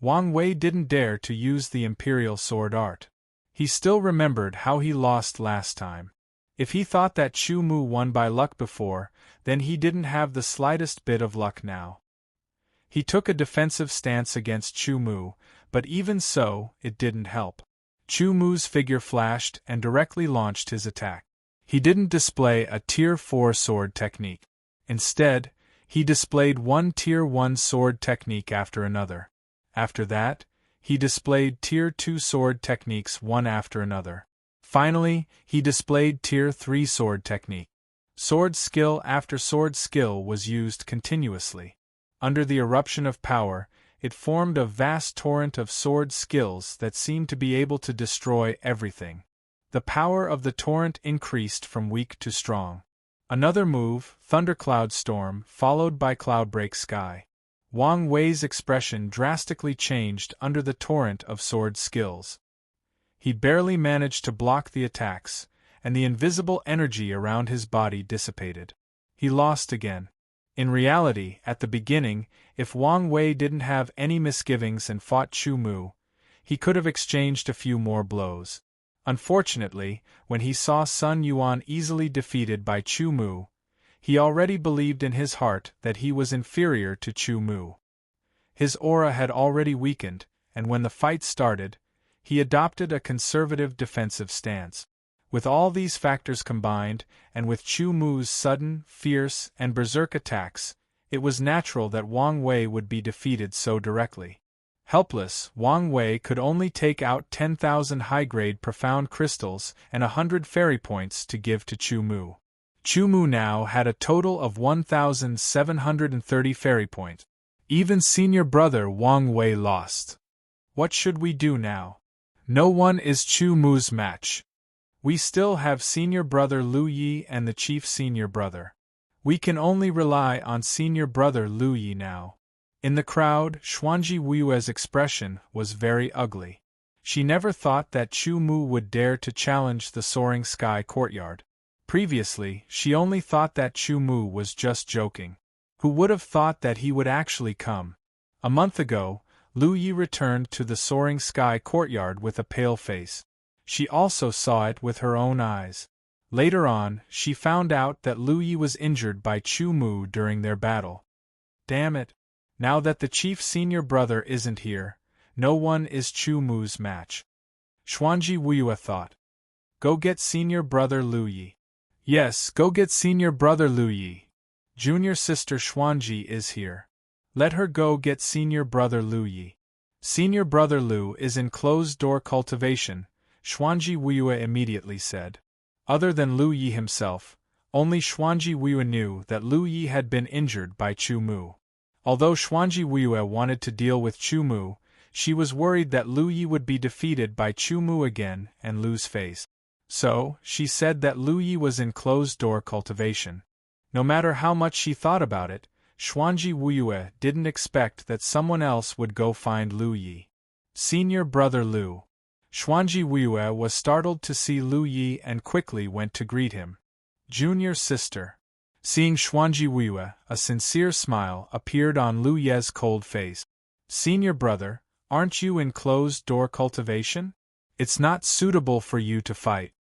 Wang Wei didn't dare to use the Imperial Sword Art. He still remembered how he lost last time. If he thought that Chu Mu won by luck before, then he didn't have the slightest bit of luck now. He took a defensive stance against Chu Mu, but even so, it didn't help. Chu Mu's figure flashed and directly launched his attack. He didn't display a Tier 4 sword technique. Instead, he displayed one Tier 1 sword technique after another. After that, he displayed Tier 2 sword techniques one after another. Finally, he displayed Tier 3 sword technique. Sword skill after sword skill was used continuously. Under the eruption of power, it formed a vast torrent of sword skills that seemed to be able to destroy everything. The power of the torrent increased from weak to strong. Another move, Thundercloud Storm, followed by Cloudbreak Sky. Wang Wei's expression drastically changed under the torrent of sword skills. He barely managed to block the attacks, and the invisible energy around his body dissipated. He lost again. In reality, at the beginning, if Wang Wei didn't have any misgivings and fought Chu Mu, he could have exchanged a few more blows. Unfortunately, when he saw Sun Yuan easily defeated by Chu Mu, he already believed in his heart that he was inferior to Chu Mu. His aura had already weakened, and when the fight started, he adopted a conservative defensive stance. With all these factors combined, and with Chu Mu's sudden, fierce, and berserk attacks, it was natural that Wang Wei would be defeated so directly. Helpless, Wang Wei could only take out 10,000 high-grade profound crystals and 100 fairy points to give to Chu Mu. Chu Mu now had a total of 1,730 fairy points. Even senior brother Wang Wei lost. What should we do now? No one is Chu Mu's match. We still have senior brother Lu Yi and the chief senior brother. We can only rely on senior brother Lu Yi now. In the crowd, Xuanji Wui's expression was very ugly. She never thought that Chu Mu would dare to challenge the Soaring Sky Courtyard. Previously, she only thought that Chu Mu was just joking. Who would have thought that he would actually come? A month ago, Lu Yi returned to the Soaring Sky Courtyard with a pale face. She also saw it with her own eyes. Later on, she found out that Lu Yi was injured by Chu Mu during their battle. Damn it! Now that the chief senior brother isn't here, no one is Chu Mu's match. Xuanji Wu thought. Go get senior brother Lu Yi. Yes, go get senior brother Lu Yi. Junior sister Xuanji is here. Let her go get senior brother Lu Yi. Senior brother Lu is in closed-door cultivation, Xuanji Wu immediately said. Other than Lu Yi himself, only Xuanji Wu knew that Lu Yi had been injured by Chu Mu. Although Xuanji Wu wanted to deal with Chu Mu, she was worried that Lu Yi would be defeated by Chu Mu again and lose face. So, she said that Lu Yi was in closed-door cultivation. No matter how much she thought about it, Xuanji Wuyue didn't expect that someone else would go find Lu Yi. Senior brother Lu. Xuanji Wuyue was startled to see Lu Yi and quickly went to greet him. Junior sister. Seeing Xuanji Wuyue, a sincere smile appeared on Lu Ye's cold face. Senior brother, aren't you in closed-door cultivation? It's not suitable for you to fight.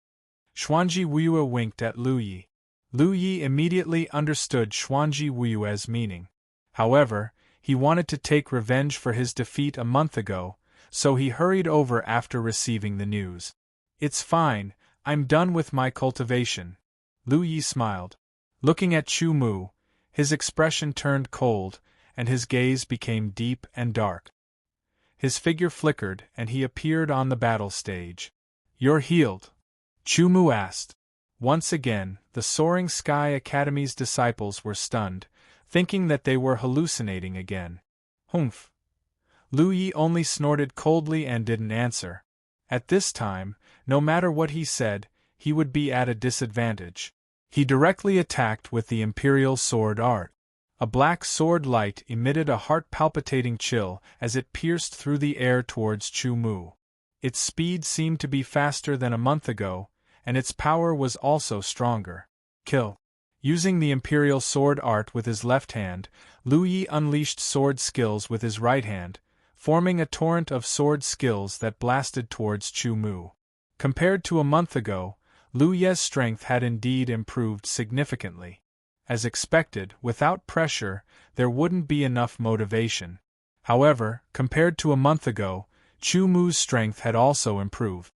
Xuanji Wuyue winked at Lu Yi. Lu Yi immediately understood Xuanji Wuyue's meaning. However, he wanted to take revenge for his defeat a month ago, so he hurried over after receiving the news. It's fine, I'm done with my cultivation. Lu Yi smiled. Looking at Chu Mu, his expression turned cold, and his gaze became deep and dark. His figure flickered and he appeared on the battle stage. You're healed? Chu Mu asked. Once again, the Soaring Sky Academy's disciples were stunned, thinking that they were hallucinating again. Humph. Lu Yi only snorted coldly and didn't answer. At this time, no matter what he said, he would be at a disadvantage. He directly attacked with the Imperial Sword Art. A black sword light emitted a heart-palpitating chill as it pierced through the air towards Chu Mu. Its speed seemed to be faster than a month ago, and its power was also stronger. Kill. Using the Imperial Sword Art with his left hand, Lu Yi unleashed sword skills with his right hand, forming a torrent of sword skills that blasted towards Chu Mu. Compared to a month ago, Lu Ye's strength had indeed improved significantly. As expected, without pressure, there wouldn't be enough motivation. However, compared to a month ago, Chu Mu's strength had also improved.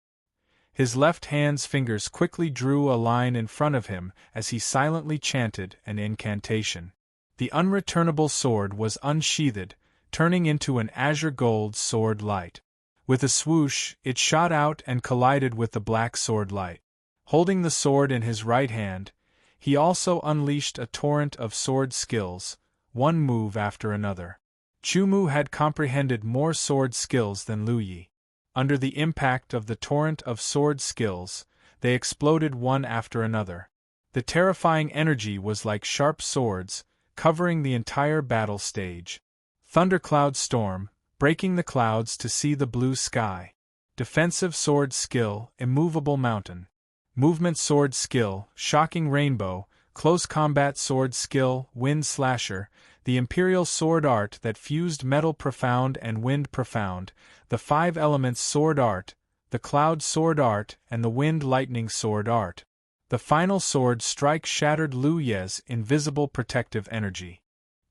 His left hand's fingers quickly drew a line in front of him as he silently chanted an incantation. The unreturnable sword was unsheathed, turning into an azure gold sword light. With a swoosh, it shot out and collided with the black sword light. Holding the sword in his right hand, he also unleashed a torrent of sword skills, one move after another. Chu Mu had comprehended more sword skills than Lu Yi. Under the impact of the torrent of sword skills, they exploded one after another. The terrifying energy was like sharp swords, covering the entire battle stage. Thundercloud storm, breaking the clouds to see the blue sky. Defensive sword skill, immovable mountain. Movement sword skill, shocking rainbow. Close combat sword skill, wind slasher. The Imperial Sword Art that fused metal profound and wind profound, the 5 elements sword art, the cloud sword art and the wind lightning sword art. The final sword strike shattered Lu Ye's invisible protective energy.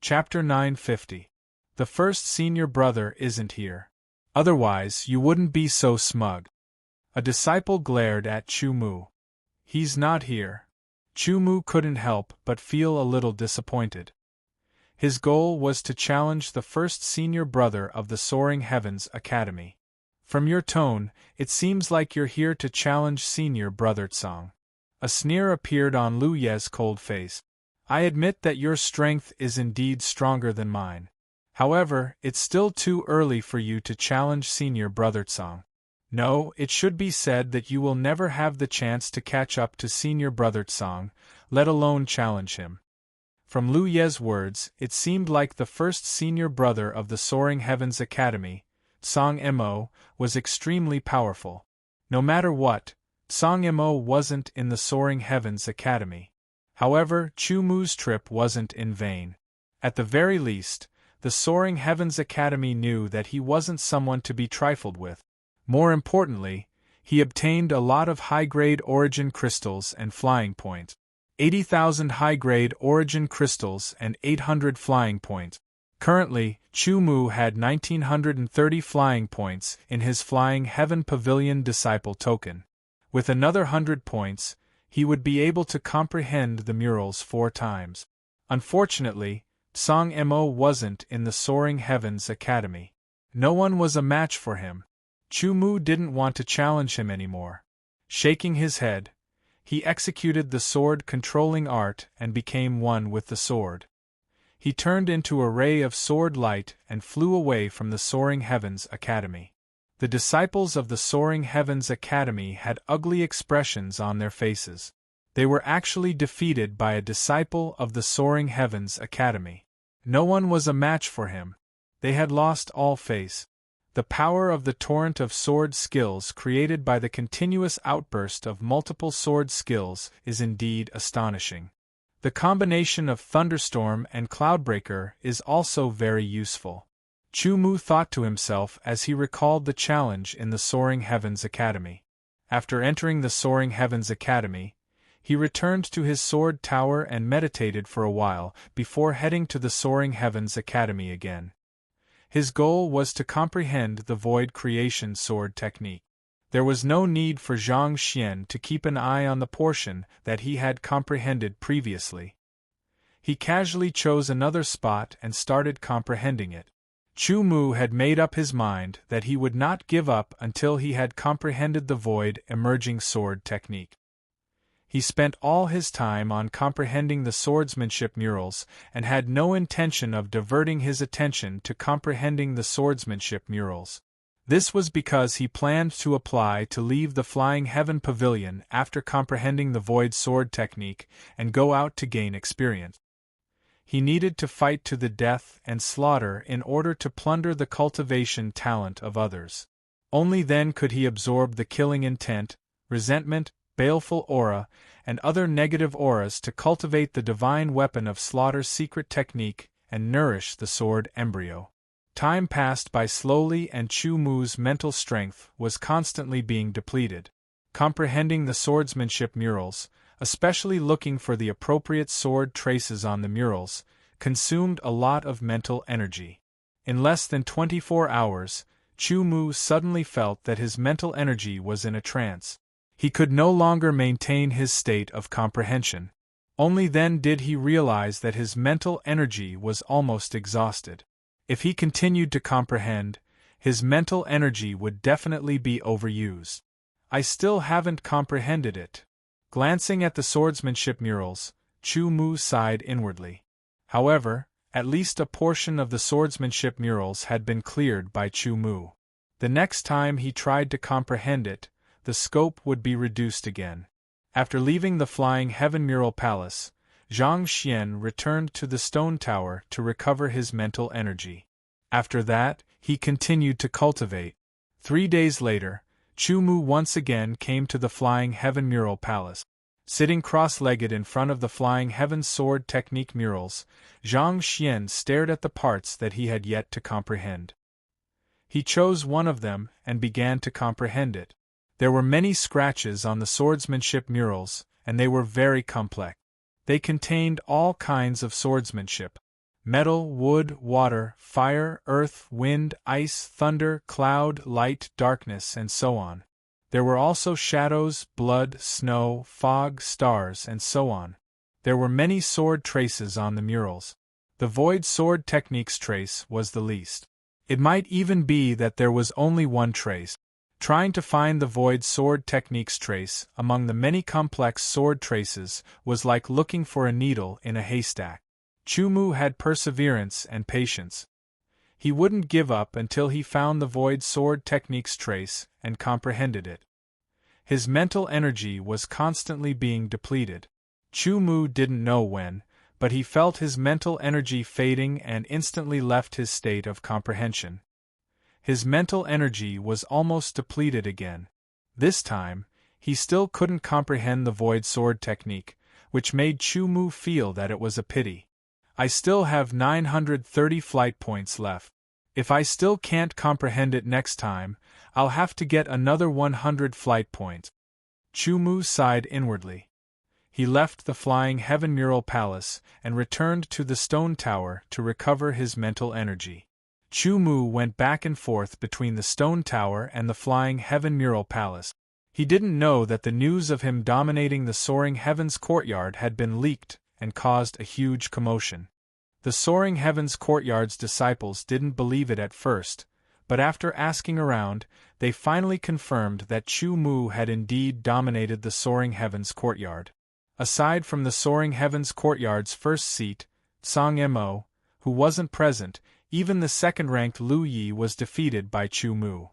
Chapter 950. The first senior brother isn't here. Otherwise you wouldn't be so smug. A disciple glared at Chu Mu. He's not here. Chu Mu couldn't help but feel a little disappointed. His goal was to challenge the first senior brother of the Soaring Heavens Academy. From your tone, it seems like you're here to challenge senior brother Tsang. A sneer appeared on Lu Ye's cold face. I admit that your strength is indeed stronger than mine. However, it's still too early for you to challenge senior brother Tsang. No, it should be said that you will never have the chance to catch up to senior brother Tsang, let alone challenge him. From Lu Ye's words, it seemed like the first senior brother of the Soaring Heavens Academy, Tsang Mo, was extremely powerful. No matter what, Tsang Mo wasn't in the Soaring Heavens Academy. However, Chu Mu's trip wasn't in vain. At the very least, the Soaring Heavens Academy knew that he wasn't someone to be trifled with. More importantly, he obtained a lot of high-grade origin crystals and flying points. 80,000 high-grade origin crystals and 800 flying points. Currently, Chu Mu had 1930 flying points in his Flying Heaven Pavilion Disciple token. With another 100 points, he would be able to comprehend the murals 4 times. Unfortunately, Tsang Mo wasn't in the Soaring Heavens Academy. No one was a match for him. Chu Mu didn't want to challenge him anymore. Shaking his head, he executed the sword-controlling art and became one with the sword. He turned into a ray of sword light and flew away from the Soaring Heavens Academy. The disciples of the Soaring Heavens Academy had ugly expressions on their faces. They were actually defeated by a disciple of the Soaring Heavens Academy. No one was a match for him. They had lost all face. The power of the torrent of sword skills created by the continuous outburst of multiple sword skills is indeed astonishing. The combination of thunderstorm and cloudbreaker is also very useful. Chu Mu thought to himself as he recalled the challenge in the Soaring Heavens Academy. After entering the Soaring Heavens Academy, he returned to his sword tower and meditated for a while before heading to the Soaring Heavens Academy again. His goal was to comprehend the void creation sword technique. There was no need for Zhang Xian to keep an eye on the portion that he had comprehended previously. He casually chose another spot and started comprehending it. Chu Mu had made up his mind that he would not give up until he had comprehended the void emerging sword technique. He spent all his time on comprehending the swordsmanship murals and had no intention of diverting his attention to comprehending the swordsmanship murals. This was because he planned to apply to leave the Flying Heaven Pavilion after comprehending the void sword technique and go out to gain experience. He needed to fight to the death and slaughter in order to plunder the cultivation talent of others. Only then could he absorb the killing intent, resentment, baleful aura, and other negative auras to cultivate the divine weapon of slaughter's secret technique and nourish the sword embryo. Time passed by slowly and Chu Mu's mental strength was constantly being depleted. Comprehending the swordsmanship murals, especially looking for the appropriate sword traces on the murals, consumed a lot of mental energy. In less than 24 hours, Chu Mu suddenly felt that his mental energy was in a trance. He could no longer maintain his state of comprehension. Only then did he realize that his mental energy was almost exhausted. If he continued to comprehend, his mental energy would definitely be overused. I still haven't comprehended it. Glancing at the swordsmanship murals, Chu Mu sighed inwardly. However, at least a portion of the swordsmanship murals had been cleared by Chu Mu. The next time he tried to comprehend it, the scope would be reduced again. After leaving the Flying Heaven Mural Palace, Zhang Xian returned to the stone tower to recover his mental energy. After that, he continued to cultivate. 3 days later, Chu Mu once again came to the Flying Heaven Mural Palace. Sitting cross-legged in front of the Flying Heaven sword technique murals, Zhang Xian stared at the parts that he had yet to comprehend. He chose one of them and began to comprehend it. There were many scratches on the swordsmanship murals, and they were very complex. They contained all kinds of swordsmanship: metal, wood, water, fire, earth, wind, ice, thunder, cloud, light, darkness, and so on. There were also shadows, blood, snow, fog, stars, and so on. There were many sword traces on the murals. The void sword technique's trace was the least. It might even be that there was only one trace. Trying to find the void sword technique's trace among the many complex sword traces was like looking for a needle in a haystack. Chu Mu had perseverance and patience. He wouldn't give up until he found the void sword technique's trace and comprehended it. His mental energy was constantly being depleted. Chu Mu didn't know when, but he felt his mental energy fading and instantly left his state of comprehension. His mental energy was almost depleted again. This time, he still couldn't comprehend the void sword technique, which made Chu Mu feel that it was a pity. I still have 930 flight points left. If I still can't comprehend it next time, I'll have to get another 100 flight points. Chu Mu sighed inwardly. He left the Flying Heaven Mural Palace and returned to the stone tower to recover his mental energy. Chu Mu went back and forth between the stone tower and the Flying Heaven Mural Palace. He didn't know that the news of him dominating the Soaring Heavens courtyard had been leaked and caused a huge commotion. The Soaring Heavens courtyard's disciples didn't believe it at first, but after asking around, they finally confirmed that Chu Mu had indeed dominated the Soaring Heavens courtyard. Aside from the Soaring Heavens courtyard's first seat, Song Mo, who wasn't present, even the second-ranked Lu Yi was defeated by Chu Mu.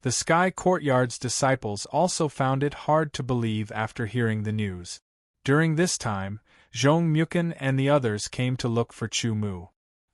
The Sky Courtyard's disciples also found it hard to believe after hearing the news. During this time, Zhong Mukan and the others came to look for Chu Mu.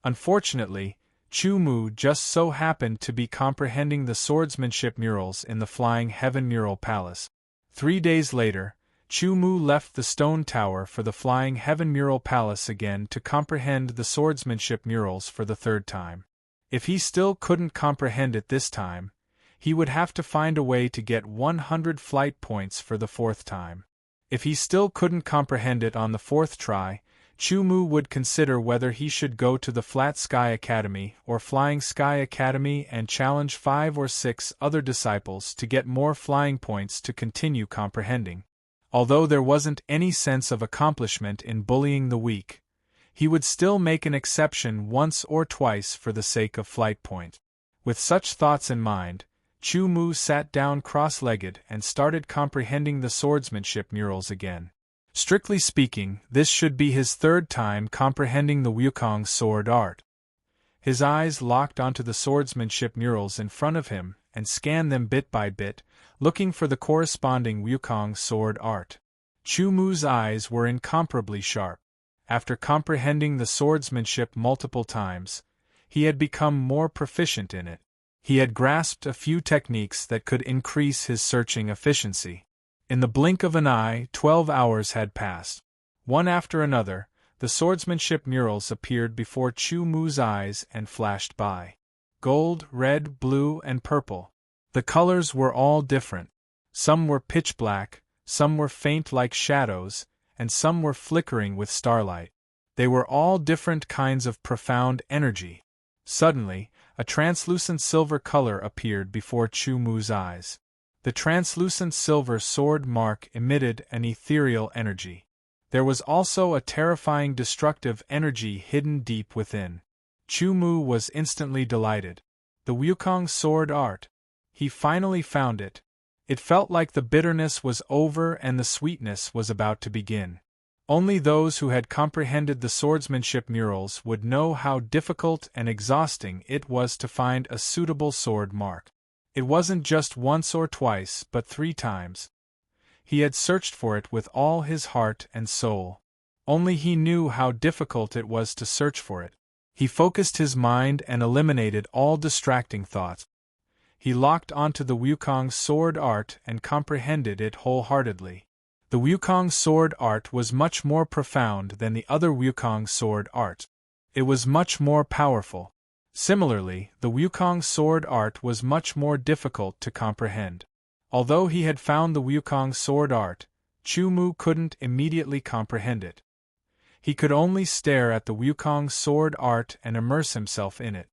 Unfortunately, Chu Mu just so happened to be comprehending the swordsmanship murals in the Flying Heaven Mural Palace. 3 days later, Chu Mu left the stone tower for the Flying Heaven Mural Palace again to comprehend the swordsmanship murals for the 3rd time. If he still couldn't comprehend it this time, he would have to find a way to get 100 flight points for the 4th time. If he still couldn't comprehend it on the 4th try, Chu Mu would consider whether he should go to the Flat Sky Academy or Flying Sky Academy and challenge 5 or 6 other disciples to get more flying points to continue comprehending. Although there wasn't any sense of accomplishment in bullying the weak, he would still make an exception once or twice for the sake of flight point. With such thoughts in mind, Chu Mu sat down cross-legged and started comprehending the swordsmanship murals again. Strictly speaking, this should be his 3rd time comprehending the Wukong sword art. His eyes locked onto the swordsmanship murals in front of him and scanned them bit by bit, looking for the corresponding Wukong sword art. Chu Mu's eyes were incomparably sharp. After comprehending the swordsmanship multiple times, he had become more proficient in it. He had grasped a few techniques that could increase his searching efficiency. In the blink of an eye, 12 hours had passed. One after another, the swordsmanship murals appeared before Chu Mu's eyes and flashed by. Gold, red, blue, and purple. The colors were all different. Some were pitch black, some were faint like shadows, and some were flickering with starlight. They were all different kinds of profound energy. Suddenly, a translucent silver color appeared before Chu Mu's eyes. The translucent silver sword mark emitted an ethereal energy. There was also a terrifying destructive energy hidden deep within. Chu Mu was instantly delighted. The Wukong sword art. He finally found it. It felt like the bitterness was over and the sweetness was about to begin. Only those who had comprehended the swordsmanship murals would know how difficult and exhausting it was to find a suitable sword mark. It wasn't just once or twice, but 3 times. He had searched for it with all his heart and soul. Only he knew how difficult it was to search for it. He focused his mind and eliminated all distracting thoughts. He locked onto the Wukong sword art and comprehended it wholeheartedly. The Wukong sword art was much more profound than the other Wukong sword art. It was much more powerful. Similarly, the Wukong sword art was much more difficult to comprehend. Although he had found the Wukong sword art, Chu Mu couldn't immediately comprehend it. He could only stare at the Wukong sword art and immerse himself in it.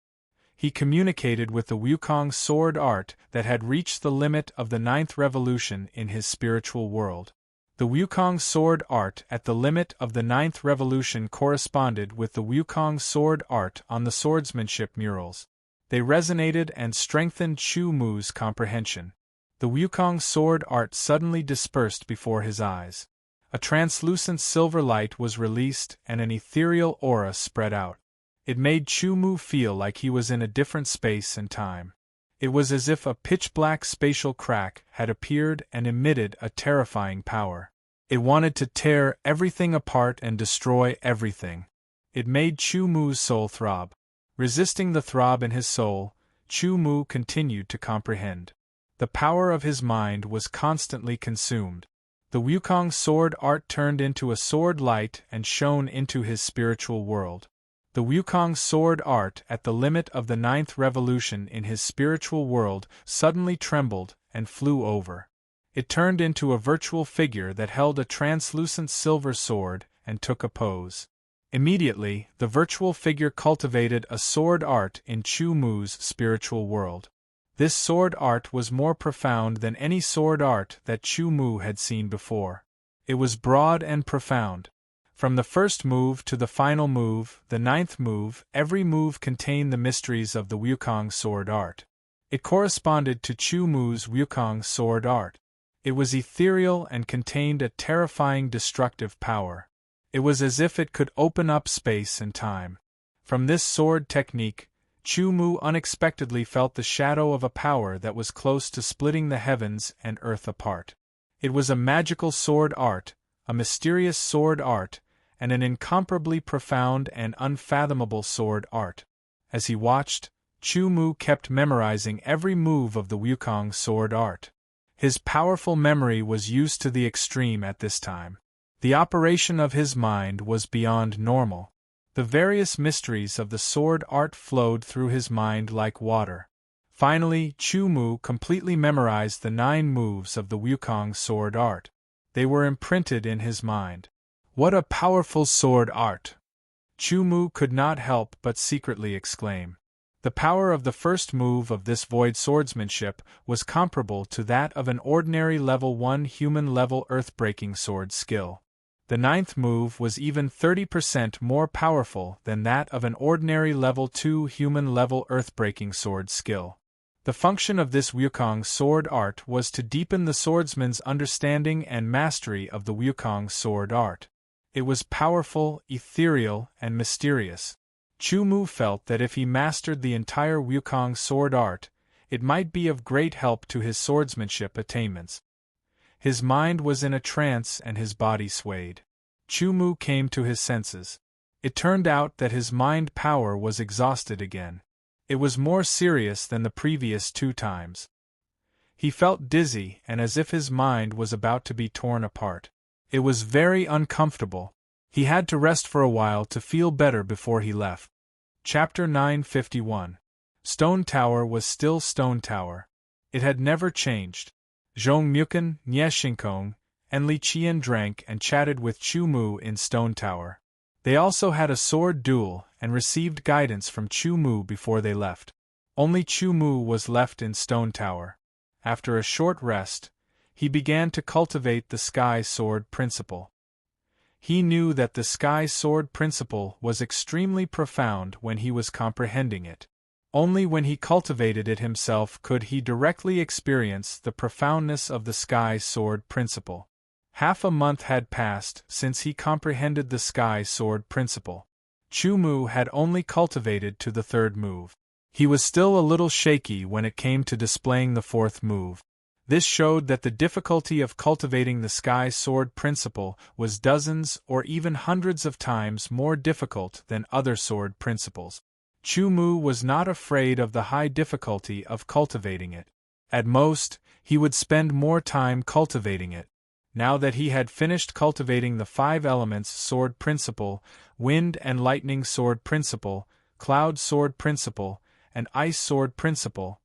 He communicated with the Wukong sword art that had reached the limit of the 9th revolution in his spiritual world. The Wukong sword art at the limit of the 9th revolution corresponded with the Wukong sword art on the swordsmanship murals. They resonated and strengthened Chu Mu's comprehension. The Wukong sword art suddenly dispersed before his eyes. A translucent silver light was released and an ethereal aura spread out. It made Chu Mu feel like he was in a different space and time. It was as if a pitch-black spatial crack had appeared and emitted a terrifying power. It wanted to tear everything apart and destroy everything. It made Chu Mu's soul throb. Resisting the throb in his soul, Chu Mu continued to comprehend. The power of his mind was constantly consumed. The Wukong sword art turned into a sword light and shone into his spiritual world. The Wukong sword art at the limit of the 9th revolution in his spiritual world suddenly trembled and flew over. It turned into a virtual figure that held a translucent silver sword and took a pose. Immediately, the virtual figure cultivated a sword art in Chu Mu's spiritual world. This sword art was more profound than any sword art that Chu Mu had seen before. It was broad and profound. From the first move to the final move, the 9th move, every move contained the mysteries of the Wukong sword art. It corresponded to Chu Mu's Wukong sword art. It was ethereal and contained a terrifying destructive power. It was as if it could open up space and time. From this sword technique, Chu Mu unexpectedly felt the shadow of a power that was close to splitting the heavens and earth apart. It was a magical sword art, a mysterious sword art, and an incomparably profound and unfathomable sword art. As he watched, Chu Mu kept memorizing every move of the Wukong sword art. His powerful memory was used to the extreme at this time. The operation of his mind was beyond normal. The various mysteries of the sword art flowed through his mind like water. Finally, Chu Mu completely memorized the 9 moves of the Wukong sword art. They were imprinted in his mind. What a powerful sword art! Chu Mu could not help but secretly exclaim. The power of the first move of this void swordsmanship was comparable to that of an ordinary level 1 human-level earth-breaking sword skill. The 9th move was even 30% more powerful than that of an ordinary level 2 human-level earth-breaking sword skill. The function of this Wukong sword art was to deepen the swordsman's understanding and mastery of the Wukong sword art. It was powerful, ethereal, and mysterious. Chu Mu felt that if he mastered the entire Wukong sword art, it might be of great help to his swordsmanship attainments. His mind was in a trance and his body swayed. Chu Mu came to his senses. It turned out that his mind power was exhausted again. It was more serious than the previous 2 times. He felt dizzy and as if his mind was about to be torn apart. It was very uncomfortable. He had to rest for a while to feel better before he left. Chapter 951. Stone Tower was still Stone Tower. It had never changed. Zhong Mukan, Nye Shinkong, and Li Qian drank and chatted with Chu Mu in Stone Tower. They also had a sword duel and received guidance from Chu Mu before they left. Only Chu Mu was left in Stone Tower. After a short rest, he began to cultivate the Sky Sword Principle. He knew that the Sky Sword Principle was extremely profound when he was comprehending it. Only when he cultivated it himself could he directly experience the profoundness of the Sky Sword Principle. Half a month had passed since he comprehended the Sky Sword Principle. Chu Mu had only cultivated to the 3rd move. He was still a little shaky when it came to displaying the 4th move. This showed that the difficulty of cultivating the Sky Sword Principle was dozens or even hundreds of times more difficult than other sword principles. Chu Mu was not afraid of the high difficulty of cultivating it. At most, he would spend more time cultivating it. Now that he had finished cultivating the 5 elements sword principle, wind and lightning sword principle, cloud sword principle, and ice sword principle,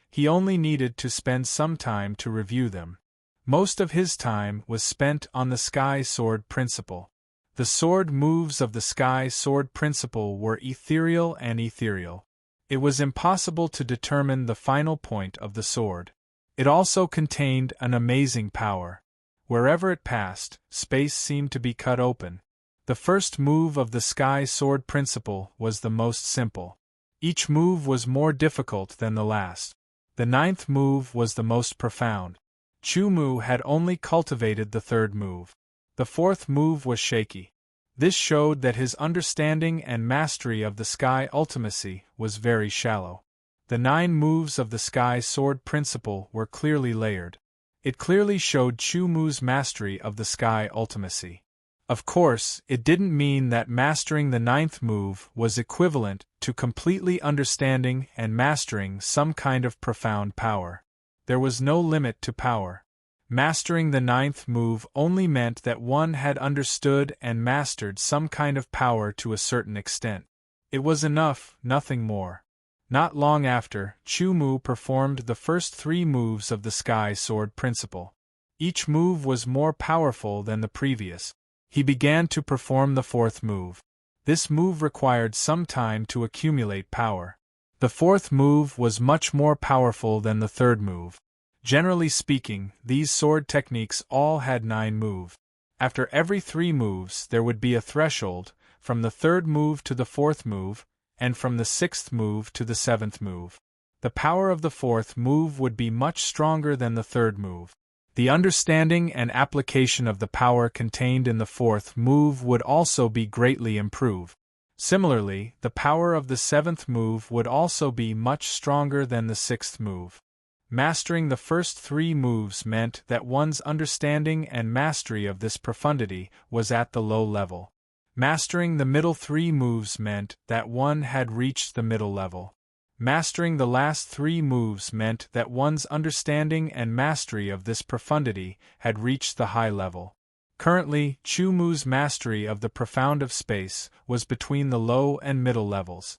he only needed to spend some time to review them. Most of his time was spent on the Sky Sword Principle. The sword moves of the Sky Sword Principle were ethereal and ethereal. It was impossible to determine the final point of the sword. It also contained an amazing power. Wherever it passed, space seemed to be cut open. The first move of the Sky Sword Principle was the most simple. Each move was more difficult than the last. The 9th move was the most profound. Chu Mu had only cultivated the 3rd move. The 4th move was shaky. This showed that his understanding and mastery of the Sky Ultimacy was very shallow. The 9 moves of the Sky Sword Principle were clearly layered. It clearly showed Chu Mu's mastery of the Sky Ultimacy. Of course, it didn't mean that mastering the 9th move was equivalent to completely understanding and mastering some kind of profound power. There was no limit to power. Mastering the 9th move only meant that one had understood and mastered some kind of power to a certain extent. It was enough, nothing more. Not long after, Chu Mu performed the first 3 moves of the Sky Sword Principle. Each move was more powerful than the previous. He began to perform the 4th move. This move required some time to accumulate power. The 4th move was much more powerful than the 3rd move. Generally speaking, these sword techniques all had 9 moves. After every 3 moves there would be a threshold, from the 3rd move to the 4th move, and from the 6th move to the 7th move. The power of the 4th move would be much stronger than the 3rd move. The understanding and application of the power contained in the 4th move would also be greatly improved. Similarly, the power of the seventh move would also be much stronger than the sixth move. Mastering the first three moves meant that one's understanding and mastery of this profundity was at the low level. Mastering the middle three moves meant that one had reached the middle level. Mastering the last three moves meant that one's understanding and mastery of this profundity had reached the high level. Currently, Chu Mu's mastery of the profound of space was between the low and middle levels.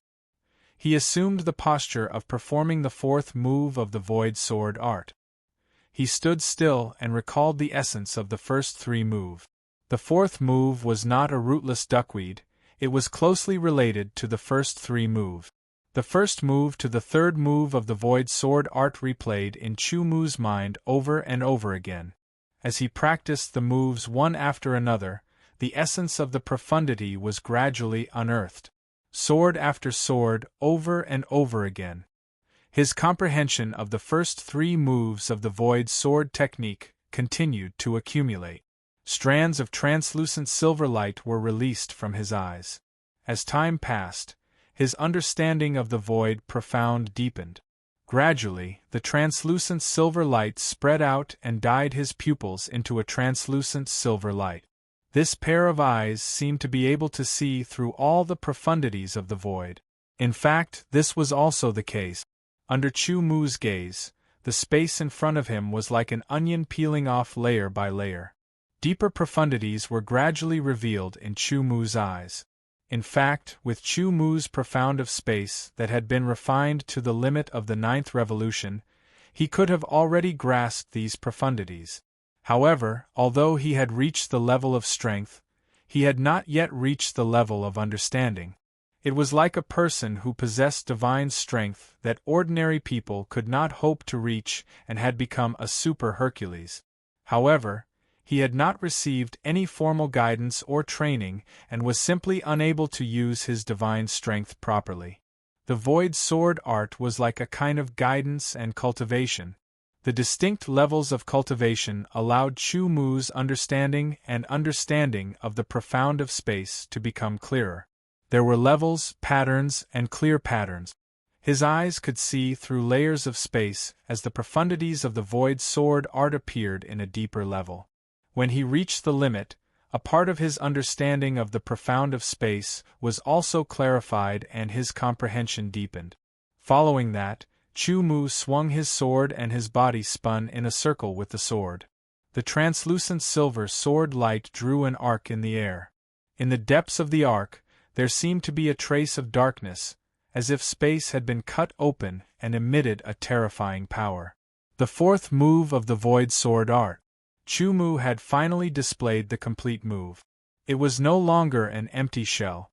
He assumed the posture of performing the fourth move of the Void Sword art. He stood still and recalled the essence of the first three moves. The fourth move was not a rootless duckweed, it was closely related to the first three moves. The first move to the third move of the Void Sword art replayed in Chu Mu's mind over and over again. As he practiced the moves one after another, the essence of the profundity was gradually unearthed. Sword after sword, over and over again. His comprehension of the first three moves of the Void Sword technique continued to accumulate. Strands of translucent silver light were released from his eyes. As time passed, his understanding of the void profound deepened. Gradually, the translucent silver light spread out and dyed his pupils into a translucent silver light. This pair of eyes seemed to be able to see through all the profundities of the void. In fact, this was also the case. Under Chu Mu's gaze, the space in front of him was like an onion peeling off layer by layer. Deeper profundities were gradually revealed in Chu Mu's eyes. In fact, with Chu Mu's profound of space that had been refined to the limit of the ninth revolution, he could have already grasped these profundities. However, although he had reached the level of strength, he had not yet reached the level of understanding. It was like a person who possessed divine strength that ordinary people could not hope to reach and had become a super Hercules. However, he had not received any formal guidance or training and was simply unable to use his divine strength properly. The Void Sword art was like a kind of guidance and cultivation. The distinct levels of cultivation allowed Chu Mu's understanding of the profound of space to become clearer. There were levels, patterns, and clear patterns. His eyes could see through layers of space as the profundities of the Void Sword art appeared in a deeper level. When he reached the limit, a part of his understanding of the profound of space was also clarified and his comprehension deepened. Following that, Chu Mu swung his sword and his body spun in a circle with the sword. The translucent silver sword light drew an arc in the air. In the depths of the arc, there seemed to be a trace of darkness, as if space had been cut open and emitted a terrifying power. The fourth move of the Void Sword art. Chu Mu had finally displayed the complete move. It was no longer an empty shell.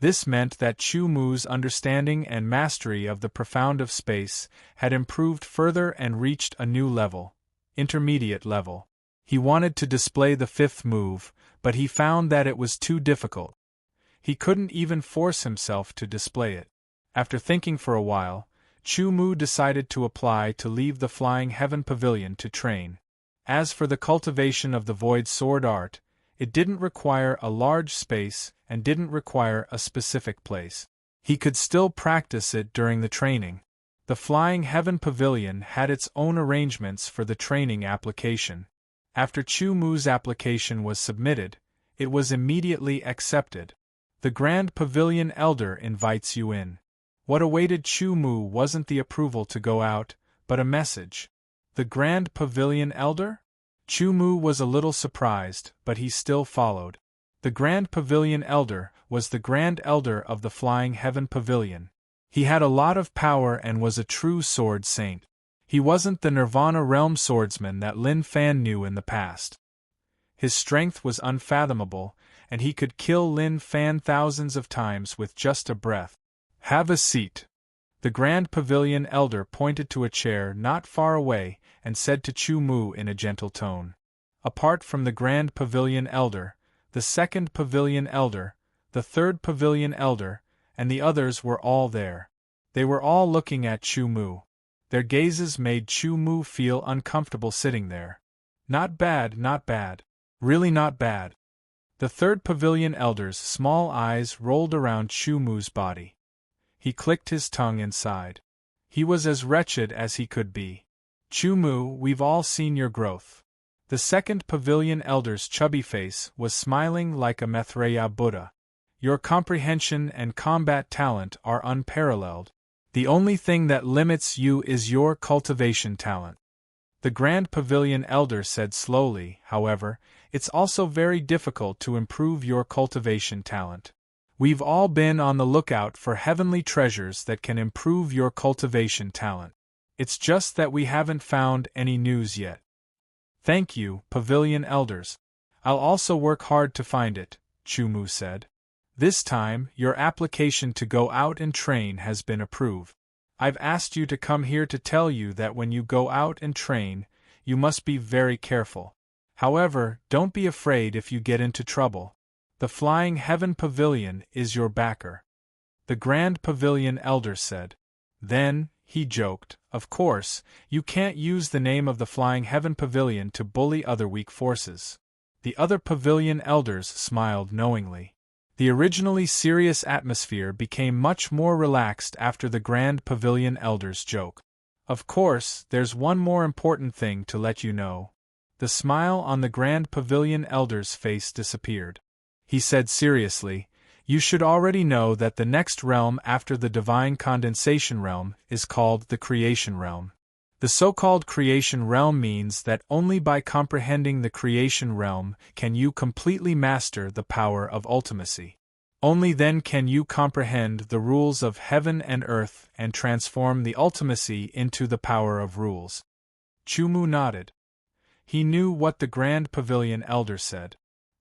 This meant that Chu Mu's understanding and mastery of the profound of space had improved further and reached a new level, intermediate level. He wanted to display the fifth move, but he found that it was too difficult. He couldn't even force himself to display it. After thinking for a while, Chu Mu decided to apply to leave the Flying Heaven Pavilion to train. As for the cultivation of the Void Sword art, it didn't require a large space and didn't require a specific place. He could still practice it during the training. The Flying Heaven Pavilion had its own arrangements for the training application. After Chu Mu's application was submitted, it was immediately accepted. The Grand Pavilion Elder invites you in. What awaited Chu Mu wasn't the approval to go out, but a message. The Grand Pavilion Elder? Chu Mu was a little surprised, but he still followed. The Grand Pavilion Elder was the Grand Elder of the Flying Heaven Pavilion. He had a lot of power and was a true sword saint. He wasn't the Nirvana Realm swordsman that Lin Fan knew in the past. His strength was unfathomable, and he could kill Lin Fan thousands of times with just a breath. Have a seat. The Grand Pavilion Elder pointed to a chair not far away and said to Chu Mu in a gentle tone. Apart from the Grand Pavilion Elder, the Second Pavilion Elder, the Third Pavilion Elder, and the others were all there. They were all looking at Chu Mu. Their gazes made Chu Mu feel uncomfortable sitting there. Not bad, not bad. Really not bad. The third pavilion elder's small eyes rolled around Chu Mu's body. He clicked his tongue and sighed. He was as wretched as he could be. Chu Mu, we've all seen your growth. The second pavilion elder's chubby face was smiling like a Maitreya Buddha. Your comprehension and combat talent are unparalleled. The only thing that limits you is your cultivation talent. The Grand Pavilion Elder said slowly, however, it's also very difficult to improve your cultivation talent. We've all been on the lookout for heavenly treasures that can improve your cultivation talent. It's just that we haven't found any news yet. Thank you, Pavilion Elders. I'll also work hard to find it, Chu Mu said. This time, your application to go out and train has been approved. I've asked you to come here to tell you that when you go out and train, you must be very careful. However, don't be afraid if you get into trouble. The Flying Heaven Pavilion is your backer. The Grand Pavilion Elder said. Then, he joked, of course, you can't use the name of the Flying Heaven Pavilion to bully other weak forces. The other Pavilion Elders smiled knowingly. The originally serious atmosphere became much more relaxed after the Grand Pavilion Elder's joke. Of course, there's one more important thing to let you know. The smile on the Grand Pavilion Elder's face disappeared. He said seriously, you should already know that the next realm after the Divine Condensation Realm is called the Creation Realm. The so-called Creation Realm means that only by comprehending the Creation Realm can you completely master the power of ultimacy. Only then can you comprehend the rules of heaven and earth and transform the ultimacy into the power of rules. Chu Mu nodded. He knew what the Grand Pavilion Elder said.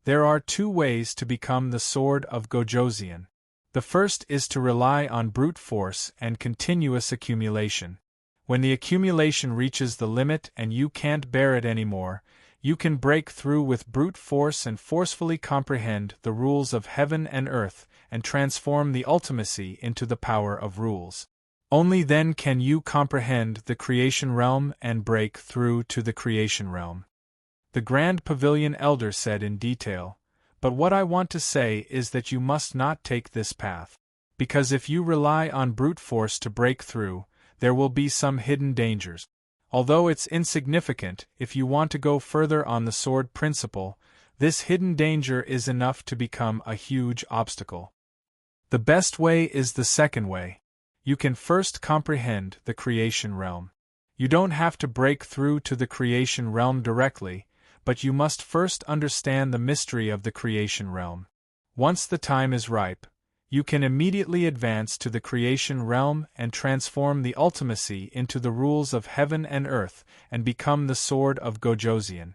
There are two ways to become the Sword of Gojoseon. The first is to rely on brute force and continuous accumulation. When the accumulation reaches the limit and you can't bear it anymore, you can break through with brute force and forcefully comprehend the rules of heaven and earth and transform the ultimacy into the power of rules. Only then can you comprehend the creation realm and break through to the creation realm. The Grand Pavilion Elder said in detail, but what I want to say is that you must not take this path. Because if you rely on brute force to break through, there will be some hidden dangers. Although it's insignificant, if you want to go further on the sword principle, this hidden danger is enough to become a huge obstacle. The best way is the second way. You can first comprehend the creation realm. You don't have to break through to the creation realm directly, but you must first understand the mystery of the creation realm. Once the time is ripe, you can immediately advance to the creation realm and transform the ultimacy into the rules of heaven and earth and become the Sword of Gojoseon.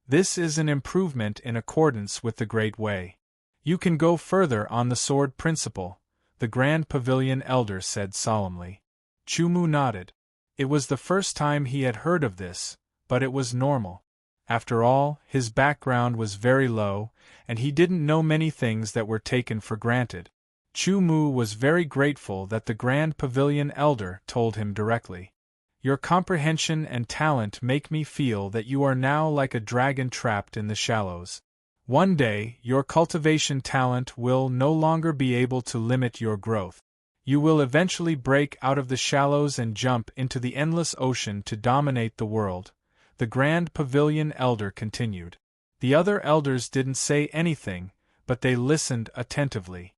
This is an improvement in accordance with the Great Way. You can go further on the sword principle, the Grand Pavilion Elder said solemnly. Chu Mu nodded. It was the first time he had heard of this, but it was normal. After all, his background was very low, and he didn't know many things that were taken for granted. Chu Mu was very grateful that the Grand Pavilion Elder told him directly. Your comprehension and talent make me feel that you are now like a dragon trapped in the shallows. One day, your cultivation talent will no longer be able to limit your growth. You will eventually break out of the shallows and jump into the endless ocean to dominate the world, the Grand Pavilion Elder continued. The other elders didn't say anything, but they listened attentively.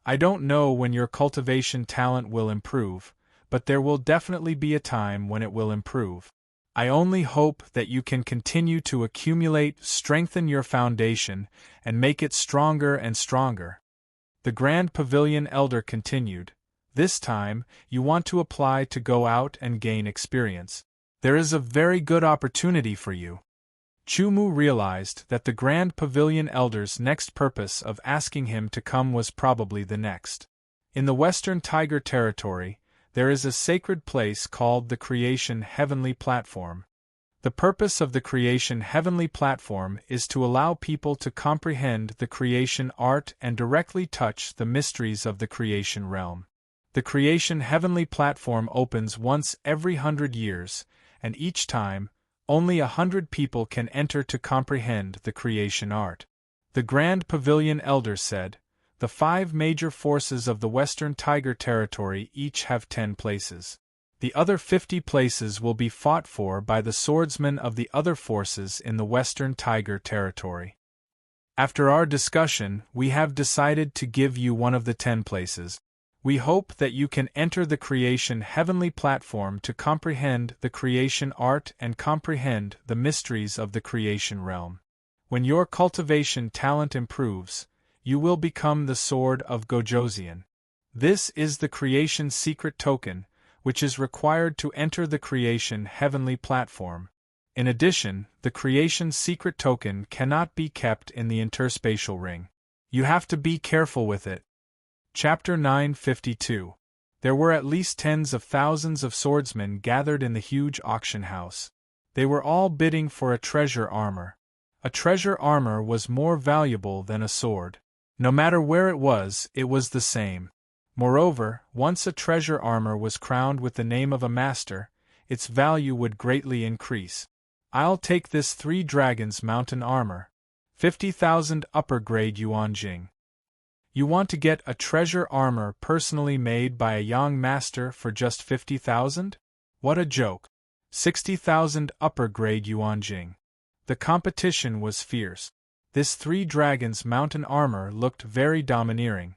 I don't know when your cultivation talent will improve, but there will definitely be a time when it will improve. I only hope that you can continue to accumulate, strengthen your foundation, and make it stronger and stronger. The Grand Pavilion Elder continued. This time, you want to apply to go out and gain experience. There is a very good opportunity for you. Chu Mu realized that the Grand Pavilion Elder's next purpose of asking him to come was probably the next. In the Western Tiger Territory, there is a sacred place called the Creation Heavenly Platform. The purpose of the Creation Heavenly Platform is to allow people to comprehend the creation art and directly touch the mysteries of the creation realm. The Creation Heavenly Platform opens once every 100 years, and each time, only 100 people can enter to comprehend the creation art. The Grand Pavilion Elder said, "The 5 major forces of the Western Tiger Territory each have 10 places. The other 50 places will be fought for by the swordsmen of the other forces in the Western Tiger Territory. After our discussion, we have decided to give you one of the 10 places. We hope that you can enter the creation heavenly platform to comprehend the creation art and comprehend the mysteries of the creation realm. When your cultivation talent improves, you will become the Sword of Gojoseon. This is the creation secret token, which is required to enter the creation heavenly platform. In addition, the creation secret token cannot be kept in the interspatial ring. You have to be careful with it." Chapter 952. There were at least tens of thousands of swordsmen gathered in the huge auction house. They were all bidding for a treasure armor. A treasure armor was more valuable than a sword. No matter where it was the same. Moreover, once a treasure armor was crowned with the name of a master, its value would greatly increase. "I'll take this 3 Dragons Mountain armor. 50,000 upper grade yuan jing." You want to get a treasure armor personally made by a young master for just 50,000? What a joke. 60,000 upper grade yuan jing. The competition was fierce. This 3 Dragons Mountain armor looked very domineering.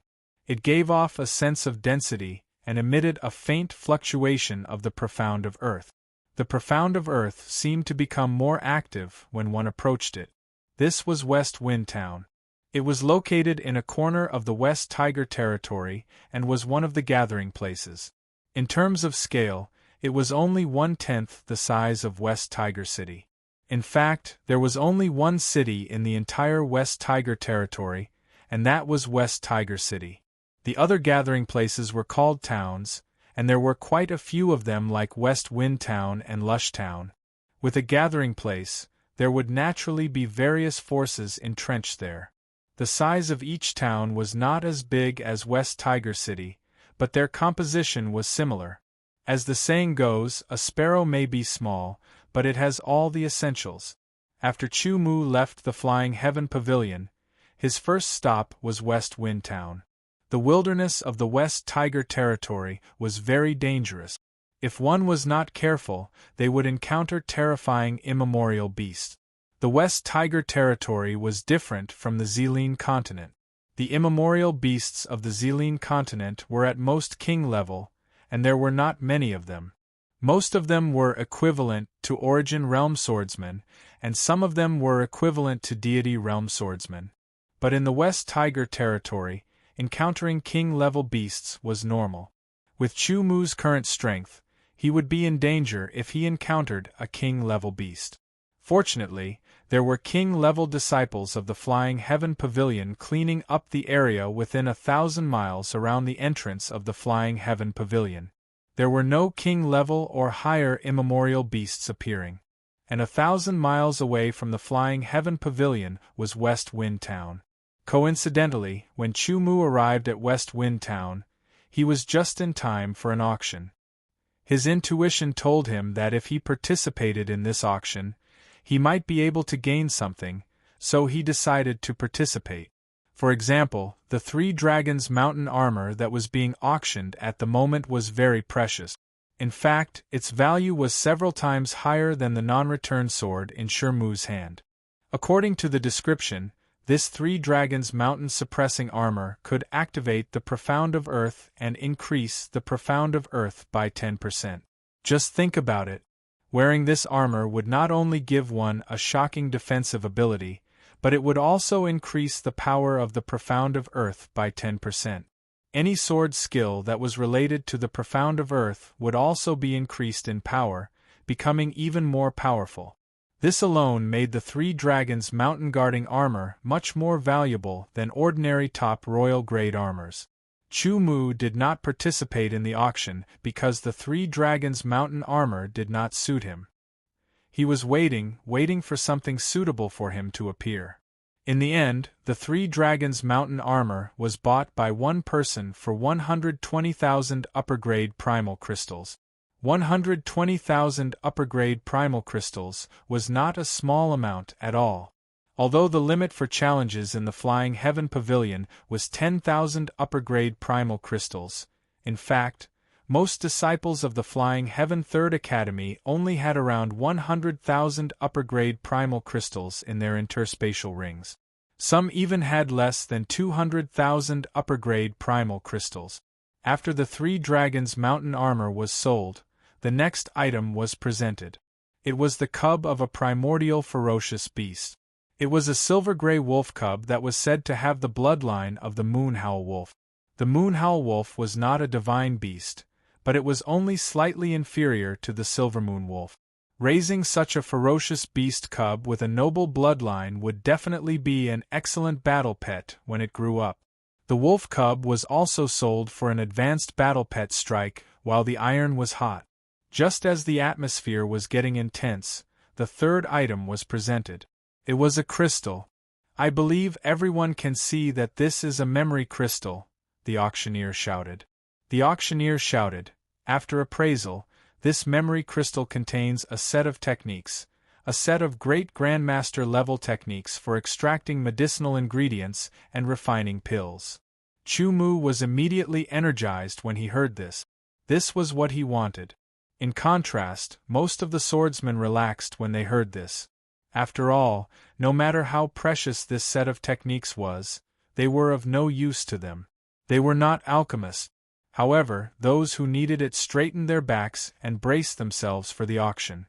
It gave off a sense of density and emitted a faint fluctuation of the profound of earth. The profound of earth seemed to become more active when one approached it. This was West Wind Town. It was located in a corner of the West Tiger Territory and was one of the gathering places. In terms of scale, it was only 1/10 the size of West Tiger City. In fact, there was only one city in the entire West Tiger Territory, and that was West Tiger City. The other gathering places were called towns, and there were quite a few of them like West Wind Town and Lush Town. With a gathering place, there would naturally be various forces entrenched there. The size of each town was not as big as West Tiger City, but their composition was similar. As the saying goes, a sparrow may be small, but it has all the essentials. After Chu Mu left the Flying Heaven Pavilion, his first stop was West Wind Town. The wilderness of the West Tiger Territory was very dangerous. If one was not careful, they would encounter terrifying immemorial beasts. The West Tiger Territory was different from the Zealine continent. The immemorial beasts of the Zealine continent were at most king level, and there were not many of them. Most of them were equivalent to Origin Realm swordsmen, and some of them were equivalent to Deity Realm swordsmen. But in the West Tiger Territory, encountering king-level beasts was normal. With Chu Mu's current strength, he would be in danger if he encountered a king-level beast. Fortunately, there were king-level disciples of the Flying Heaven Pavilion cleaning up the area within 1,000 miles around the entrance of the Flying Heaven Pavilion. There were no king-level or higher immemorial beasts appearing. And 1,000 miles away from the Flying Heaven Pavilion was West Wind Town. Coincidentally, when Chu Mu arrived at West Wind Town, he was just in time for an auction. His intuition told him that if he participated in this auction, he might be able to gain something, so he decided to participate. For example, the 3 Dragons Mountain armor that was being auctioned at the moment was very precious. In fact, its value was several times higher than the non-return sword in Shurmu's hand. According to the description, this 3 Dragons Mountain suppressing armor could activate the Profound of Earth and increase the Profound of Earth by 10%. Just think about it. Wearing this armor would not only give one a shocking defensive ability, but it would also increase the power of the Profound of Earth by 10%. Any sword skill that was related to the Profound of Earth would also be increased in power, becoming even more powerful. This alone made the 3 Dragons Mountain guarding armor much more valuable than ordinary top royal grade armors. Chu Mu did not participate in the auction because the 3 Dragons Mountain armor did not suit him. He was waiting for something suitable for him to appear. In the end, the 3 Dragons Mountain armor was bought by one person for 120,000 upper-grade primal crystals. 120,000 upper-grade primal crystals was not a small amount at all. Although the limit for challenges in the Flying Heaven Pavilion was 10,000 upper-grade primal crystals, in fact, most disciples of the Flying Heaven Third Academy only had around 100,000 upper-grade primal crystals in their interspatial rings. Some even had less than 200,000 upper-grade primal crystals. After the Three Dragons mountain armor was sold, the next item was presented. It was the cub of a primordial ferocious beast. It was a silver-gray wolf cub that was said to have the bloodline of the Moonhowl wolf. The Moonhowl wolf was not a divine beast, but it was only slightly inferior to the Silvermoon wolf. Raising such a ferocious beast cub with a noble bloodline would definitely be an excellent battle pet when it grew up. The wolf cub was also sold for an advanced battle pet strike while the iron was hot. Just as the atmosphere was getting intense, the third item was presented. It was a crystal. "I believe everyone can see that this is a memory crystal," the auctioneer shouted. The auctioneer shouted, "After appraisal, this memory crystal contains a set of techniques, a set of great grandmaster level techniques for extracting medicinal ingredients and refining pills." Chu Mu was immediately energized when he heard this. This was what he wanted. In contrast, most of the swordsmen relaxed when they heard this. After all, no matter how precious this set of techniques was, they were of no use to them. They were not alchemists. However, those who needed it straightened their backs and braced themselves for the auction.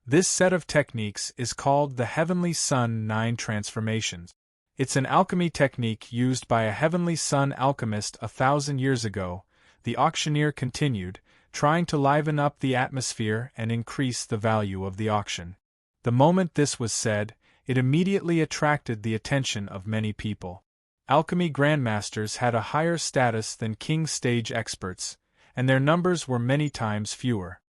This set of techniques is called the Heavenly Sun 9 Transformations. It's an alchemy technique used by a Heavenly Sun alchemist 1,000 years ago, the auctioneer continued, trying to liven up the atmosphere and increase the value of the auction. The moment this was said, it immediately attracted the attention of many people. Alchemy grandmasters had a higher status than king stage experts, and their numbers were many times fewer.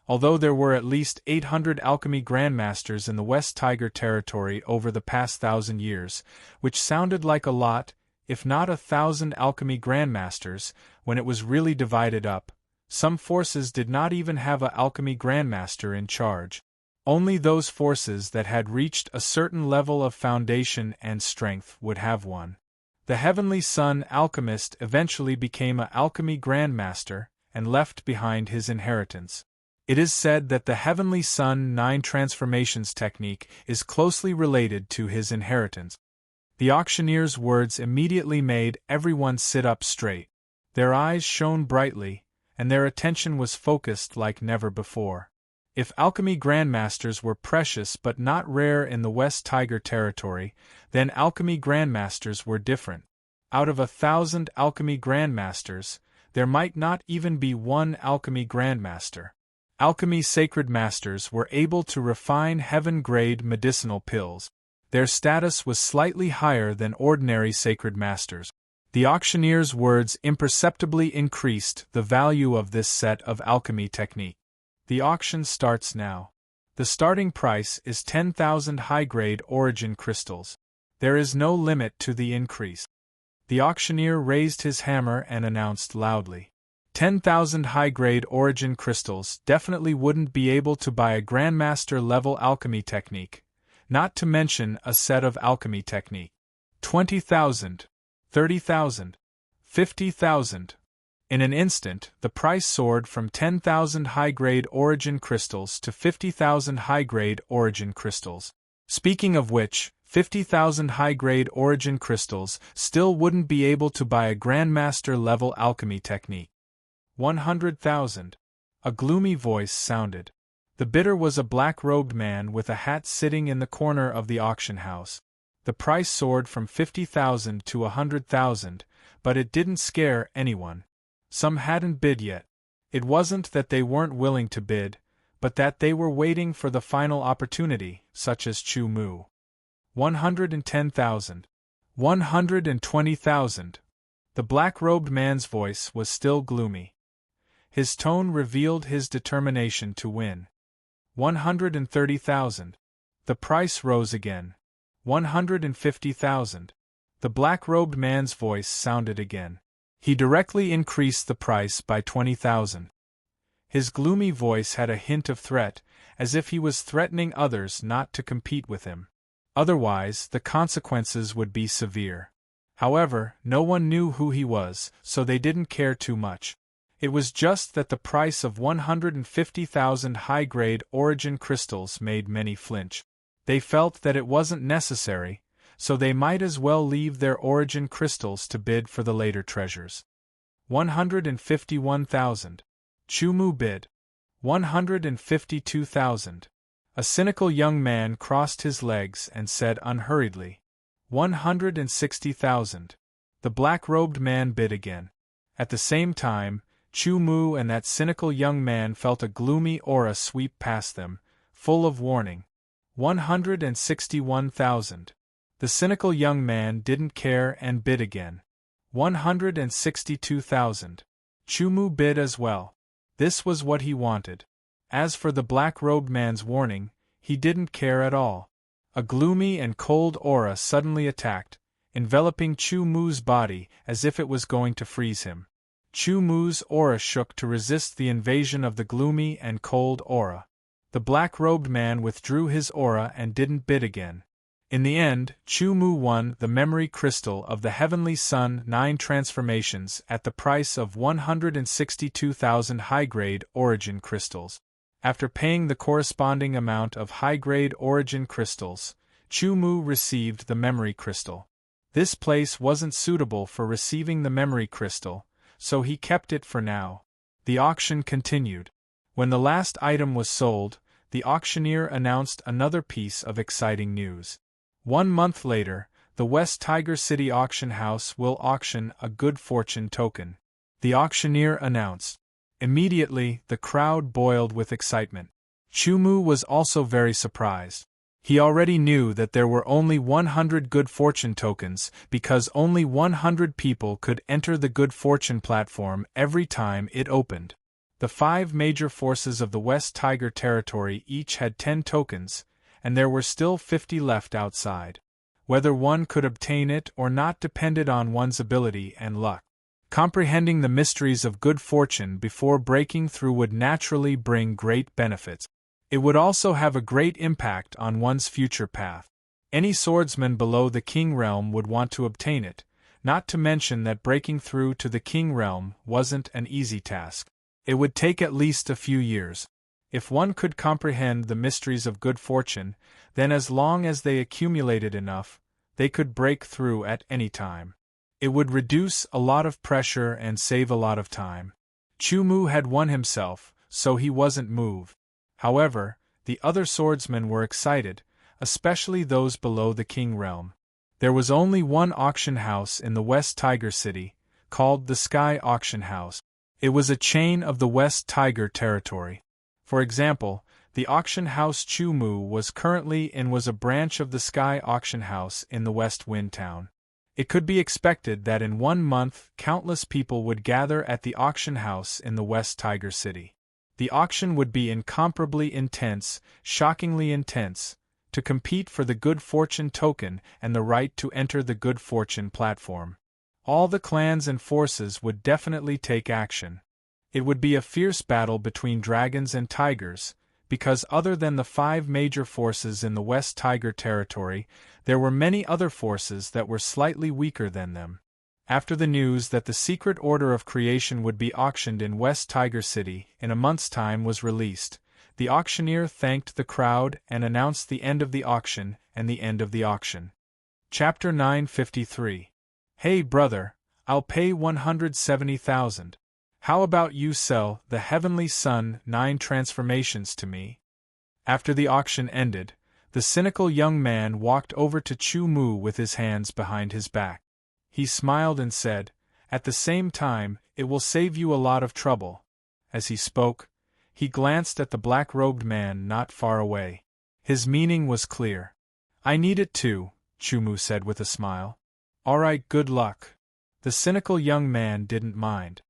Although there were at least 800 alchemy grandmasters in the West Tiger territory over the past 1,000 years, which sounded like a lot, if not 1,000 alchemy grandmasters, when it was really divided up, some forces did not even have an alchemy grandmaster in charge. Only those forces that had reached a certain level of foundation and strength would have one. The Heavenly Sun alchemist eventually became an alchemy grandmaster and left behind his inheritance. It is said that the Heavenly Sun 9 Transformations technique is closely related to his inheritance. The auctioneer's words immediately made everyone sit up straight. Their eyes shone brightly, and their attention was focused like never before. If alchemy grandmasters were precious but not rare in the West Tiger territory, then alchemy grandmasters were different. Out of 1,000 alchemy grandmasters, there might not even be one alchemy grandmaster. Alchemy sacred masters were able to refine heaven-grade medicinal pills. Their status was slightly higher than ordinary sacred masters. The auctioneer's words imperceptibly increased the value of this set of alchemy technique. The auction starts now. The starting price is 10,000 high-grade origin crystals. There is no limit to the increase. The auctioneer raised his hammer and announced loudly, 10,000 high-grade origin crystals definitely wouldn't be able to buy a grandmaster-level alchemy technique, not to mention a set of alchemy technique. 20,000, 30,000, 50,000. In an instant, the price soared from 10,000 high-grade origin crystals to 50,000 high-grade origin crystals. Speaking of which, 50,000 high-grade origin crystals still wouldn't be able to buy a grandmaster-level alchemy technique. 100,000. A gloomy voice sounded. The bidder was a black-robed man with a hat sitting in the corner of the auction house. The price soared from 50,000 to 100,000, but it didn't scare anyone. Some hadn't bid yet. It wasn't that they weren't willing to bid, but that they were waiting for the final opportunity, such as Chu Mu. 110,000. 120,000. The black-robed man's voice was still gloomy. His tone revealed his determination to win. 130,000. The price rose again. 150,000. The black-robed man's voice sounded again. He directly increased the price by 20,000. His gloomy voice had a hint of threat, as if he was threatening others not to compete with him. Otherwise, the consequences would be severe. However, no one knew who he was, so they didn't care too much. It was just that the price of 150,000 high-grade origin crystals made many flinch. They felt that it wasn't necessary, so they might as well leave their origin crystals to bid for the later treasures. 151,000. Chumu bid. 152,000. A cynical young man crossed his legs and said unhurriedly, 160,000. The black-robed man bid again. At the same time, Chumu and that cynical young man felt a gloomy aura sweep past them, full of warning. 161,000. The cynical young man didn't care and bid again. 162,000. Chumu bid as well. This was what he wanted. As for the black-robed man's warning, he didn't care at all. A gloomy and cold aura suddenly attacked, enveloping Chumu's body as if it was going to freeze him. Chumu's aura shook to resist the invasion of the gloomy and cold aura. The black-robed man withdrew his aura and didn't bid again. In the end, Chumu won the memory crystal of the Heavenly Sun 9 transformations at the price of 162,000 high-grade origin crystals. After paying the corresponding amount of high-grade origin crystals, Chumu received the memory crystal. This place wasn't suitable for receiving the memory crystal, so he kept it for now. The auction continued. When the last item was sold, the auctioneer announced another piece of exciting news. 1 month later, the West Tiger City Auction House will auction a good fortune token. The auctioneer announced. Immediately, the crowd boiled with excitement. Chumu was also very surprised. He already knew that there were only 100 good fortune tokens because only 100 people could enter the good fortune platform every time it opened. The 5 major forces of the West Tiger territory each had 10 tokens, and there were still 50 left outside. Whether one could obtain it or not depended on one's ability and luck. Comprehending the mysteries of good fortune before breaking through would naturally bring great benefits. It would also have a great impact on one's future path. Any swordsman below the King Realm would want to obtain it, not to mention that breaking through to the King Realm wasn't an easy task. It would take at least a few years. If one could comprehend the mysteries of good fortune, then as long as they accumulated enough, they could break through at any time. It would reduce a lot of pressure and save a lot of time. Chumu had won himself, so he wasn't moved. However, the other swordsmen were excited, especially those below the King Realm. There was only one auction house in the West Tiger City, called the Sky Auction House. It was a chain of the West Tiger territory. For example, the auction house Chumu was currently in was a branch of the Sky Auction House in the West Wind Town. It could be expected that in 1 month countless people would gather at the auction house in the West Tiger City. The auction would be incomparably intense, shockingly intense, to compete for the good fortune token and the right to enter the good fortune platform. All the clans and forces would definitely take action. It would be a fierce battle between dragons and tigers, because other than the 5 major forces in the West Tiger territory, there were many other forces that were slightly weaker than them. After the news that the secret order of creation would be auctioned in West Tiger City in a month's time was released, the auctioneer thanked the crowd and announced the end of the auction and the end of the auction. Chapter 953. Hey brother, I'll pay 170,000. How about you sell the Heavenly Sun 9 transformations to me? After the auction ended, the cynical young man walked over to Chumu with his hands behind his back. He smiled and said, "At the same time, it will save you a lot of trouble." As he spoke, he glanced at the black-robed man not far away. His meaning was clear. "I need it too," Chumu said with a smile. "All right, good luck." The cynical young man didn't mind.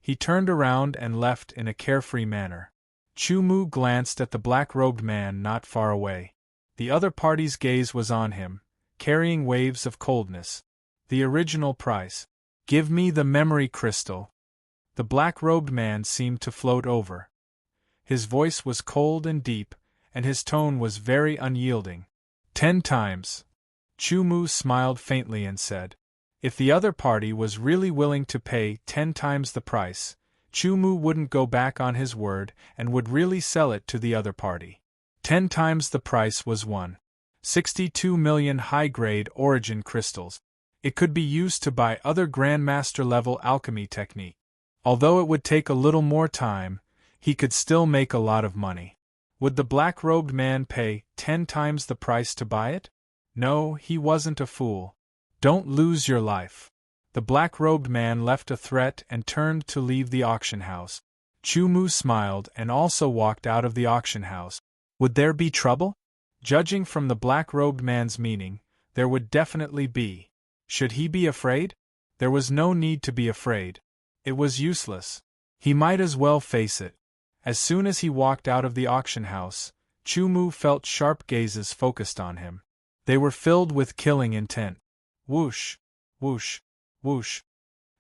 He turned around and left in a carefree manner. Chumu glanced at the black-robed man not far away. The other party's gaze was on him, carrying waves of coldness. The original price. "Give me the memory crystal." The black-robed man seemed to float over. His voice was cold and deep, and his tone was very unyielding. 10 times. Chu Mu smiled faintly and said. If the other party was really willing to pay 10 times the price, Chu Mu wouldn't go back on his word and would really sell it to the other party. 10 times the price was 1.62 million high-grade origin crystals. It could be used to buy other Grandmaster-level alchemy technique. Although it would take a little more time, he could still make a lot of money. Would the black-robed man pay 10 times the price to buy it? No, he wasn't a fool. Don't lose your life. The black-robed man left a threat and turned to leave the auction house. Chu Mu smiled and also walked out of the auction house. Would there be trouble? Judging from the black-robed man's meaning, there would definitely be. Should he be afraid? There was no need to be afraid. It was useless. He might as well face it. As soon as he walked out of the auction house, Chu Mu felt sharp gazes focused on him. They were filled with killing intent. Whoosh, whoosh, whoosh.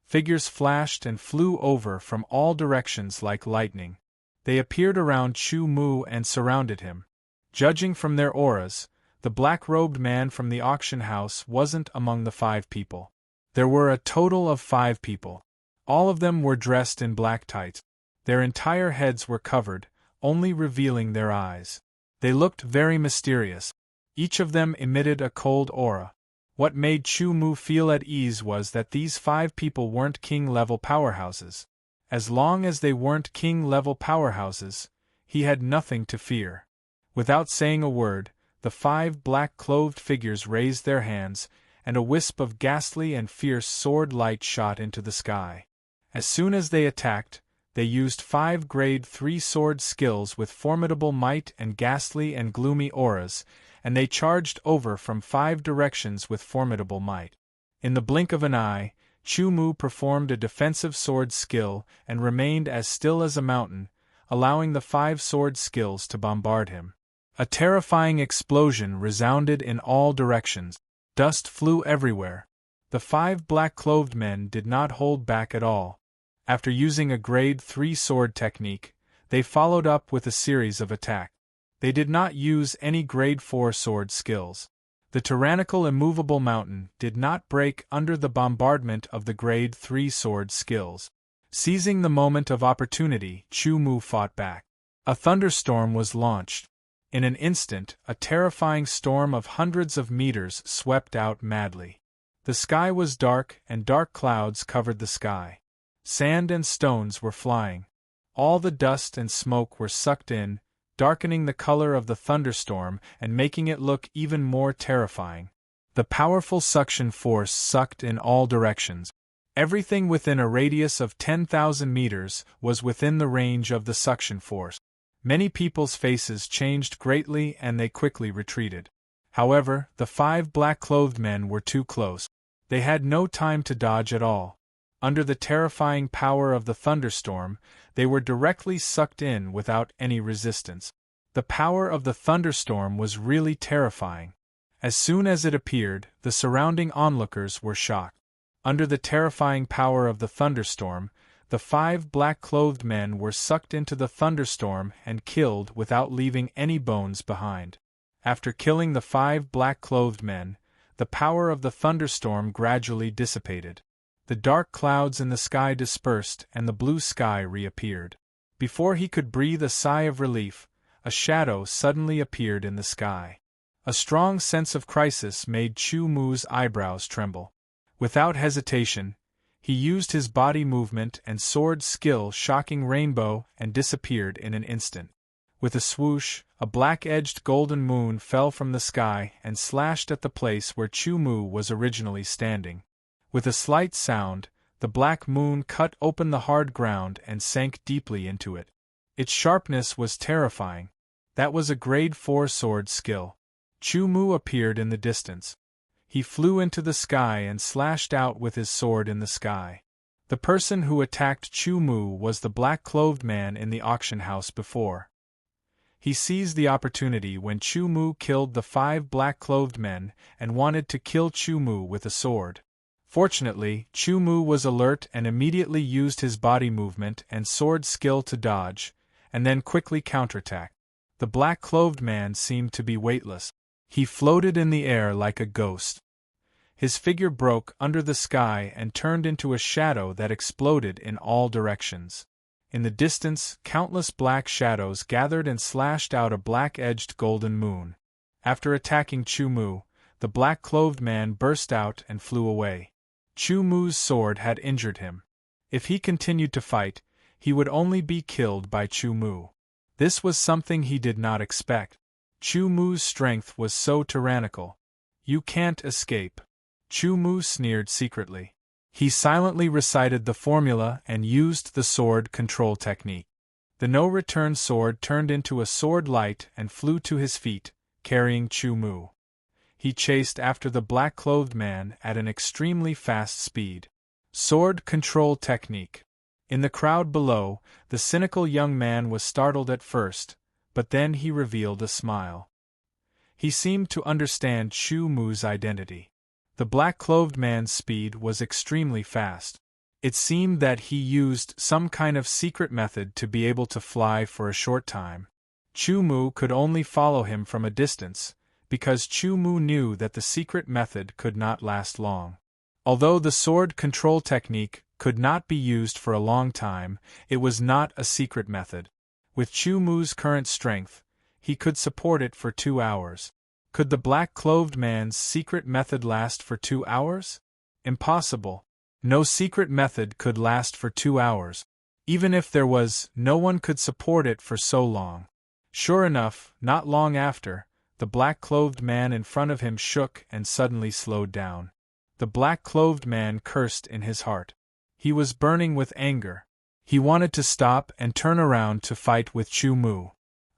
Figures flashed and flew over from all directions like lightning. They appeared around Chu Mu and surrounded him. Judging from their auras, the black-robed man from the auction house wasn't among the 5 people. There were a total of 5 people. All of them were dressed in black tights. Their entire heads were covered, only revealing their eyes. They looked very mysterious. Each of them emitted a cold aura. What made Chu Mu feel at ease was that these 5 people weren't king-level powerhouses. As long as they weren't king-level powerhouses, he had nothing to fear. Without saying a word, the 5 black-clothed figures raised their hands, and a wisp of ghastly and fierce sword light shot into the sky. As soon as they attacked, they used 5 grade 3 sword skills with formidable might and ghastly and gloomy auras, and they charged over from 5 directions with formidable might. In the blink of an eye, Chu Mu performed a defensive sword skill and remained as still as a mountain, allowing the 5 sword skills to bombard him. A terrifying explosion resounded in all directions. Dust flew everywhere. The 5 black-clothed men did not hold back at all. After using a grade 3 sword technique, they followed up with a series of attacks. They did not use any grade 4 sword skills. The tyrannical immovable mountain did not break under the bombardment of the grade 3 sword skills. Seizing the moment of opportunity, Chu Mu fought back. A thunderstorm was launched. In an instant, a terrifying storm of hundreds of meters swept out madly. The sky was dark and dark clouds covered the sky. Sand and stones were flying. All the dust and smoke were sucked in, darkening the color of the thunderstorm and making it look even more terrifying. The powerful suction force sucked in all directions. Everything within a radius of 10,000 meters was within the range of the suction force. Many people's faces changed greatly and they quickly retreated. However, the 5 black-clothed men were too close. They had no time to dodge at all. Under the terrifying power of the thunderstorm, they were directly sucked in without any resistance. The power of the thunderstorm was really terrifying. As soon as it appeared, the surrounding onlookers were shocked. Under the terrifying power of the thunderstorm, the 5 black-clothed men were sucked into the thunderstorm and killed without leaving any bones behind. After killing the 5 black-clothed men, the power of the thunderstorm gradually dissipated. The dark clouds in the sky dispersed and the blue sky reappeared. Before he could breathe a sigh of relief, a shadow suddenly appeared in the sky. A strong sense of crisis made Chu Mu's eyebrows tremble. Without hesitation, he used his body movement and sword skill shocking rainbow and disappeared in an instant. With a swoosh, a black-edged golden moon fell from the sky and slashed at the place where Chu Mu was originally standing. With a slight sound, the black moon cut open the hard ground and sank deeply into it. Its sharpness was terrifying. That was a grade 4 sword skill. Chu Mu appeared in the distance. He flew into the sky and slashed out with his sword in the sky. The person who attacked Chu Mu was the black-clothed man in the auction house before. He seized the opportunity when Chu Mu killed the 5 black-clothed men and wanted to kill Chu Mu with a sword. Fortunately, Chu Mu was alert and immediately used his body movement and sword skill to dodge, and then quickly counterattack. The black-clothed man seemed to be weightless. He floated in the air like a ghost. His figure broke under the sky and turned into a shadow that exploded in all directions. In the distance, countless black shadows gathered and slashed out a black-edged golden moon. After attacking Chu Mu, the black-clothed man burst out and flew away. Chu Mu's sword had injured him. If he continued to fight, he would only be killed by Chu Mu. This was something he did not expect. Chu Mu's strength was so tyrannical. You can't escape. Chu Mu sneered secretly. He silently recited the formula and used the sword control technique. The no-return sword turned into a sword light and flew to his feet, carrying Chu Mu. He chased after the black-clothed man at an extremely fast speed. Sword control technique. In the crowd below, the cynical young man was startled at first, but then he revealed a smile. He seemed to understand Chu Mu's identity. The black-clothed man's speed was extremely fast. It seemed that he used some kind of secret method to be able to fly for a short time. Chu Mu could only follow him from a distance, because Chu Mu knew that the secret method could not last long. Although the sword control technique could not be used for a long time, it was not a secret method. With Chu Mu's current strength, he could support it for 2 hours. Could the black-clothed man's secret method last for 2 hours? Impossible. No secret method could last for 2 hours. Even if there was, no one could support it for so long. Sure enough, not long after, the black-clothed man in front of him shook and suddenly slowed down. The black-clothed man cursed in his heart. He was burning with anger. He wanted to stop and turn around to fight with Chu Mu.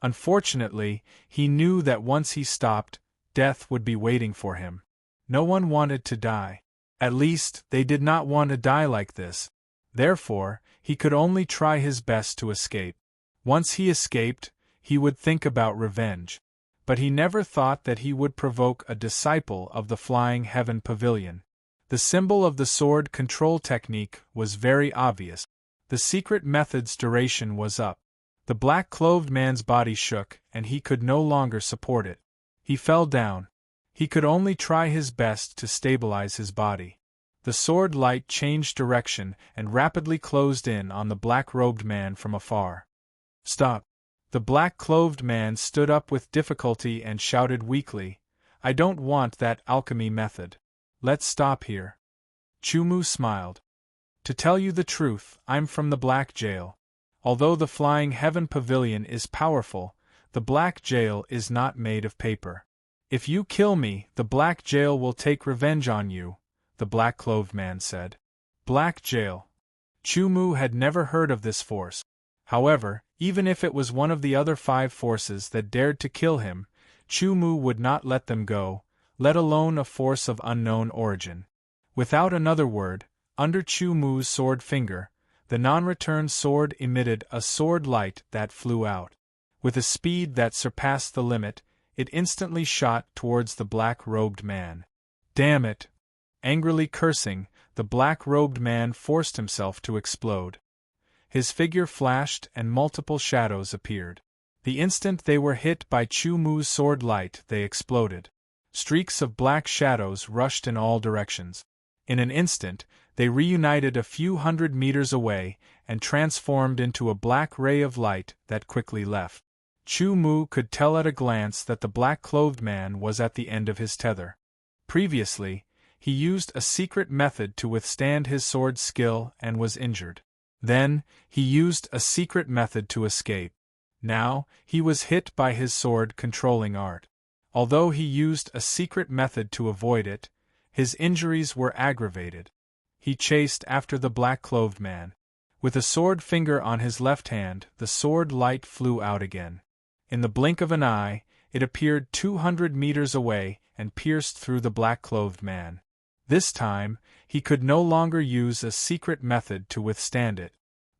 Unfortunately, he knew that once he stopped, death would be waiting for him. No one wanted to die. At least, they did not want to die like this. Therefore, he could only try his best to escape. Once he escaped, he would think about revenge. But he never thought that he would provoke a disciple of the Flying Heaven Pavilion. The symbol of the sword control technique was very obvious. The secret method's duration was up. The black-clothed man's body shook, and he could no longer support it. He fell down. He could only try his best to stabilize his body. The sword light changed direction and rapidly closed in on the black-robed man from afar. Stop! The black-clothed man stood up with difficulty and shouted weakly, I don't want that alchemy method. Let's stop here. Chu Mu smiled. To tell you the truth, I'm from the Black Jail. Although the Flying Heaven Pavilion is powerful, the Black Jail is not made of paper. If you kill me, the Black Jail will take revenge on you, the black-clothed man said. Black Jail. Chu Mu had never heard of this force. However, even if it was one of the other 5 forces that dared to kill him, Chu Mu would not let them go, let alone a force of unknown origin. Without another word, under Chu Mu's sword finger, the non-return sword emitted a sword light that flew out. With a speed that surpassed the limit, it instantly shot towards the black-robed man. Damn it! Angrily cursing, the black-robed man forced himself to explode. His figure flashed and multiple shadows appeared. The instant they were hit by Chu Mu's sword light, they exploded. Streaks of black shadows rushed in all directions. In an instant, they reunited a few hundred meters away and transformed into a black ray of light that quickly left. Chu Mu could tell at a glance that the black-clothed man was at the end of his tether. Previously, he used a secret method to withstand his sword skill and was injured. Then, he used a secret method to escape. Now, he was hit by his sword-controlling art. Although he used a secret method to avoid it, his injuries were aggravated. He chased after the black-clothed man. With a sword finger on his left hand, the sword light flew out again. In the blink of an eye, it appeared 200 meters away and pierced through the black-clothed man. This time, he could no longer use a secret method to withstand it.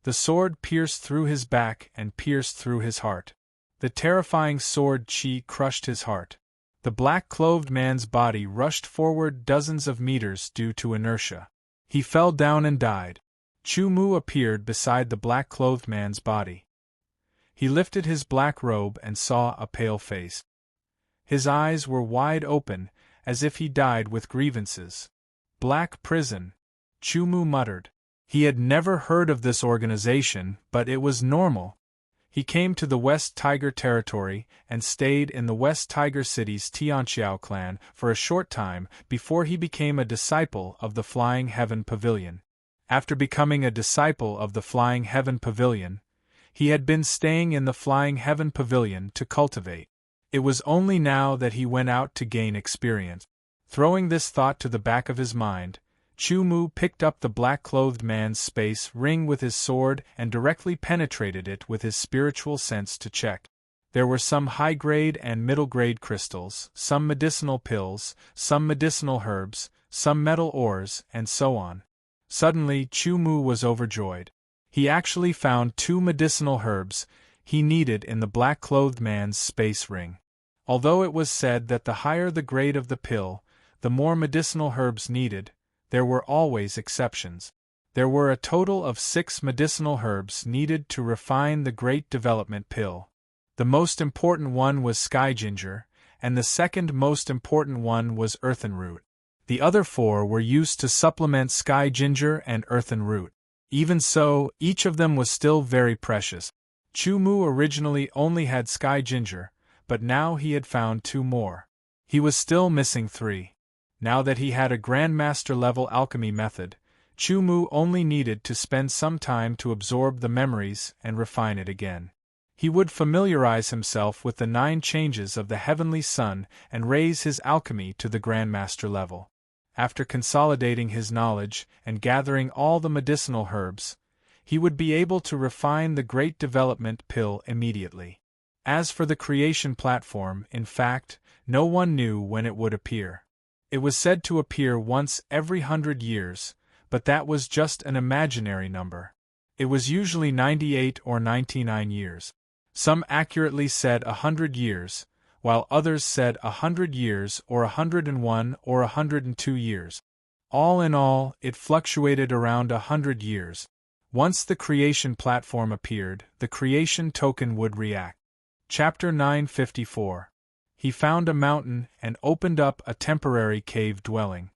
The sword pierced through his back and pierced through his heart. The terrifying sword chi crushed his heart. The black-clothed man's body rushed forward dozens of meters due to inertia. He fell down and died. Chu Mu appeared beside the black-clothed man's body. He lifted his black robe and saw a pale face. His eyes were wide open, as if he died with grievances. Black prison, Chu Mu muttered. He had never heard of this organization, but it was normal. He came to the West Tiger Territory and stayed in the West Tiger City's Tianqiao clan for a short time before he became a disciple of the Flying Heaven Pavilion. After becoming a disciple of the Flying Heaven Pavilion, he had been staying in the Flying Heaven Pavilion to cultivate. It was only now that he went out to gain experience. Throwing this thought to the back of his mind, Chu-Mu picked up the black-clothed man's space ring with his sword and directly penetrated it with his spiritual sense to check. There were some high-grade and middle-grade crystals, some medicinal pills, some medicinal herbs, some metal ores, and so on. Suddenly, Chu-Mu was overjoyed. He actually found 2 medicinal herbs he needed in the black-clothed man's space ring. Although it was said that the higher the grade of the pill, the more medicinal herbs needed, there were always exceptions. There were a total of 6 medicinal herbs needed to refine the Great Development Pill. The most important one was sky ginger, and the second most important one was earthen root. The other 4 were used to supplement sky ginger and earthen root. Even so, each of them was still very precious. Chu-Mu originally only had sky ginger, but now he had found 2 more. He was still missing 3. Now that he had a Grandmaster-level alchemy method, Chu-Mu only needed to spend some time to absorb the memories and refine it again. He would familiarize himself with the 9 changes of the Heavenly Sun and raise his alchemy to the Grandmaster level. After consolidating his knowledge and gathering all the medicinal herbs, he would be able to refine the Great Development Pill immediately. As for the creation platform, in fact, no one knew when it would appear. It was said to appear once every 100 years, but that was just an imaginary number. It was usually 98 or 99 years. Some accurately said 100 years, while others said 100 years or 101 or 102 years. All in all, it fluctuated around 100 years. Once the creation platform appeared, the creation token would react. Chapter 954. He found a mountain and opened up a temporary cave dwelling.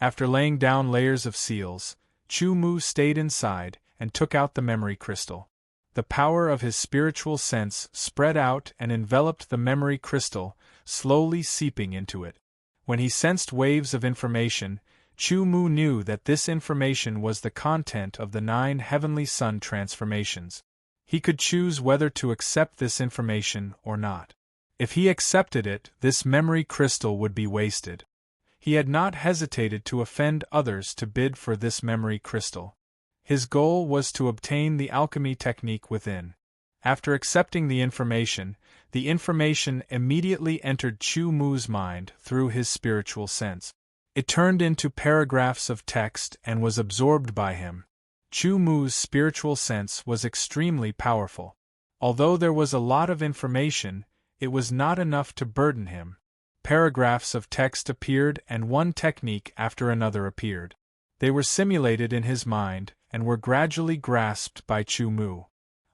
After laying down layers of seals, Chu-Mu stayed inside and took out the memory crystal. The power of his spiritual sense spread out and enveloped the memory crystal, slowly seeping into it. When he sensed waves of information, Chu-Mu knew that this information was the content of the 9 Heavenly Sun transformations. He could choose whether to accept this information or not. If he accepted it, this memory crystal would be wasted. He had not hesitated to offend others to bid for this memory crystal. His goal was to obtain the alchemy technique within. After accepting the information immediately entered Chu-Mu's mind through his spiritual sense. It turned into paragraphs of text and was absorbed by him. Chu-Mu's spiritual sense was extremely powerful. Although there was a lot of information, it was not enough to burden him. Paragraphs of text appeared and one technique after another appeared. They were simulated in his mind and were gradually grasped by Chu-Mu.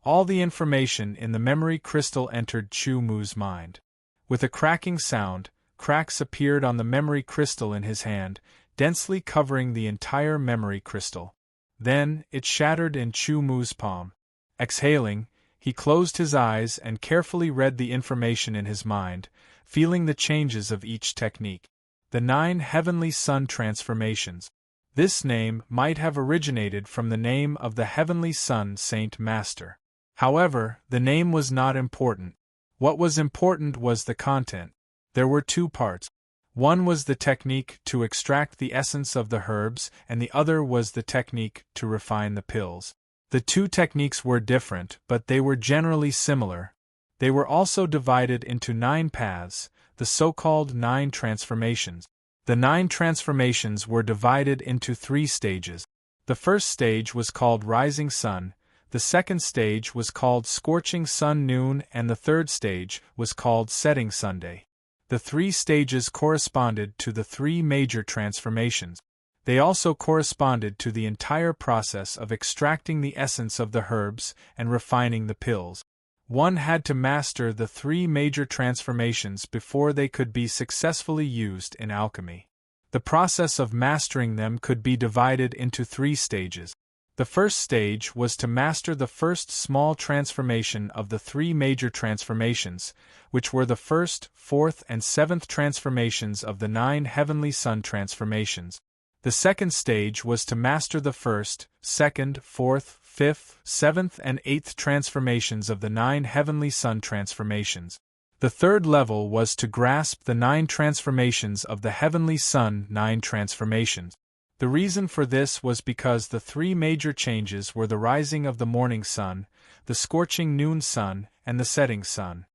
All the information in the memory crystal entered Chu-Mu's mind. With a cracking sound, cracks appeared on the memory crystal in his hand, densely covering the entire memory crystal. Then, it shattered in Chu-Mu's palm. Exhaling, he closed his eyes and carefully read the information in his mind, feeling the changes of each technique. The 9 Heavenly Sun transformations. This name might have originated from the name of the Heavenly Sun Saint Master. However, the name was not important. What was important was the content. There were 2 parts. One was the technique to extract the essence of the herbs, and the other was the technique to refine the pills. The 2 techniques were different, but they were generally similar. They were also divided into 9 paths, the so-called 9 transformations. The 9 transformations were divided into 3 stages. The first stage was called Rising Sun, the second stage was called Scorching Sun Noon, and the third stage was called Setting Sunday. The 3 stages corresponded to the 3 major transformations. They also corresponded to the entire process of extracting the essence of the herbs and refining the pills. One had to master the 3 major transformations before they could be successfully used in alchemy. The process of mastering them could be divided into 3 stages. The first stage was to master the first small transformation of the 3 major transformations, which were the first, 4th, and 7th transformations of the 9 heavenly sun transformations. The second stage was to master the first, 2nd, 4th, 5th, 7th, and 8th transformations of the 9 heavenly sun transformations. The third level was to grasp the 9 transformations of the heavenly sun 9 transformations. The reason for this was because the 3 major changes were the rising of the morning sun, the scorching noon sun, and the setting sun.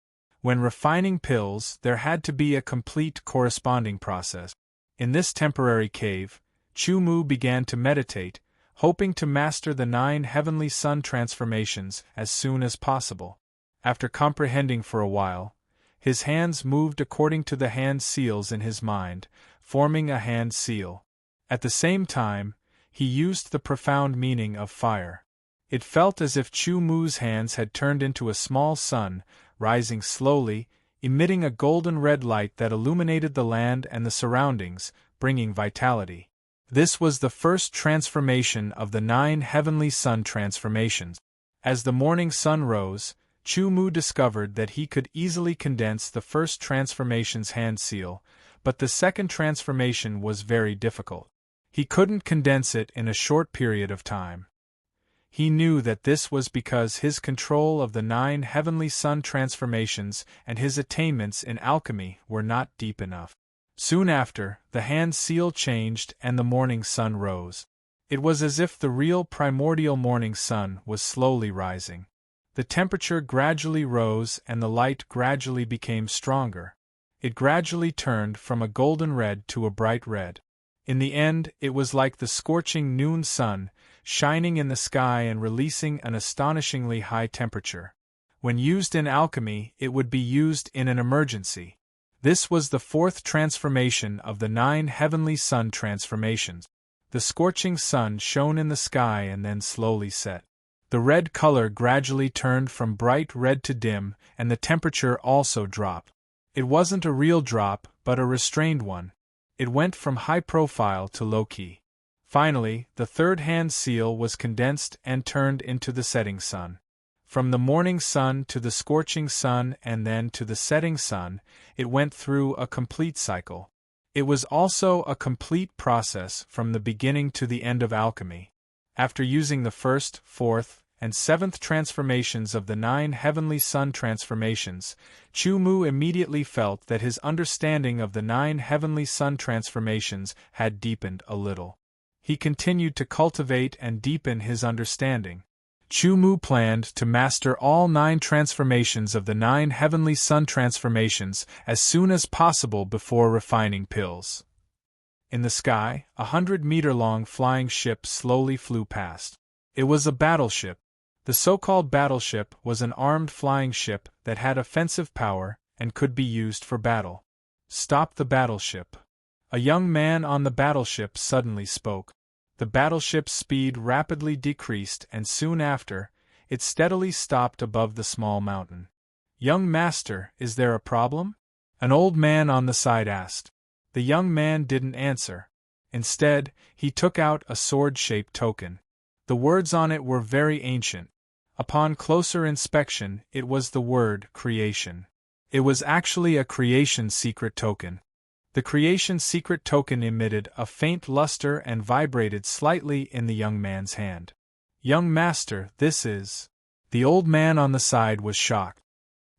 When refining pills, there had to be a complete corresponding process. In this temporary cave, Chu Mu began to meditate, hoping to master the 9 heavenly sun transformations as soon as possible. After comprehending for a while, his hands moved according to the hand seals in his mind, forming a hand seal. At the same time, he used the profound meaning of fire. It felt as if Chu Mu's hands had turned into a small sun, rising slowly, emitting a golden red light that illuminated the land and the surroundings, bringing vitality. This was the first transformation of the 9 heavenly sun transformations. As the morning sun rose, Chu Mu discovered that he could easily condense the first transformation's hand seal, but the second transformation was very difficult. He couldn't condense it in a short period of time. He knew that this was because his control of the 9 heavenly sun transformations and his attainments in alchemy were not deep enough. Soon after, the hand seal changed and the morning sun rose. It was as if the real primordial morning sun was slowly rising. The temperature gradually rose and the light gradually became stronger. It gradually turned from a golden red to a bright red. In the end, it was like the scorching noon sun, shining in the sky and releasing an astonishingly high temperature. When used in alchemy, it would be used in an emergency. This was the 4th transformation of the 9 heavenly sun transformations. The scorching sun shone in the sky and then slowly set. The red color gradually turned from bright red to dim, and the temperature also dropped. It wasn't a real drop, but a restrained one. It went from high profile to low key. Finally, the third hand seal was condensed and turned into the setting sun. From the morning sun to the scorching sun and then to the setting sun, it went through a complete cycle. It was also a complete process from the beginning to the end of alchemy. After using the 1st, 4th, and 7th transformations of the 9 heavenly sun transformations, Chu Mu immediately felt that his understanding of the 9 heavenly sun transformations had deepened a little. He continued to cultivate and deepen his understanding. Chu Mu planned to master all 9 transformations of the 9 heavenly sun transformations as soon as possible before refining pills. In the sky, 100-meter-long flying ship slowly flew past. It was a battleship. The so-called battleship was an armed flying ship that had offensive power and could be used for battle. "Stop the battleship." A young man on the battleship suddenly spoke. The battleship's speed rapidly decreased and soon after, it steadily stopped above the small mountain. "Young master, is there a problem?" an old man on the side asked. The young man didn't answer. Instead, he took out a sword-shaped token. The words on it were very ancient. Upon closer inspection, it was the word creation. It was actually a creation secret token. The creation secret token emitted a faint luster and vibrated slightly in the young man's hand. "Young master, this is..." The old man on the side was shocked.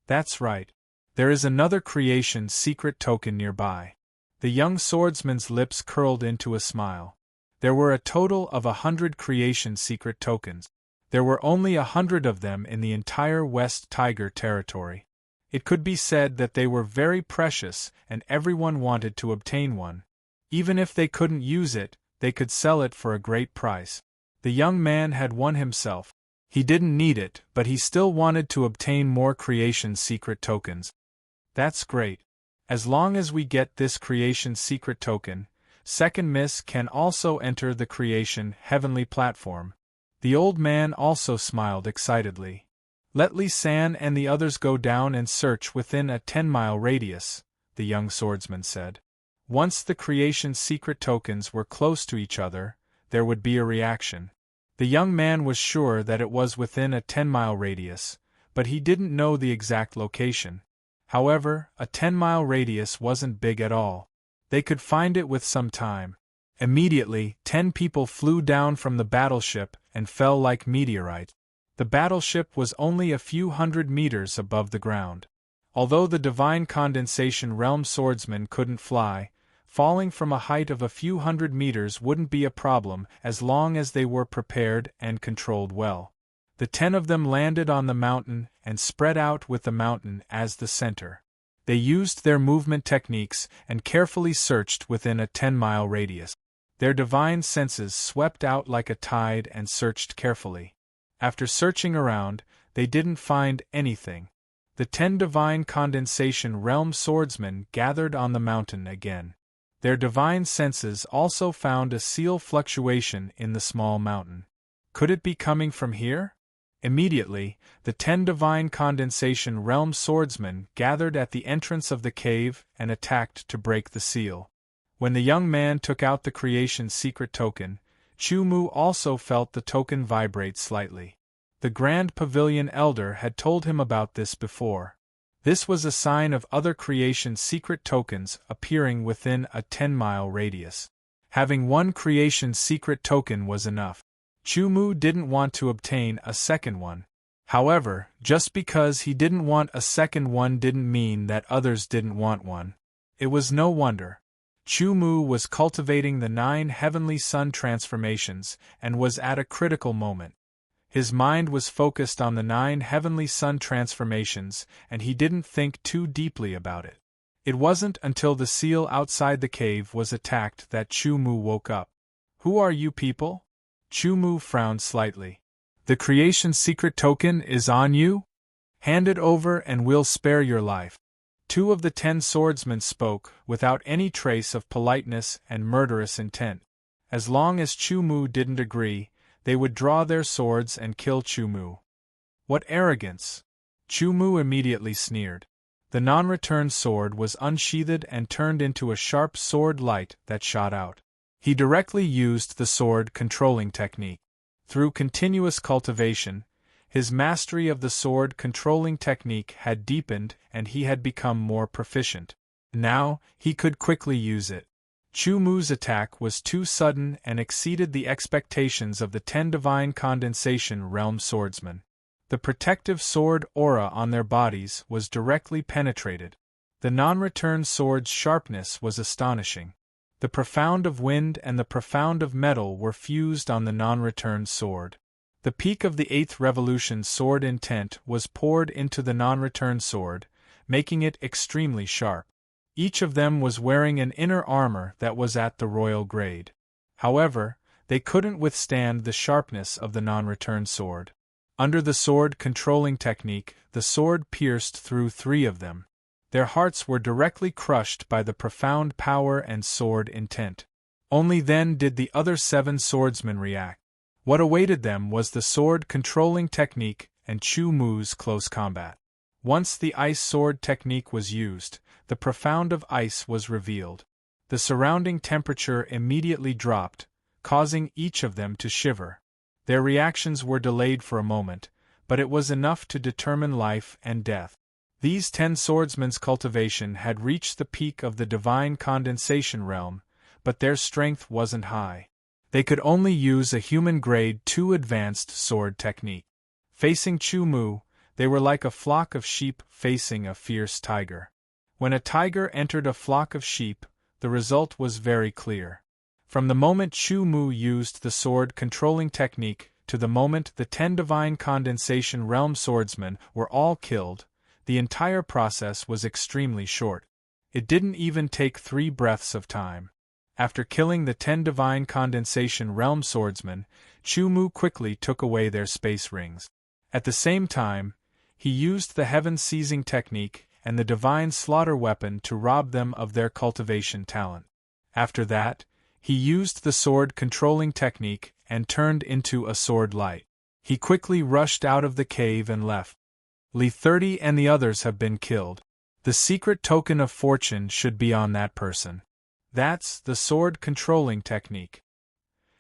"That's right. There is another creation secret token nearby." The young swordsman's lips curled into a smile. There were a total of 100 creation secret tokens. There were only 100 of them in the entire West Tiger territory. It could be said that they were very precious and everyone wanted to obtain one. Even if they couldn't use it, they could sell it for a great price. The young man had one himself. He didn't need it, but he still wanted to obtain more creation secret tokens. "That's great. As long as we get this creation secret token, Second Miss can also enter the creation heavenly platform." The old man also smiled excitedly. Let Li San and the others go down and search within a 10-mile radius, the young swordsman said. Once the creation's secret tokens were close to each other, there would be a reaction. The young man was sure that it was within a 10-mile radius, but he didn't know the exact location. However, a 10-mile radius wasn't big at all. They could find it with some time. Immediately, 10 people flew down from the battleship and fell like meteorites. The battleship was only a few hundred meters above the ground. Although the divine condensation realm swordsman couldn't fly, falling from a height of a few hundred meters wouldn't be a problem as long as they were prepared and controlled well. The 10 of them landed on the mountain and spread out with the mountain as the center. They used their movement techniques and carefully searched within a 10-mile radius. Their divine senses swept out like a tide and searched carefully. After searching around, they didn't find anything. The 10 divine condensation realm swordsmen gathered on the mountain again. Their divine senses also found a seal fluctuation in the small mountain. Could it be coming from here? Immediately, the 10 divine condensation realm swordsmen gathered at the entrance of the cave and attacked to break the seal. When the young man took out the creation's secret token, Chu Mu also felt the token vibrate slightly. The Grand Pavilion Elder had told him about this before. This was a sign of other creation's secret tokens appearing within a 10-mile radius. Having one creation's secret token was enough. Chu Mu didn't want to obtain a second one. However, just because he didn't want a second one didn't mean that others didn't want one. It was no wonder. Chu Mu was cultivating the 9 heavenly sun transformations and was at a critical moment. His mind was focused on the 9 heavenly sun transformations, and he didn't think too deeply about it. It wasn't until the seal outside the cave was attacked that Chu Mu woke up. "Who are you people?" Chu Mu frowned slightly. "The creation's secret token is on you? Hand it over and we'll spare your life." 2 of the 10 swordsmen spoke, without any trace of politeness and murderous intent. As long as Chu Mu didn't agree, they would draw their swords and kill Chu Mu. What arrogance! Chu Mu immediately sneered. The non-return sword was unsheathed and turned into a sharp sword light that shot out. He directly used the sword controlling technique. Through continuous cultivation, his mastery of the sword controlling technique had deepened and he had become more proficient. Now, he could quickly use it. Chu Mu's attack was too sudden and exceeded the expectations of the 10 divine condensation realm swordsmen. The protective sword aura on their bodies was directly penetrated. The non-return sword's sharpness was astonishing. The profound of wind and the profound of metal were fused on the non-return sword. The peak of the 8th revolution sword intent was poured into the non-return sword, making it extremely sharp. Each of them was wearing an inner armor that was at the royal grade. However, they couldn't withstand the sharpness of the non-return sword. Under the sword controlling technique, the sword pierced through 3 of them. Their hearts were directly crushed by the profound power and sword intent. Only then did the other 7 swordsmen react. What awaited them was the sword controlling technique and Chu Mu's close combat. Once the ice sword technique was used, the profound of ice was revealed. The surrounding temperature immediately dropped, causing each of them to shiver. Their reactions were delayed for a moment, but it was enough to determine life and death. These 10 swordsmen's cultivation had reached the peak of the divine condensation realm, but their strength wasn't high. They could only use a human grade 2 advanced sword technique. Facing Chu Mu, they were like a flock of sheep facing a fierce tiger. When a tiger entered a flock of sheep, the result was very clear. From the moment Chu Mu used the sword controlling technique to the moment the 10 divine condensation realm swordsmen were all killed, the entire process was extremely short. It didn't even take 3 breaths of time. After killing the 10 divine condensation realm swordsmen, Chu Mu quickly took away their space rings. At the same time, he used the heaven seizing technique and the divine slaughter weapon to rob them of their cultivation talent. After that, he used the sword controlling technique and turned into a sword light. He quickly rushed out of the cave and left. Li 30 and the others have been killed. The secret token of fortune should be on that person. That's the sword controlling technique.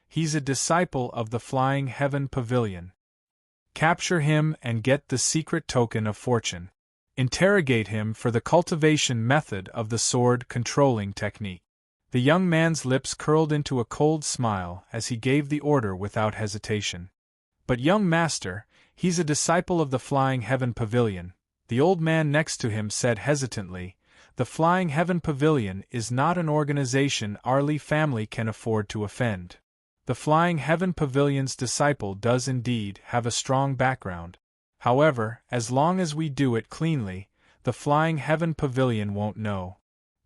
He's a disciple of the Flying Heaven Pavilion. Capture him and get the secret token of fortune. Interrogate him for the cultivation method of the sword controlling technique. The young man's lips curled into a cold smile as he gave the order without hesitation. But young master, he's a disciple of the Flying Heaven Pavilion, the old man next to him said hesitantly. The Flying Heaven Pavilion is not an organization our Li family can afford to offend. The Flying Heaven Pavilion's disciple does indeed have a strong background. However, as long as we do it cleanly, the Flying Heaven Pavilion won't know.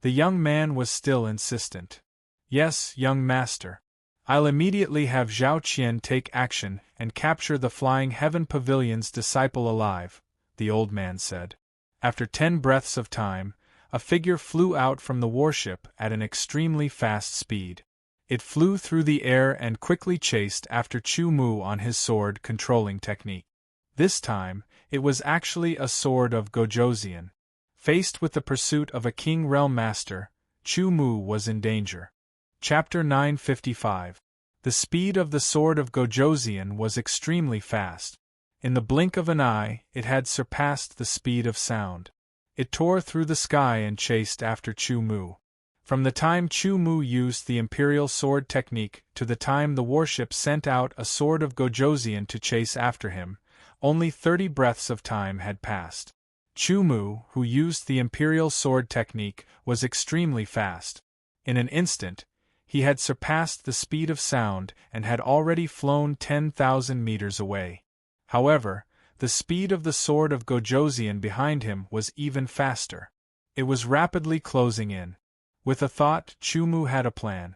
The young man was still insistent. Yes, young master. I'll immediately have Zhao Qian take action and capture the Flying Heaven Pavilion's disciple alive, the old man said. After 10 breaths of time, a figure flew out from the warship at an extremely fast speed. It flew through the air and quickly chased after Chu Mu on his sword controlling technique. This time, it was actually a sword of Gojosian. Faced with the pursuit of a King Realm Master, Chu Mu was in danger. Chapter 955. The speed of the sword of Gojosian was extremely fast. In the blink of an eye, it had surpassed the speed of sound. It tore through the sky and chased after Chu Mu. From the time Chu Mu used the Imperial Sword technique to the time the warship sent out a sword of Gojosian to chase after him, only 30 breaths of time had passed. Chu Mu, who used the Imperial Sword technique, was extremely fast. In an instant, he had surpassed the speed of sound and had already flown 10,000 meters away. However, the speed of the sword of Gojosian behind him was even faster. It was rapidly closing in. With a thought, Chu Mu had a plan.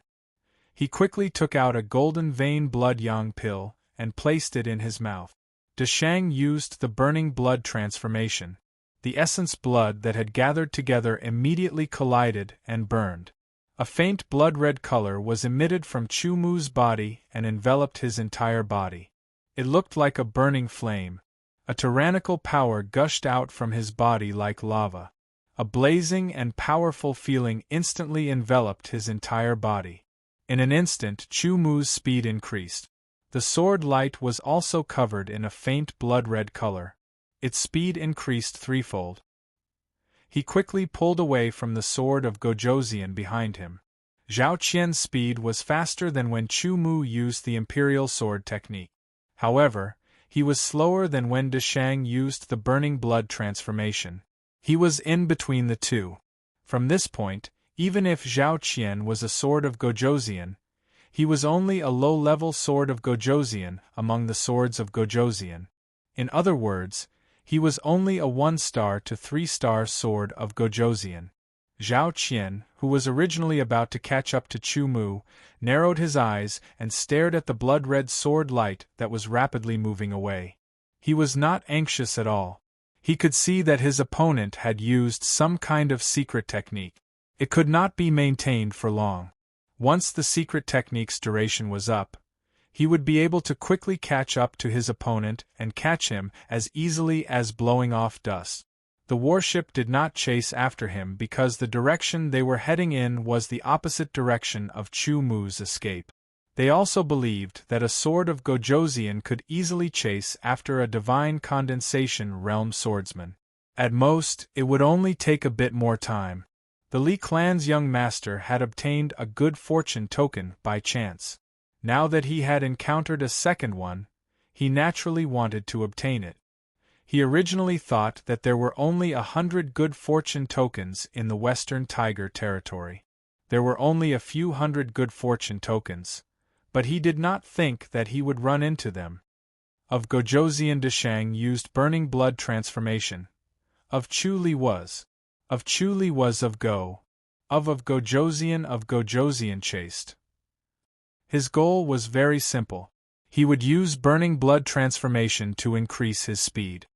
He quickly took out a golden vein blood yang pill and placed it in his mouth. De Shang used the burning blood transformation. The essence blood that had gathered together immediately collided and burned. A faint blood-red color was emitted from Chu Mu's body and enveloped his entire body. It looked like a burning flame. A tyrannical power gushed out from his body like lava. A blazing and powerful feeling instantly enveloped his entire body. In an instant, Chu Mu's speed increased. The sword light was also covered in a faint blood-red color. Its speed increased threefold. He quickly pulled away from the sword of Gojosian behind him. Zhao Qian's speed was faster than when Chu Mu used the Imperial Sword technique. However, he was slower than when De Shang used the burning blood transformation. He was in between the two. From this point, even if Zhao Qian was a sword of Gojosian, he was only a low-level sword of Gojosian among the swords of Gojosian. In other words, he was only a 1-star to 3-star sword of Gojosian. Zhao Qian, who was originally about to catch up to Chu Mu, narrowed his eyes and stared at the blood-red sword light that was rapidly moving away. He was not anxious at all. He could see that his opponent had used some kind of secret technique. It could not be maintained for long. Once the secret technique's duration was up, he would be able to quickly catch up to his opponent and catch him as easily as blowing off dust. The warship did not chase after him because the direction they were heading in was the opposite direction of Chu Mu's escape. They also believed that a sword of Gojosian could easily chase after a divine condensation realm swordsman. At most, it would only take a bit more time. The Li clan's young master had obtained a good fortune token by chance. Now that he had encountered a second one, he naturally wanted to obtain it. He originally thought that there were only 100 good fortune tokens in the Western Tiger territory. There were only a few hundred good fortune tokens, but he did not think that he would run into them. Of Gojosian, De Shang used burning blood transformation. Of Chu Li was. Of Chu Li was of Go. Of Gojosian chased. His goal was very simple. He would use burning blood transformation to increase his speed.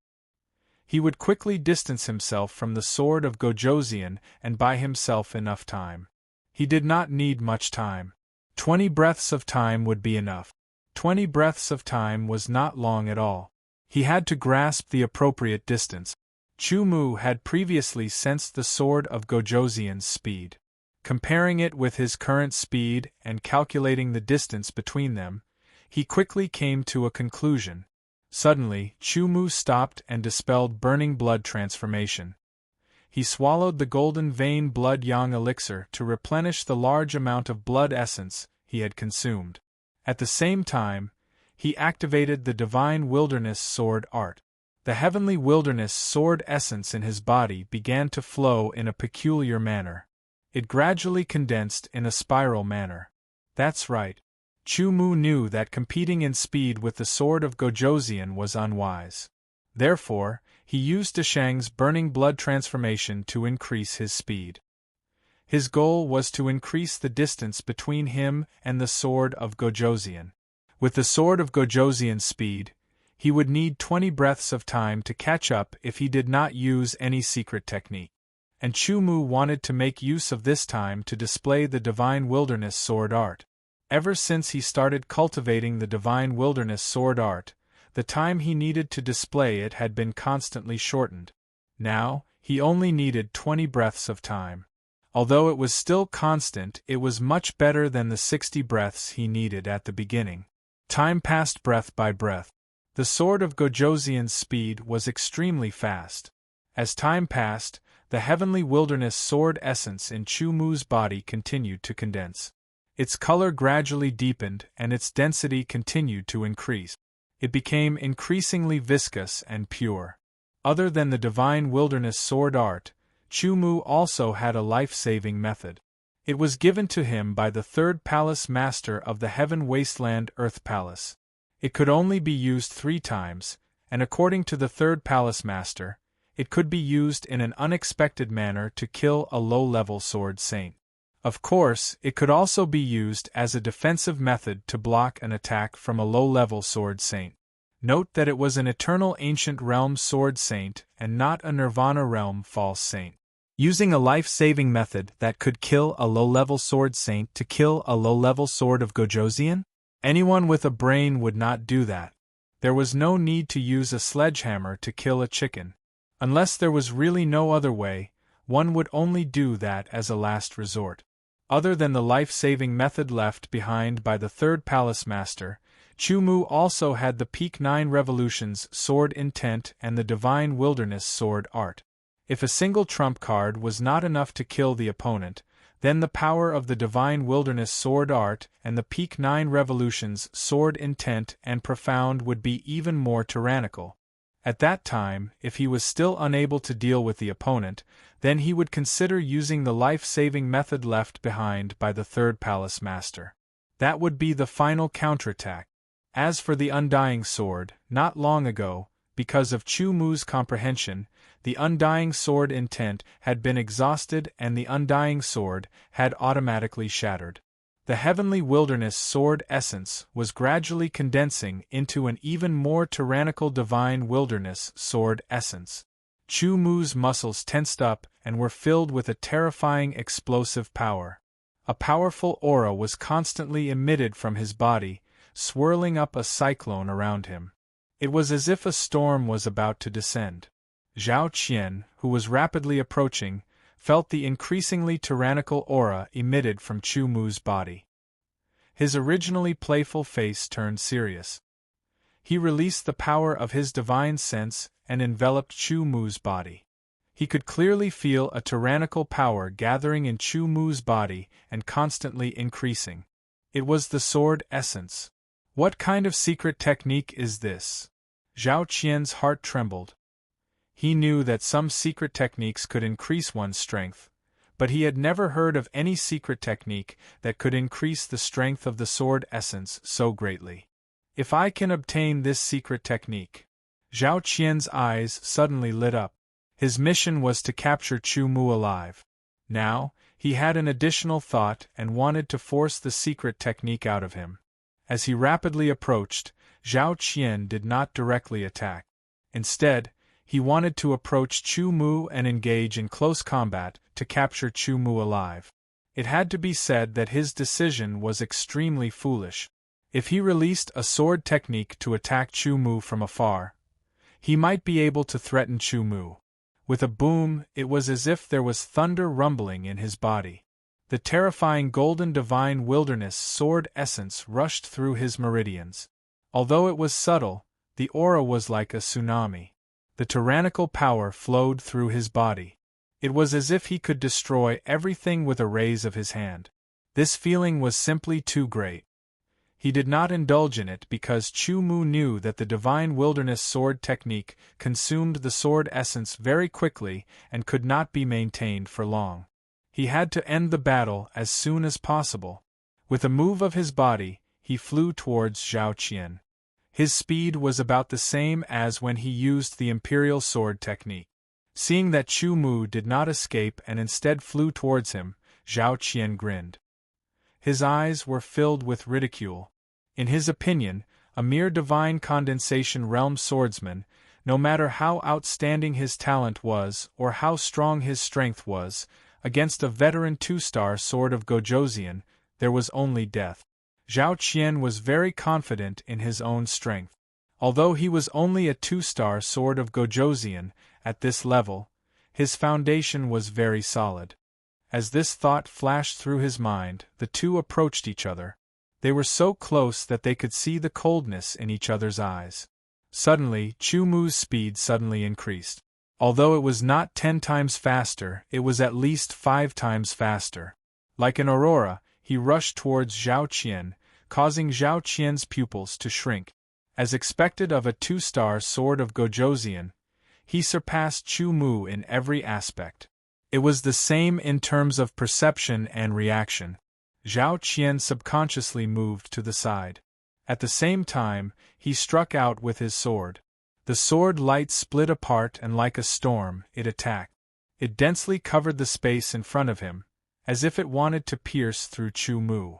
He would quickly distance himself from the sword of Gojosian and buy himself enough time. He did not need much time. 20 breaths of time would be enough. 20 breaths of time was not long at all. He had to grasp the appropriate distance. Chu Mu had previously sensed the sword of Gojoseon's speed. Comparing it with his current speed and calculating the distance between them, he quickly came to a conclusion. Suddenly, Chu Mu stopped and dispelled burning blood transformation. He swallowed the golden vein blood yang elixir to replenish the large amount of blood essence he had consumed. At the same time, he activated the divine wilderness sword art. The heavenly wilderness sword essence in his body began to flow in a peculiar manner. It gradually condensed in a spiral manner. That's right. Chu Mu knew that competing in speed with the sword of Gojoseon was unwise. Therefore, he used Deshang's burning blood transformation to increase his speed. His goal was to increase the distance between him and the sword of Gojoseon. With the sword of Gojoseon's speed, he would need 20 breaths of time to catch up if he did not use any secret technique. And Chu Mu wanted to make use of this time to display the divine wilderness sword art. Ever since he started cultivating the divine wilderness sword art, the time he needed to display it had been constantly shortened. Now, he only needed 20 breaths of time. Although it was still constant, it was much better than the 60 breaths he needed at the beginning. Time passed breath by breath. The sword of Gojoseon's speed was extremely fast. As time passed, the heavenly wilderness sword essence in Chu Mu's body continued to condense. Its color gradually deepened and its density continued to increase. It became increasingly viscous and pure. Other than the divine wilderness sword art, Chu Mu also had a life-saving method. It was given to him by the third palace master of the Heaven Wasteland Earth Palace. It could only be used 3 times, and according to the third palace master, it could be used in an unexpected manner to kill a low-level sword saint. Of course, it could also be used as a defensive method to block an attack from a low-level sword saint. Note that it was an eternal ancient realm sword saint and not a nirvana realm false saint. Using a life-saving method that could kill a low-level sword saint to kill a low-level sword of Gojoseon? Anyone with a brain would not do that. There was no need to use a sledgehammer to kill a chicken. Unless there was really no other way, one would only do that as a last resort. Other than the life-saving method left behind by the third palace master, Chu Mu also had the Peak 9 Revolutions sword intent and the Divine Wilderness sword art. If a single trump card was not enough to kill the opponent, then the power of the Divine Wilderness sword art and the Peak 9 Revolutions sword intent and profound would be even more tyrannical. At that time, if he was still unable to deal with the opponent, then he would consider using the life-saving method left behind by the third palace master. That would be the final counterattack. As for the Undying Sword, not long ago, because of Chu Mu's comprehension, the Undying Sword intent had been exhausted and the Undying Sword had automatically shattered. The Heavenly Wilderness sword essence was gradually condensing into an even more tyrannical Divine Wilderness sword essence. Chu Mu's muscles tensed up and were filled with a terrifying explosive power. A powerful aura was constantly emitted from his body, swirling up a cyclone around him. It was as if a storm was about to descend. Zhao Qian, who was rapidly approaching, felt the increasingly tyrannical aura emitted from Chu Mu's body. His originally playful face turned serious. He released the power of his divine sense and enveloped Chu Mu's body. He could clearly feel a tyrannical power gathering in Chu Mu's body and constantly increasing. It was the sword essence. What kind of secret technique is this? Zhao Qian's heart trembled. He knew that some secret techniques could increase one's strength, but he had never heard of any secret technique that could increase the strength of the sword essence so greatly. If I can obtain this secret technique... Zhao Qian's eyes suddenly lit up. His mission was to capture Chu Mu alive. Now, he had an additional thought and wanted to force the secret technique out of him. As he rapidly approached, Zhao Qian did not directly attack. Instead, he wanted to approach Chu Mu and engage in close combat to capture Chu Mu alive. It had to be said that his decision was extremely foolish. If he released a sword technique to attack Chu Mu from afar, He might be able to threaten Chu Mu. With a boom, it was as if there was thunder rumbling in his body. The terrifying golden divine wilderness sword essence rushed through his meridians. Although it was subtle, the aura was like a tsunami. The tyrannical power flowed through his body. It was as if he could destroy everything with a raise of his hand. This feeling was simply too great. He did not indulge in it because Chu Mu knew that the divine wilderness sword technique consumed the sword essence very quickly and could not be maintained for long. He had to end the battle as soon as possible. With a move of his body, he flew towards Zhao Qian. His speed was about the same as when he used the imperial sword technique. Seeing that Chu Mu did not escape and instead flew towards him, Zhao Qian grinned. His eyes were filled with ridicule. In his opinion, a mere divine condensation realm swordsman, no matter how outstanding his talent was or how strong his strength was, against a veteran two-star sword of Gojoseon, there was only death. Zhao Qian was very confident in his own strength. Although he was only a two-star sword of Gojoseon, at this level, his foundation was very solid. As this thought flashed through his mind, the two approached each other. They were so close that they could see the coldness in each other's eyes. Suddenly, Chu Mu's speed suddenly increased. Although it was not 10 times faster, it was at least 5 times faster. Like an aurora, he rushed towards Zhao Qian, causing Zhao Qian's pupils to shrink. As expected of a two-star sword of Gojoseon, he surpassed Chu Mu in every aspect. It was the same in terms of perception and reaction. Zhao Qian subconsciously moved to the side. At the same time, he struck out with his sword. The sword light split apart and like a storm, it attacked. It densely covered the space in front of him, as if it wanted to pierce through Chu Mu.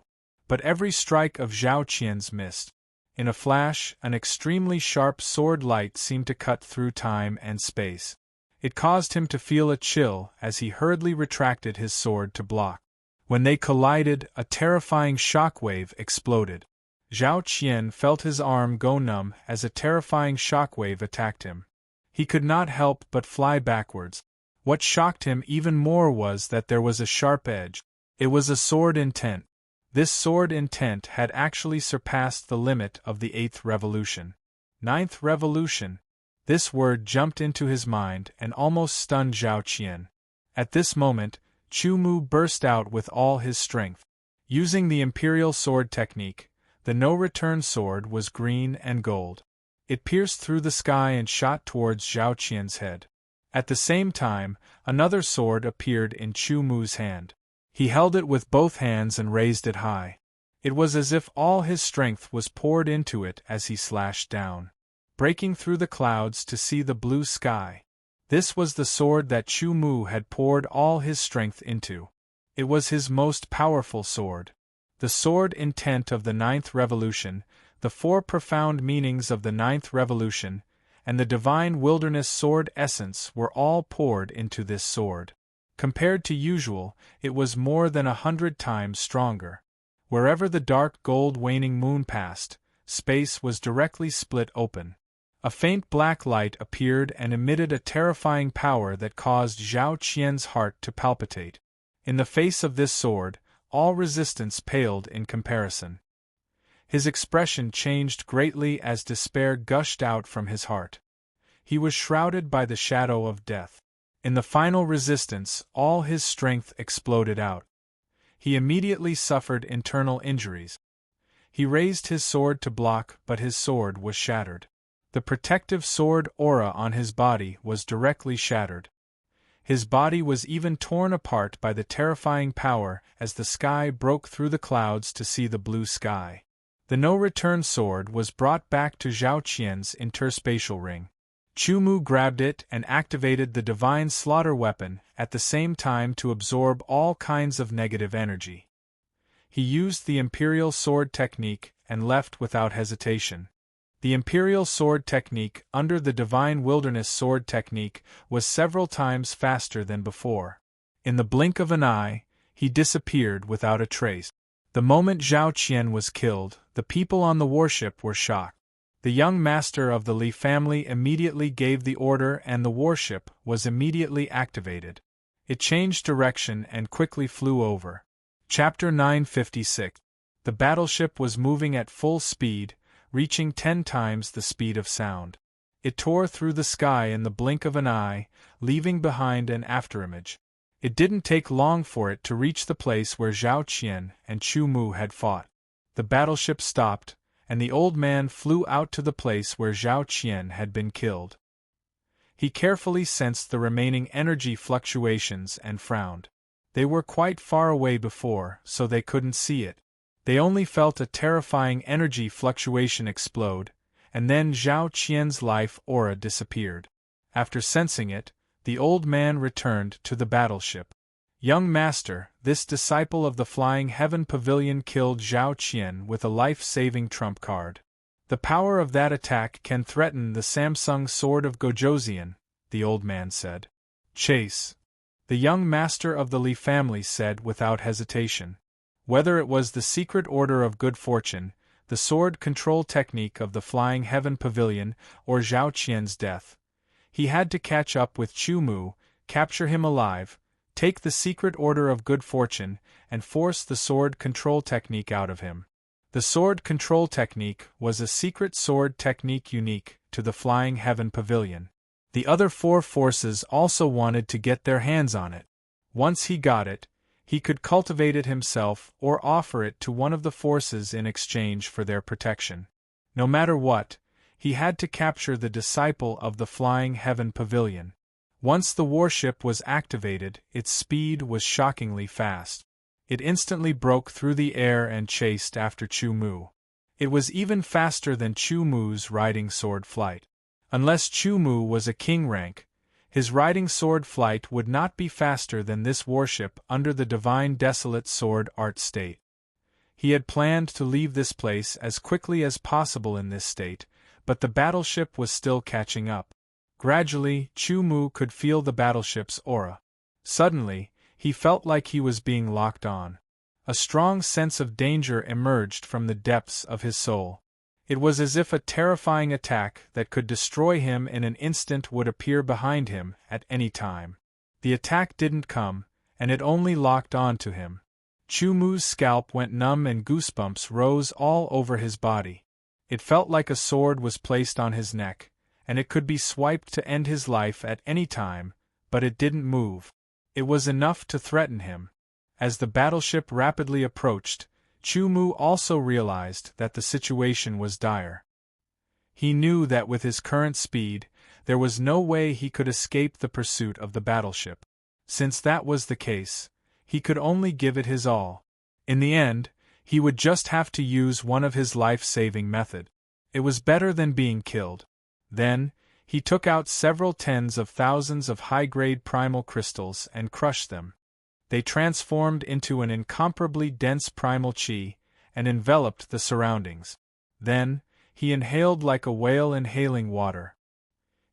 But every strike of Zhao Qian's missed. In a flash, an extremely sharp sword light seemed to cut through time and space. It caused him to feel a chill as he hurriedly retracted his sword to block. When they collided, a terrifying shockwave exploded. Zhao Qian felt his arm go numb as a terrifying shockwave attacked him. He could not help but fly backwards. What shocked him even more was that there was a sharp edge. It was a sword intent. This sword intent had actually surpassed the limit of the 8th revolution. 9th revolution. This word jumped into his mind and almost stunned Zhao Qian. At this moment, Chu Mu burst out with all his strength. Using the imperial sword technique, the no-return sword was green and gold. It pierced through the sky and shot towards Zhao Qian's head. At the same time, another sword appeared in Chu Mu's hand. He held it with both hands and raised it high. It was as if all his strength was poured into it as he slashed down, breaking through the clouds to see the blue sky. This was the sword that Chu Mu had poured all his strength into. It was his most powerful sword. The sword intent of the 9th revolution, the 4 profound meanings of the 9th revolution, and the divine wilderness sword essence were all poured into this sword. Compared to usual, it was more than 100 times stronger. Wherever the dark gold waning moon passed, space was directly split open. A faint black light appeared and emitted a terrifying power that caused Zhao Qian's heart to palpitate. In the face of this sword, all resistance paled in comparison. His expression changed greatly as despair gushed out from his heart. He was shrouded by the shadow of death. In the final resistance, all his strength exploded out. He immediately suffered internal injuries. He raised his sword to block, but his sword was shattered. The protective sword aura on his body was directly shattered. His body was even torn apart by the terrifying power as the sky broke through the clouds to see the blue sky. The no-return sword was brought back to Zhao Qian's interspatial ring. Chu Mu grabbed it and activated the divine slaughter weapon at the same time to absorb all kinds of negative energy. He used the imperial sword technique and left without hesitation. The imperial sword technique under the divine wilderness sword technique was several times faster than before. In the blink of an eye, he disappeared without a trace. The moment Zhao Qian was killed, the people on the warship were shocked. The young master of the Li family immediately gave the order and the warship was immediately activated. It changed direction and quickly flew over. Chapter 956. The battleship was moving at full speed, reaching 10 times the speed of sound. It tore through the sky in the blink of an eye, leaving behind an afterimage. It didn't take long for it to reach the place where Zhao Qian and Chu Mu had fought. The battleship stopped, and the old man flew out to the place where Zhao Qian had been killed. He carefully sensed the remaining energy fluctuations and frowned. They were quite far away before, so they couldn't see it. They only felt a terrifying energy fluctuation explode, and then Zhao Qian's life aura disappeared. After sensing it, the old man returned to the battleship. Young master, this disciple of the Flying Heaven Pavilion killed Zhao Qian with a life-saving trump card. The power of that attack can threaten the Samsung Sword of Gojoseon, the old man said. Chase. The young master of the Li family said without hesitation. Whether it was the secret order of good fortune, the sword control technique of the Flying Heaven Pavilion, or Zhao Qian's death, he had to catch up with Chu Mu, capture him alive, take the secret order of good fortune, and force the sword control technique out of him. The sword control technique was a secret sword technique unique to the Flying Heaven Pavilion. The other 4 forces also wanted to get their hands on it. Once he got it, he could cultivate it himself or offer it to one of the forces in exchange for their protection. No matter what, he had to capture the disciple of the Flying Heaven Pavilion. Once the warship was activated, its speed was shockingly fast. It instantly broke through the air and chased after Chu Mu. It was even faster than Chu Mu's riding sword flight. Unless Chu Mu was a king rank, his riding sword flight would not be faster than this warship under the divine desolate sword art state. He had planned to leave this place as quickly as possible in this state, but the battleship was still catching up. Gradually, Chu Mu could feel the battleship's aura. Suddenly, he felt like he was being locked on. A strong sense of danger emerged from the depths of his soul. It was as if a terrifying attack that could destroy him in an instant would appear behind him at any time. The attack didn't come, and it only locked on to him. Chu Mu's scalp went numb and goosebumps rose all over his body. It felt like a sword was placed on his neck, and it could be swiped to end his life at any time, but it didn't move. It was enough to threaten him. As the battleship rapidly approached, Chu Mu also realized that the situation was dire. He knew that with his current speed, there was no way he could escape the pursuit of the battleship. Since that was the case, he could only give it his all. In the end, he would just have to use one of his life-saving method. It was better than being killed. Then, he took out several tens of thousands of high-grade primal crystals and crushed them. They transformed into an incomparably dense primal chi and enveloped the surroundings. Then, he inhaled like a whale inhaling water.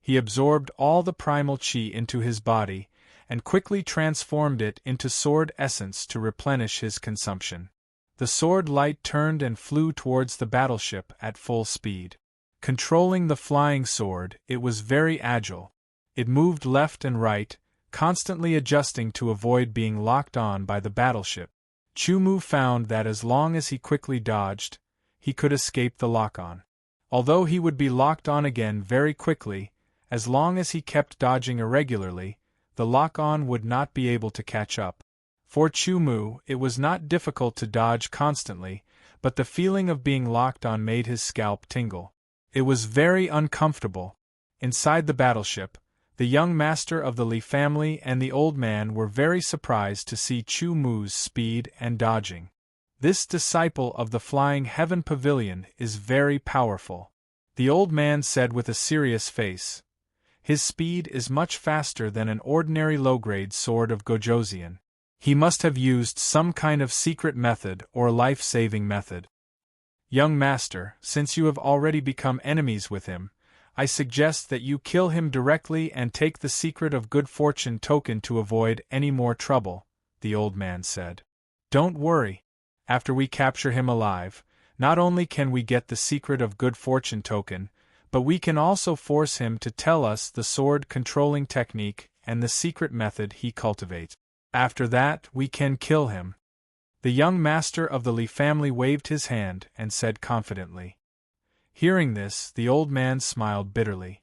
He absorbed all the primal chi into his body and quickly transformed it into sword essence to replenish his consumption. The sword light turned and flew towards the battleship at full speed. Controlling the flying sword, it was very agile. It moved left and right, constantly adjusting to avoid being locked on by the battleship. Chu Mu found that as long as he quickly dodged, he could escape the lock-on. Although he would be locked on again very quickly, as long as he kept dodging irregularly, the lock-on would not be able to catch up. For Chu Mu, it was not difficult to dodge constantly, but the feeling of being locked on made his scalp tingle. It was very uncomfortable. Inside the battleship, the young master of the Li family and the old man were very surprised to see Chu Mu's speed and dodging. This disciple of the Flying Heaven Pavilion is very powerful, the old man said with a serious face. His speed is much faster than an ordinary low-grade sword of Gojoseon. He must have used some kind of secret method or life-saving method. Young master, since you have already become enemies with him, I suggest that you kill him directly and take the secret of good fortune token to avoid any more trouble, the old man said. Don't worry. After we capture him alive, Not only can we get the secret of good fortune token, but we can also force him to tell us the sword controlling technique and the secret method he cultivates. After that, we can kill him. The young master of the Li family waved his hand and said confidently. Hearing this, the old man smiled bitterly.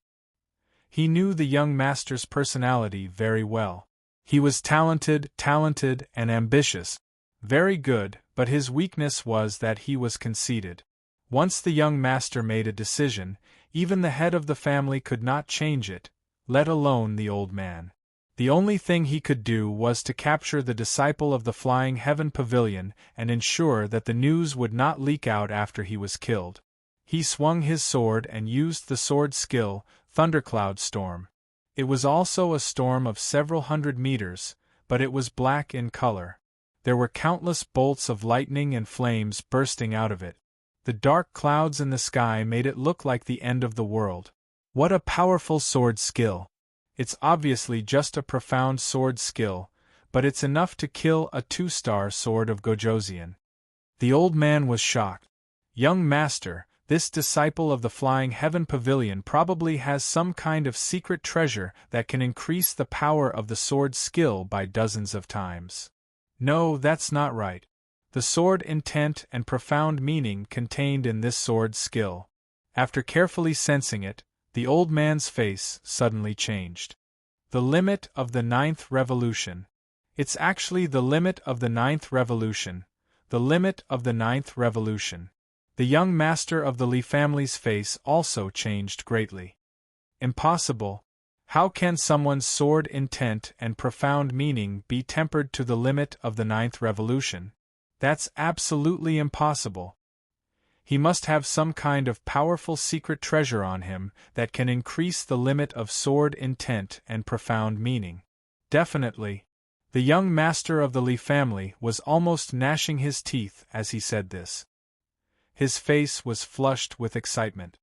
He knew the young master's personality very well. He was talented and ambitious. Very good, but his weakness was that he was conceited. Once the young master made a decision, even the head of the family could not change it, let alone the old man. The only thing he could do was to capture the disciple of the Flying Heaven Pavilion and ensure that the news would not leak out after he was killed. He swung his sword and used the sword skill, Thundercloud Storm. It was also a storm of several hundred meters, but it was black in color. There were countless bolts of lightning and flames bursting out of it. The dark clouds in the sky made it look like the end of the world. What a powerful sword skill! It's obviously just a profound sword skill, but it's enough to kill a 2-star sword of Gojoseon. The old man was shocked. Young master, this disciple of the Flying Heaven Pavilion probably has some kind of secret treasure that can increase the power of the sword skill by dozens of times. No, that's not right. The sword intent and profound meaning contained in this sword skill. After carefully sensing it, the old man's face suddenly changed. The limit of the 9th revolution. It's actually the limit of the 9th revolution. The limit of the 9th revolution. The young master of the Li family's face also changed greatly. Impossible. How can someone's sword intent and profound meaning be tempered to the limit of the 9th revolution? That's absolutely impossible. He must have some kind of powerful secret treasure on him that can increase the limit of sword intent and profound meaning. Definitely. The young master of the Li family was almost gnashing his teeth as he said this. His face was flushed with excitement.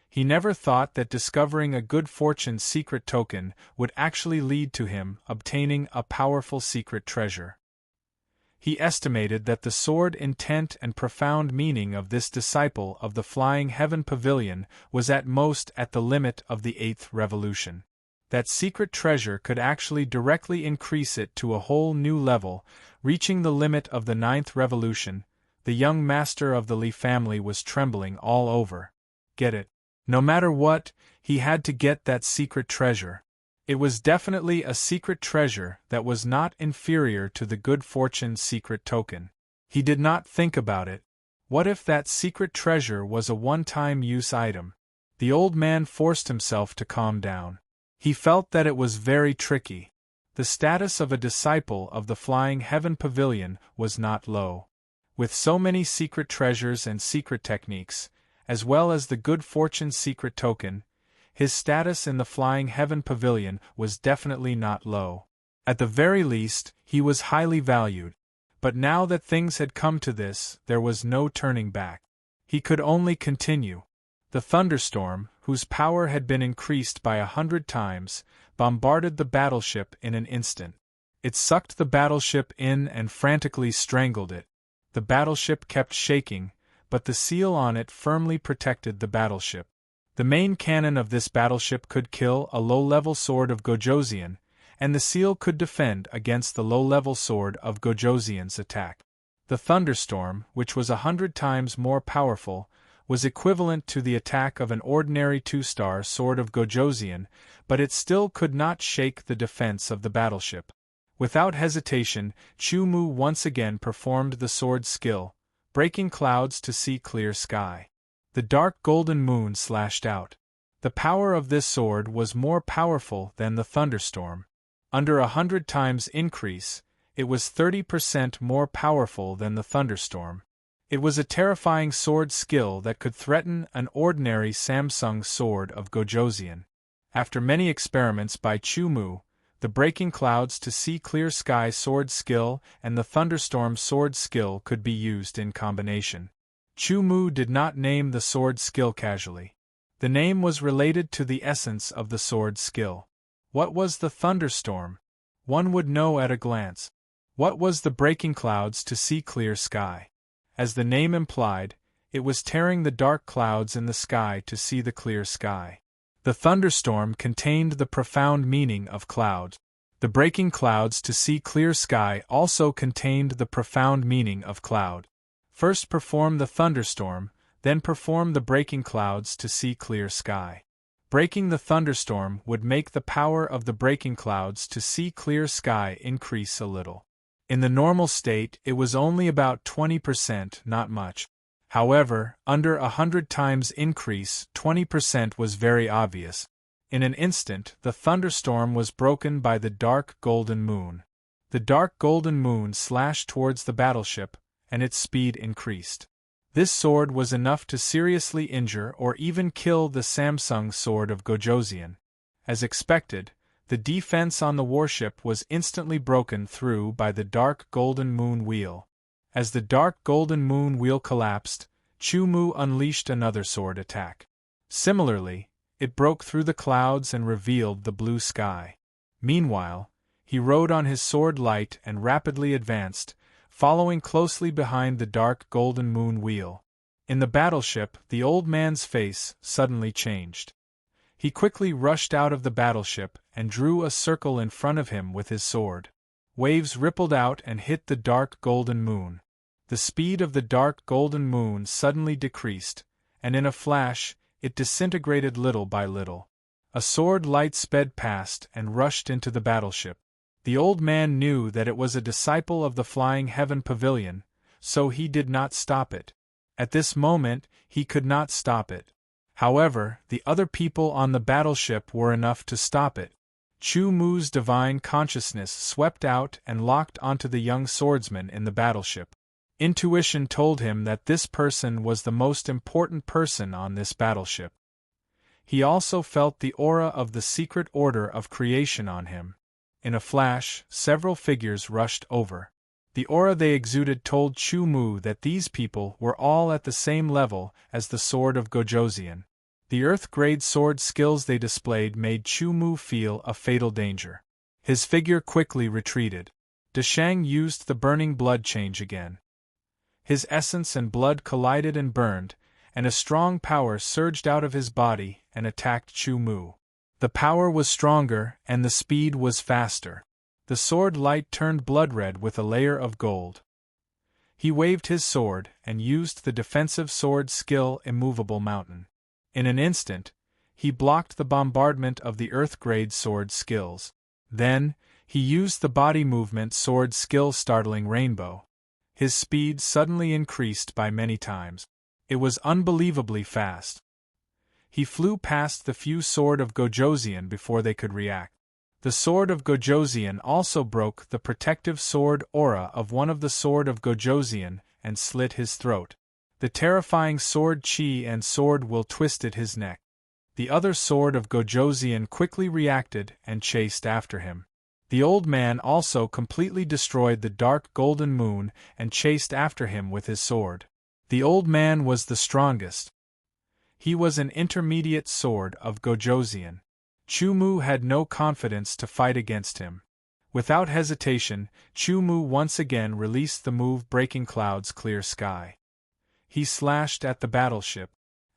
He never thought that discovering a good fortune secret token would actually lead to him obtaining a powerful secret treasure. He estimated that the sword intent and profound meaning of this disciple of the Flying Heaven Pavilion was at most at the limit of the 8th revolution. That secret treasure could actually directly increase it to a whole new level, reaching the limit of the 9th revolution. The young master of the Li family was trembling all over. Get it? No matter what, he had to get that secret treasure. It was definitely a secret treasure that was not inferior to the good fortune secret token. He did not think about it. What if that secret treasure was a one-time use item? The old man forced himself to calm down. He felt that it was very tricky. The status of a disciple of the Flying Heaven Pavilion was not low. With so many secret treasures and secret techniques, as well as the good fortune secret token, his status in the Flying Heaven Pavilion was definitely not low. At the very least, he was highly valued. But now that things had come to this, there was no turning back. He could only continue. The thunderstorm, whose power had been increased by 100 times, bombarded the battleship in an instant. It sucked the battleship in and frantically strangled it. The battleship kept shaking, but the seal on it firmly protected the battleship. The main cannon of this battleship could kill a low-level sword of Gojoseon, and the seal could defend against the low-level sword of Gojoseon's attack. The thunderstorm, which was 100 times more powerful, was equivalent to the attack of an ordinary 2-star sword of Gojoseon, but it still could not shake the defense of the battleship. Without hesitation, Chu-Mu once again performed the sword skill, breaking clouds to see clear sky. The dark golden moon slashed out. The power of this sword was more powerful than the thunderstorm. Under 100 times increase, it was 30% more powerful than the thunderstorm. It was a terrifying sword skill that could threaten an ordinary Samsung sword of Gojoseon. After many experiments by Chu-Mu, the breaking clouds to see clear sky sword skill and the thunderstorm sword skill could be used in combination. Chu-Mu did not name the sword skill casually. The name was related to the essence of the sword skill. What was the thunderstorm? One would know at a glance. What was the breaking clouds to see clear sky? As the name implied, It was tearing the dark clouds in the sky to see the clear sky. The thunderstorm contained the profound meaning of clouds. The breaking clouds to see clear sky also contained the profound meaning of cloud. First perform the thunderstorm, then perform the breaking clouds to see clear sky. Breaking the thunderstorm would make the power of the breaking clouds to see clear sky increase a little. In the normal state, it was only about 20%, not much. However, under 100 times increase, 20% was very obvious. In an instant, the thunderstorm was broken by the dark golden moon. The dark golden moon slashed towards the battleship, and its speed increased. This sword was enough to seriously injure or even kill the Samsung sword of Gojoseon. As expected, the defense on the warship was instantly broken through by the dark golden moon wheel. As the dark golden moon wheel collapsed, Chumu unleashed another sword attack. Similarly, it broke through the clouds and revealed the blue sky. Meanwhile, he rode on his sword light and rapidly advanced, following closely behind the dark golden moon wheel. In the battleship, the old man's face suddenly changed. He quickly rushed out of the battleship and drew a circle in front of him with his sword. Waves rippled out and hit the dark golden moon. The speed of the dark golden moon suddenly decreased, and in a flash, it disintegrated little by little. A sword light sped past and rushed into the battleship. The old man knew that it was a disciple of the Flying Heaven Pavilion, so he did not stop it. At this moment, he could not stop it. However, the other people on the battleship were enough to stop it. Chumu's divine consciousness swept out and locked onto the young swordsman in the battleship. Intuition told him that this person was the most important person on this battleship. He also felt the aura of the secret order of creation on him. In a flash, several figures rushed over. The aura they exuded told Chumu that these people were all at the same level as the sword of Gojoseon. The earth-grade sword skills they displayed made Chumu feel a fatal danger. His figure quickly retreated. Deshang used the burning blood change again. His essence and blood collided and burned, and a strong power surged out of his body and attacked Chumu. The power was stronger and the speed was faster. The sword light turned blood-red with a layer of gold. He waved his sword and used the defensive sword skill Immovable Mountain. In an instant, he blocked the bombardment of the earth-grade sword skills. Then, he used the body movement sword skill Startling Rainbow. His speed suddenly increased by many times. It was unbelievably fast. He flew past the few sword of Gojoseon before they could react. The sword of Gojoseon also broke the protective sword aura of one of the sword of Gojoseon and slit his throat. The terrifying sword Chi and sword Will twisted his neck. The other sword of Gojoseon quickly reacted and chased after him. The old man also completely destroyed the dark golden moon and chased after him with his sword. The old man was the strongest. He was an intermediate sword of Gojoseon. Chumu had no confidence to fight against him. Without hesitation, Chumu once again released the move Breaking Clouds Clear Sky. He slashed at the battleship.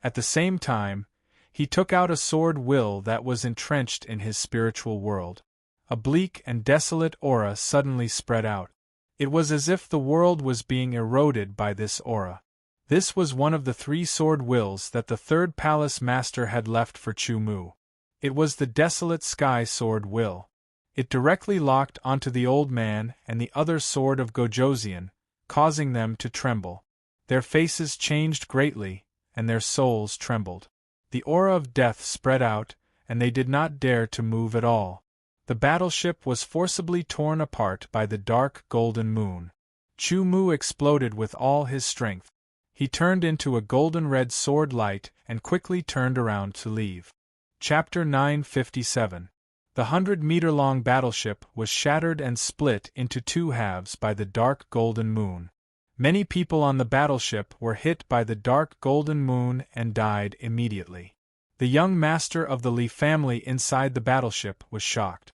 At the same time, he took out a sword will that was entrenched in his spiritual world. A bleak and desolate aura suddenly spread out. It was as if the world was being eroded by this aura. This was one of the 3 sword wills that the third palace master had left for Chumu. It was the desolate sky sword will. It directly locked onto the old man and the other sword of Gojoseon, causing them to tremble. Their faces changed greatly, and their souls trembled. The aura of death spread out, and they did not dare to move at all. The battleship was forcibly torn apart by the dark golden moon. Chumu exploded with all his strength. He turned into a golden-red sword light and quickly turned around to leave. Chapter 957. The 100-meter-long battleship was shattered and split into 2 halves by the dark golden moon. Many people on the battleship were hit by the dark golden moon and died immediately. The young master of the Li family inside the battleship was shocked.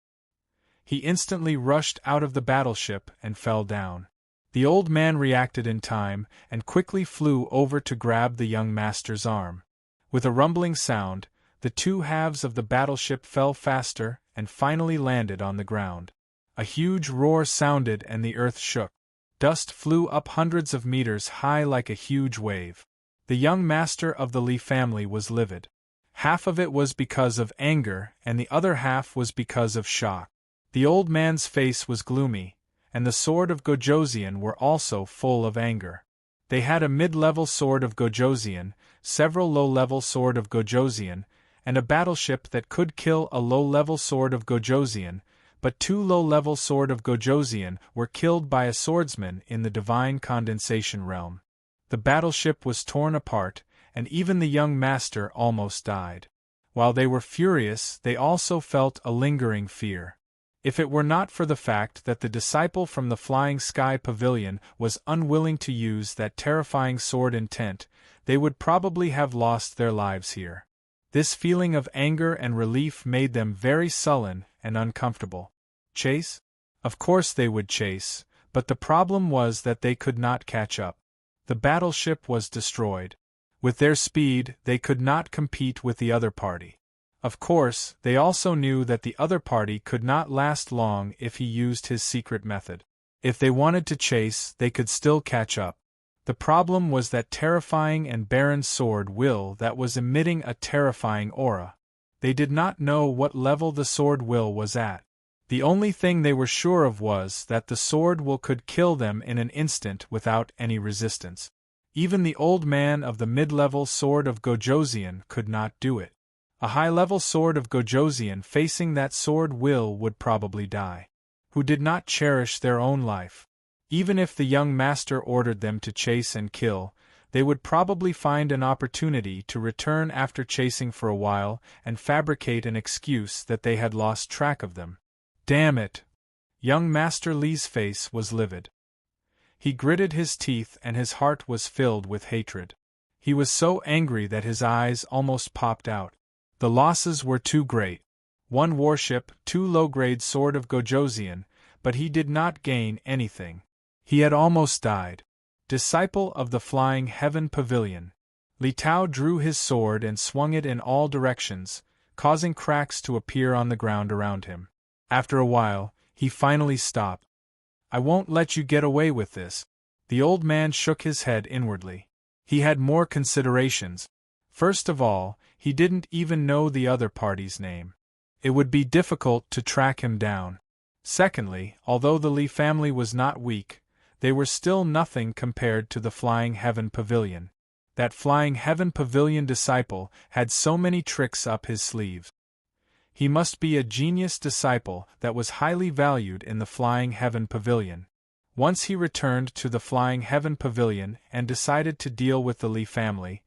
He instantly rushed out of the battleship and fell down. The old man reacted in time, and quickly flew over to grab the young master's arm. With a rumbling sound, the two halves of the battleship fell faster and finally landed on the ground. A huge roar sounded and the earth shook. Dust flew up hundreds of meters high like a huge wave. The young master of the Lee family was livid. Half of it was because of anger and the other half was because of shock. The old man's face was gloomy, and the sword of Gojosian were also full of anger. They had a mid-level sword of Gojosian, several low-level sword of Gojosian, and a battleship that could kill a low-level sword of Gojosian, but 2 low-level sword of Gojosian were killed by a swordsman in the divine condensation realm. The battleship was torn apart, and even the young master almost died. While they were furious, they also felt a lingering fear. If it were not for the fact that the disciple from the Flying Sky Pavilion was unwilling to use that terrifying sword intent, they would probably have lost their lives here. This feeling of anger and relief made them very sullen and uncomfortable. Chase? Of course they would chase, but the problem was that they could not catch up. The battleship was destroyed. With their speed, they could not compete with the other party. Of course, they also knew that the other party could not last long if he used his secret method. If they wanted to chase, they could still catch up. The problem was that terrifying and barren sword will that was emitting a terrifying aura. They did not know what level the sword will was at. The only thing they were sure of was that the sword will could kill them in an instant without any resistance. Even the old man of the mid-level sword of Gojosian could not do it. A high-level sword of Gojosian facing that sword will would probably die. Who did not cherish their own life. Even if the young master ordered them to chase and kill, they would probably find an opportunity to return after chasing for a while and fabricate an excuse that they had lost track of them. Damn it! Young Master Lee's face was livid. He gritted his teeth and his heart was filled with hatred. He was so angry that his eyes almost popped out. The losses were too great. 1 warship, 2 low-grade sword of Gojosian, but he did not gain anything. He had almost died. Disciple of the Flying Heaven Pavilion. Li Tao drew his sword and swung it in all directions, causing cracks to appear on the ground around him. After a while, he finally stopped. I won't let you get away with this. The old man shook his head inwardly. He had more considerations. First of all, he didn't even know the other party's name. It would be difficult to track him down. Secondly, although the Lee family was not weak, they were still nothing compared to the Flying Heaven Pavilion. That Flying Heaven Pavilion disciple had so many tricks up his sleeves. He must be a genius disciple that was highly valued in the Flying Heaven Pavilion. Once he returned to the Flying Heaven Pavilion and decided to deal with the Lee family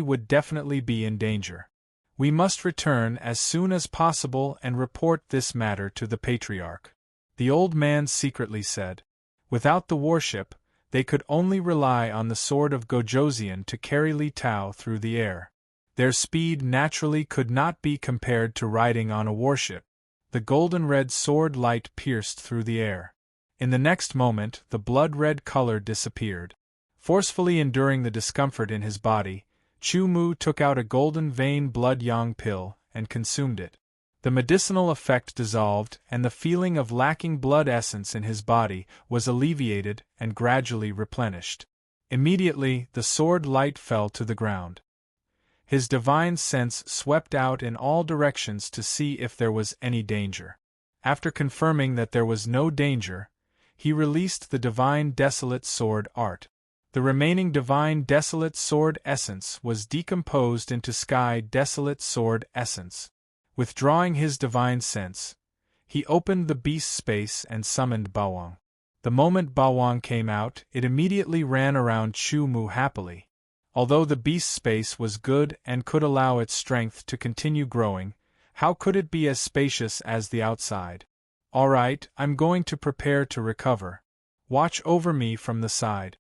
would definitely be in danger. We must return as soon as possible and report this matter to the Patriarch, the old man secretly said. Without the warship, they could only rely on the sword of Gojosian to carry Li Tao through the air. Their speed naturally could not be compared to riding on a warship. The golden-red sword light pierced through the air. In the next moment, the blood-red color disappeared. Forcefully enduring the discomfort in his body, Chu Mu took out a golden vein blood yang pill and consumed it. The medicinal effect dissolved and the feeling of lacking blood essence in his body was alleviated and gradually replenished. Immediately, the sword light fell to the ground. His divine sense swept out in all directions to see if there was any danger. After confirming that there was no danger, he released the divine desolate sword art. The remaining divine desolate sword essence was decomposed into sky desolate sword essence. Withdrawing his divine sense, he opened the beast space and summoned Bawang. The moment Bawang came out, it immediately ran around Chu Mu happily. Although the beast space was good and could allow its strength to continue growing, how could it be as spacious as the outside? All right, I'm going to prepare to recover. Watch over me from the side.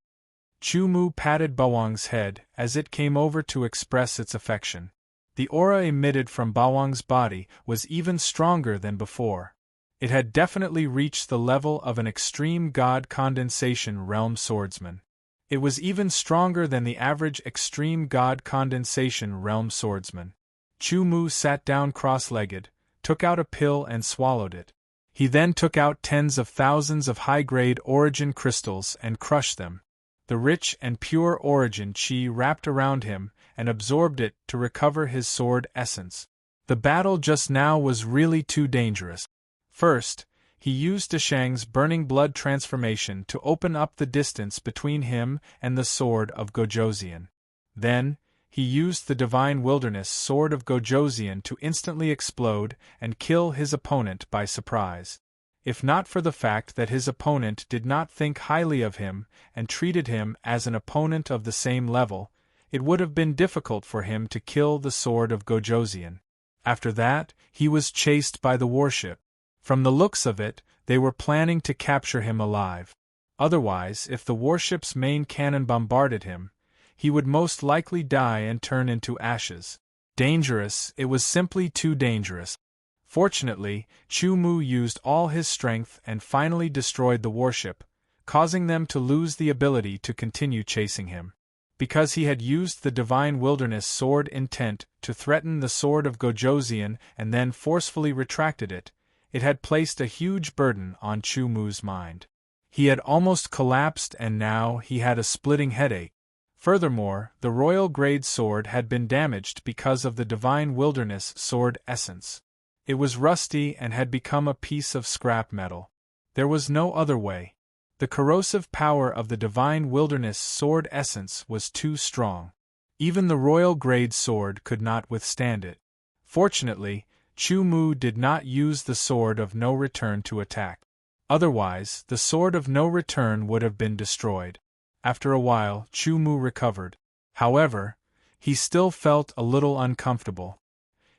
Chu Mu patted Bawang's head as it came over to express its affection. The aura emitted from Bawang's body was even stronger than before. It had definitely reached the level of an extreme god condensation realm swordsman. It was even stronger than the average extreme god condensation realm swordsman. Chu Mu sat down cross-legged, took out a pill and swallowed it. He then took out tens of thousands of high-grade origin crystals and crushed them. The rich and pure origin chi wrapped around him and absorbed it to recover his sword essence. The battle just now was really too dangerous. First, he used Deshang's burning blood transformation to open up the distance between him and the sword of Gojoseon. Then, he used the divine wilderness sword of Gojoseon to instantly explode and kill his opponent by surprise. If not for the fact that his opponent did not think highly of him and treated him as an opponent of the same level, it would have been difficult for him to kill the sword of Gojoseon. After that, he was chased by the warship. From the looks of it, they were planning to capture him alive. Otherwise, if the warship's main cannon bombarded him, he would most likely die and turn into ashes. Dangerous, it was simply too dangerous. Fortunately, Chu Mu used all his strength and finally destroyed the warship, causing them to lose the ability to continue chasing him. Because he had used the divine wilderness sword intent to threaten the sword of Gojoseon and then forcefully retracted it, it had placed a huge burden on Chu Mu's mind. He had almost collapsed and now he had a splitting headache. Furthermore, the royal grade sword had been damaged because of the divine wilderness sword essence. It was rusty and had become a piece of scrap metal. There was no other way. The corrosive power of the divine wilderness sword essence was too strong. Even the royal grade sword could not withstand it. Fortunately, Chu Mu did not use the sword of no return to attack. Otherwise, the sword of no return would have been destroyed. After a while, Chu Mu recovered. However, he still felt a little uncomfortable.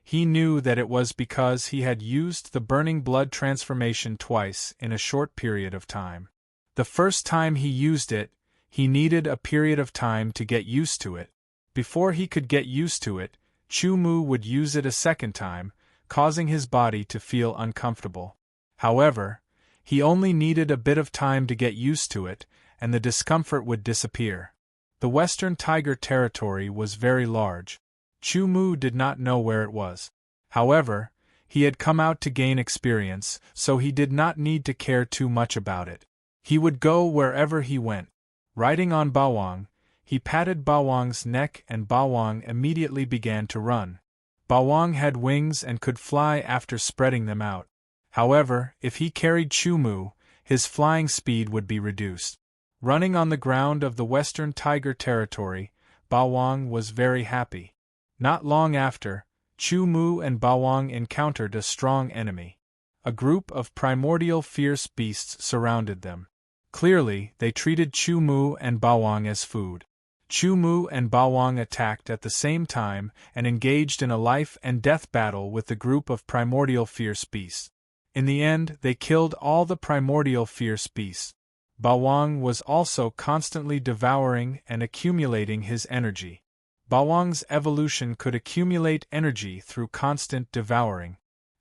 He knew that it was because he had used the burning blood transformation twice in a short period of time. The first time he used it, he needed a period of time to get used to it. Before he could get used to it, Chu Mu would use it a second time, causing his body to feel uncomfortable. However, he only needed a bit of time to get used to it, and the discomfort would disappear. The Western Tiger territory was very large. Chu Mu did not know where it was. However, he had come out to gain experience, so he did not need to care too much about it. He would go wherever he went. Riding on Bawang, he patted Bawang's neck and Bawang immediately began to run. Bawang had wings and could fly after spreading them out. However, if he carried Chu Mu, his flying speed would be reduced. Running on the ground of the Western Tiger territory, Bawang was very happy. Not long after, Chu Mu and Bawang encountered a strong enemy. A group of primordial fierce beasts surrounded them. Clearly, they treated Chu Mu and Bawang as food. Chu Mu and Bawang attacked at the same time and engaged in a life-and-death battle with the group of primordial fierce beasts. In the end, they killed all the primordial fierce beasts. Bawang was also constantly devouring and accumulating his energy. Bawang's evolution could accumulate energy through constant devouring.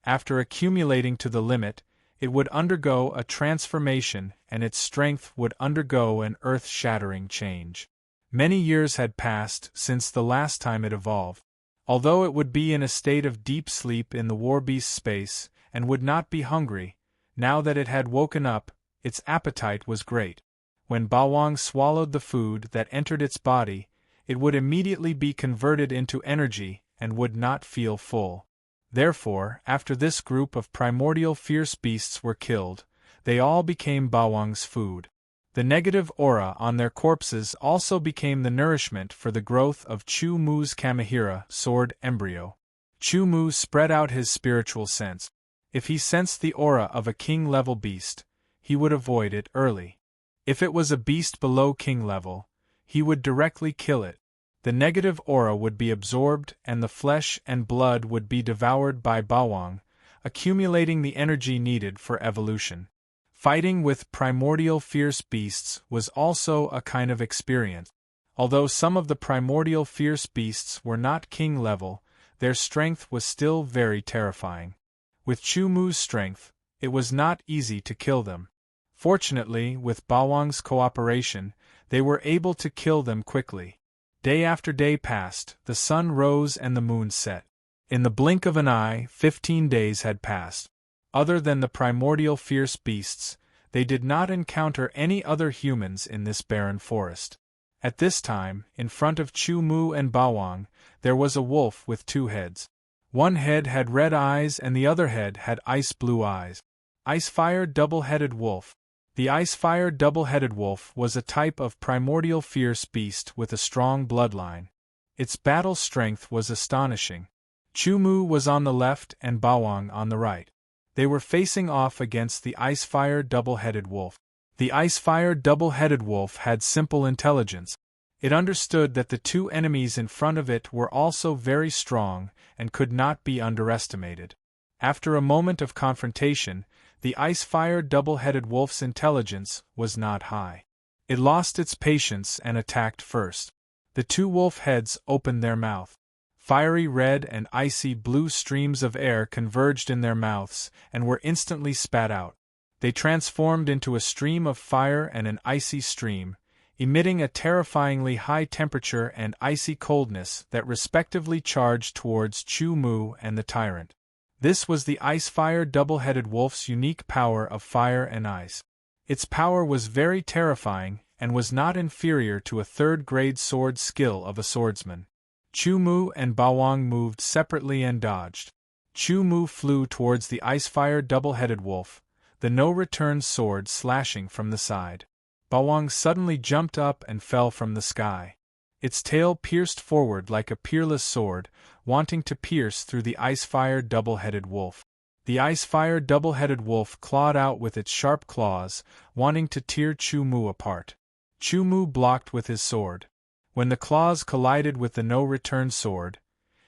After accumulating to the limit, it would undergo a transformation and its strength would undergo an earth-shattering change. Many years had passed since the last time it evolved. Although it would be in a state of deep sleep in the warbeast space and would not be hungry, now that it had woken up, its appetite was great. When Bawang swallowed the food that entered its body, it would immediately be converted into energy and would not feel full. Therefore, after this group of primordial fierce beasts were killed, they all became Bawang's food. The negative aura on their corpses also became the nourishment for the growth of Chu Mu's Kamihira sword embryo. Chu Mu spread out his spiritual sense. If he sensed the aura of a king-level beast, he would avoid it early. If it was a beast below king level, he would directly kill it. The negative aura would be absorbed and the flesh and blood would be devoured by Bawang, accumulating the energy needed for evolution. Fighting with primordial fierce beasts was also a kind of experience. Although some of the primordial fierce beasts were not king level, their strength was still very terrifying. With Chu Mu's strength, It was not easy to kill them. Fortunately, with Bawang's cooperation, they were able to kill them quickly. Day after day passed, the sun rose and the moon set. In the blink of an eye, 15 days had passed. Other than the primordial fierce beasts, they did not encounter any other humans in this barren forest. At this time, in front of Chu Mu and Bawang, there was a wolf with 2 heads. One head had red eyes and the other head had ice-blue eyes. Ice-fire double-headed wolf. The ice-fire double-headed wolf was a type of primordial fierce beast with a strong bloodline. Its battle strength was astonishing. Chu Mu was on the left and Bawang on the right. They were facing off against the ice-fire double-headed wolf. The ice-fire double-headed wolf had simple intelligence. It understood that the 2 enemies in front of it were also very strong and could not be underestimated. After a moment of confrontation, the ice-fire double-headed wolf's intelligence was not high. It lost its patience and attacked first. The 2 wolf heads opened their mouth. Fiery red and icy blue streams of air converged in their mouths and were instantly spat out. They transformed into a stream of fire and an icy stream, emitting a terrifyingly high temperature and icy coldness that respectively charged towards Chu Mu and the tyrant. This was the ice-fire double-headed wolf's unique power of fire and ice. Its power was very terrifying and was not inferior to a 3rd-grade sword skill of a swordsman. Chu Mu and Bawang moved separately and dodged. Chu Mu flew towards the ice-fire double-headed wolf, the no-return sword slashing from the side. Bawang suddenly jumped up and fell from the sky. Its tail pierced forward like a peerless sword, wanting to pierce through the ice-fire double-headed wolf. The ice-fire double-headed wolf clawed out with its sharp claws, wanting to tear Chu Mu apart. Chu Mu blocked with his sword. When the claws collided with the no-return sword,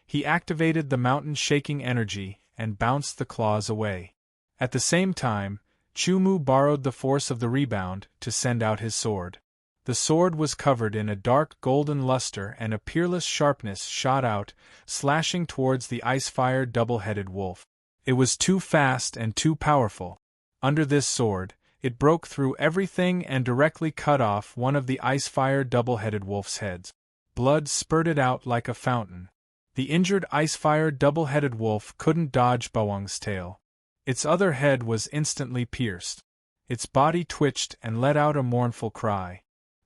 he activated the mountain-shaking energy and bounced the claws away. At the same time, Chu Mu borrowed the force of the rebound to send out his sword. The sword was covered in a dark golden luster and a peerless sharpness shot out, slashing towards the ice-fire double-headed wolf. It was too fast and too powerful. Under this sword, it broke through everything and directly cut off one of the ice-fire double-headed wolf's heads. Blood spurted out like a fountain. The injured ice-fire double-headed wolf couldn't dodge Bawang's tail. Its other head was instantly pierced. Its body twitched and let out a mournful cry.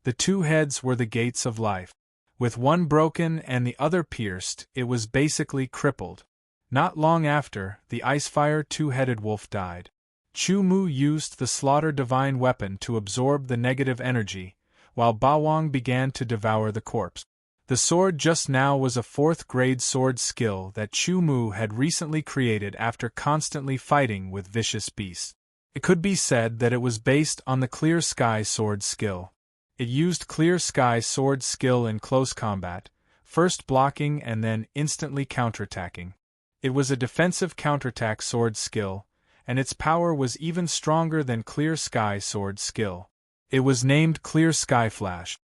The 2 heads were the gates of life. With one broken and the other pierced, it was basically crippled. Not long after, the ice-fire 2-headed wolf died. Chu Mu used the slaughter divine weapon to absorb the negative energy, while Bawang began to devour the corpse. The sword just now was a 4th-grade sword skill that Chu Mu had recently created after constantly fighting with vicious beasts. It could be said that it was based on the Clear Sky sword skill. It used Clear Sky sword skill in close combat, first blocking and then instantly counterattacking. It was a defensive counterattack sword skill, and its power was even stronger than Clear Sky sword skill. It was named Clear Sky Flash.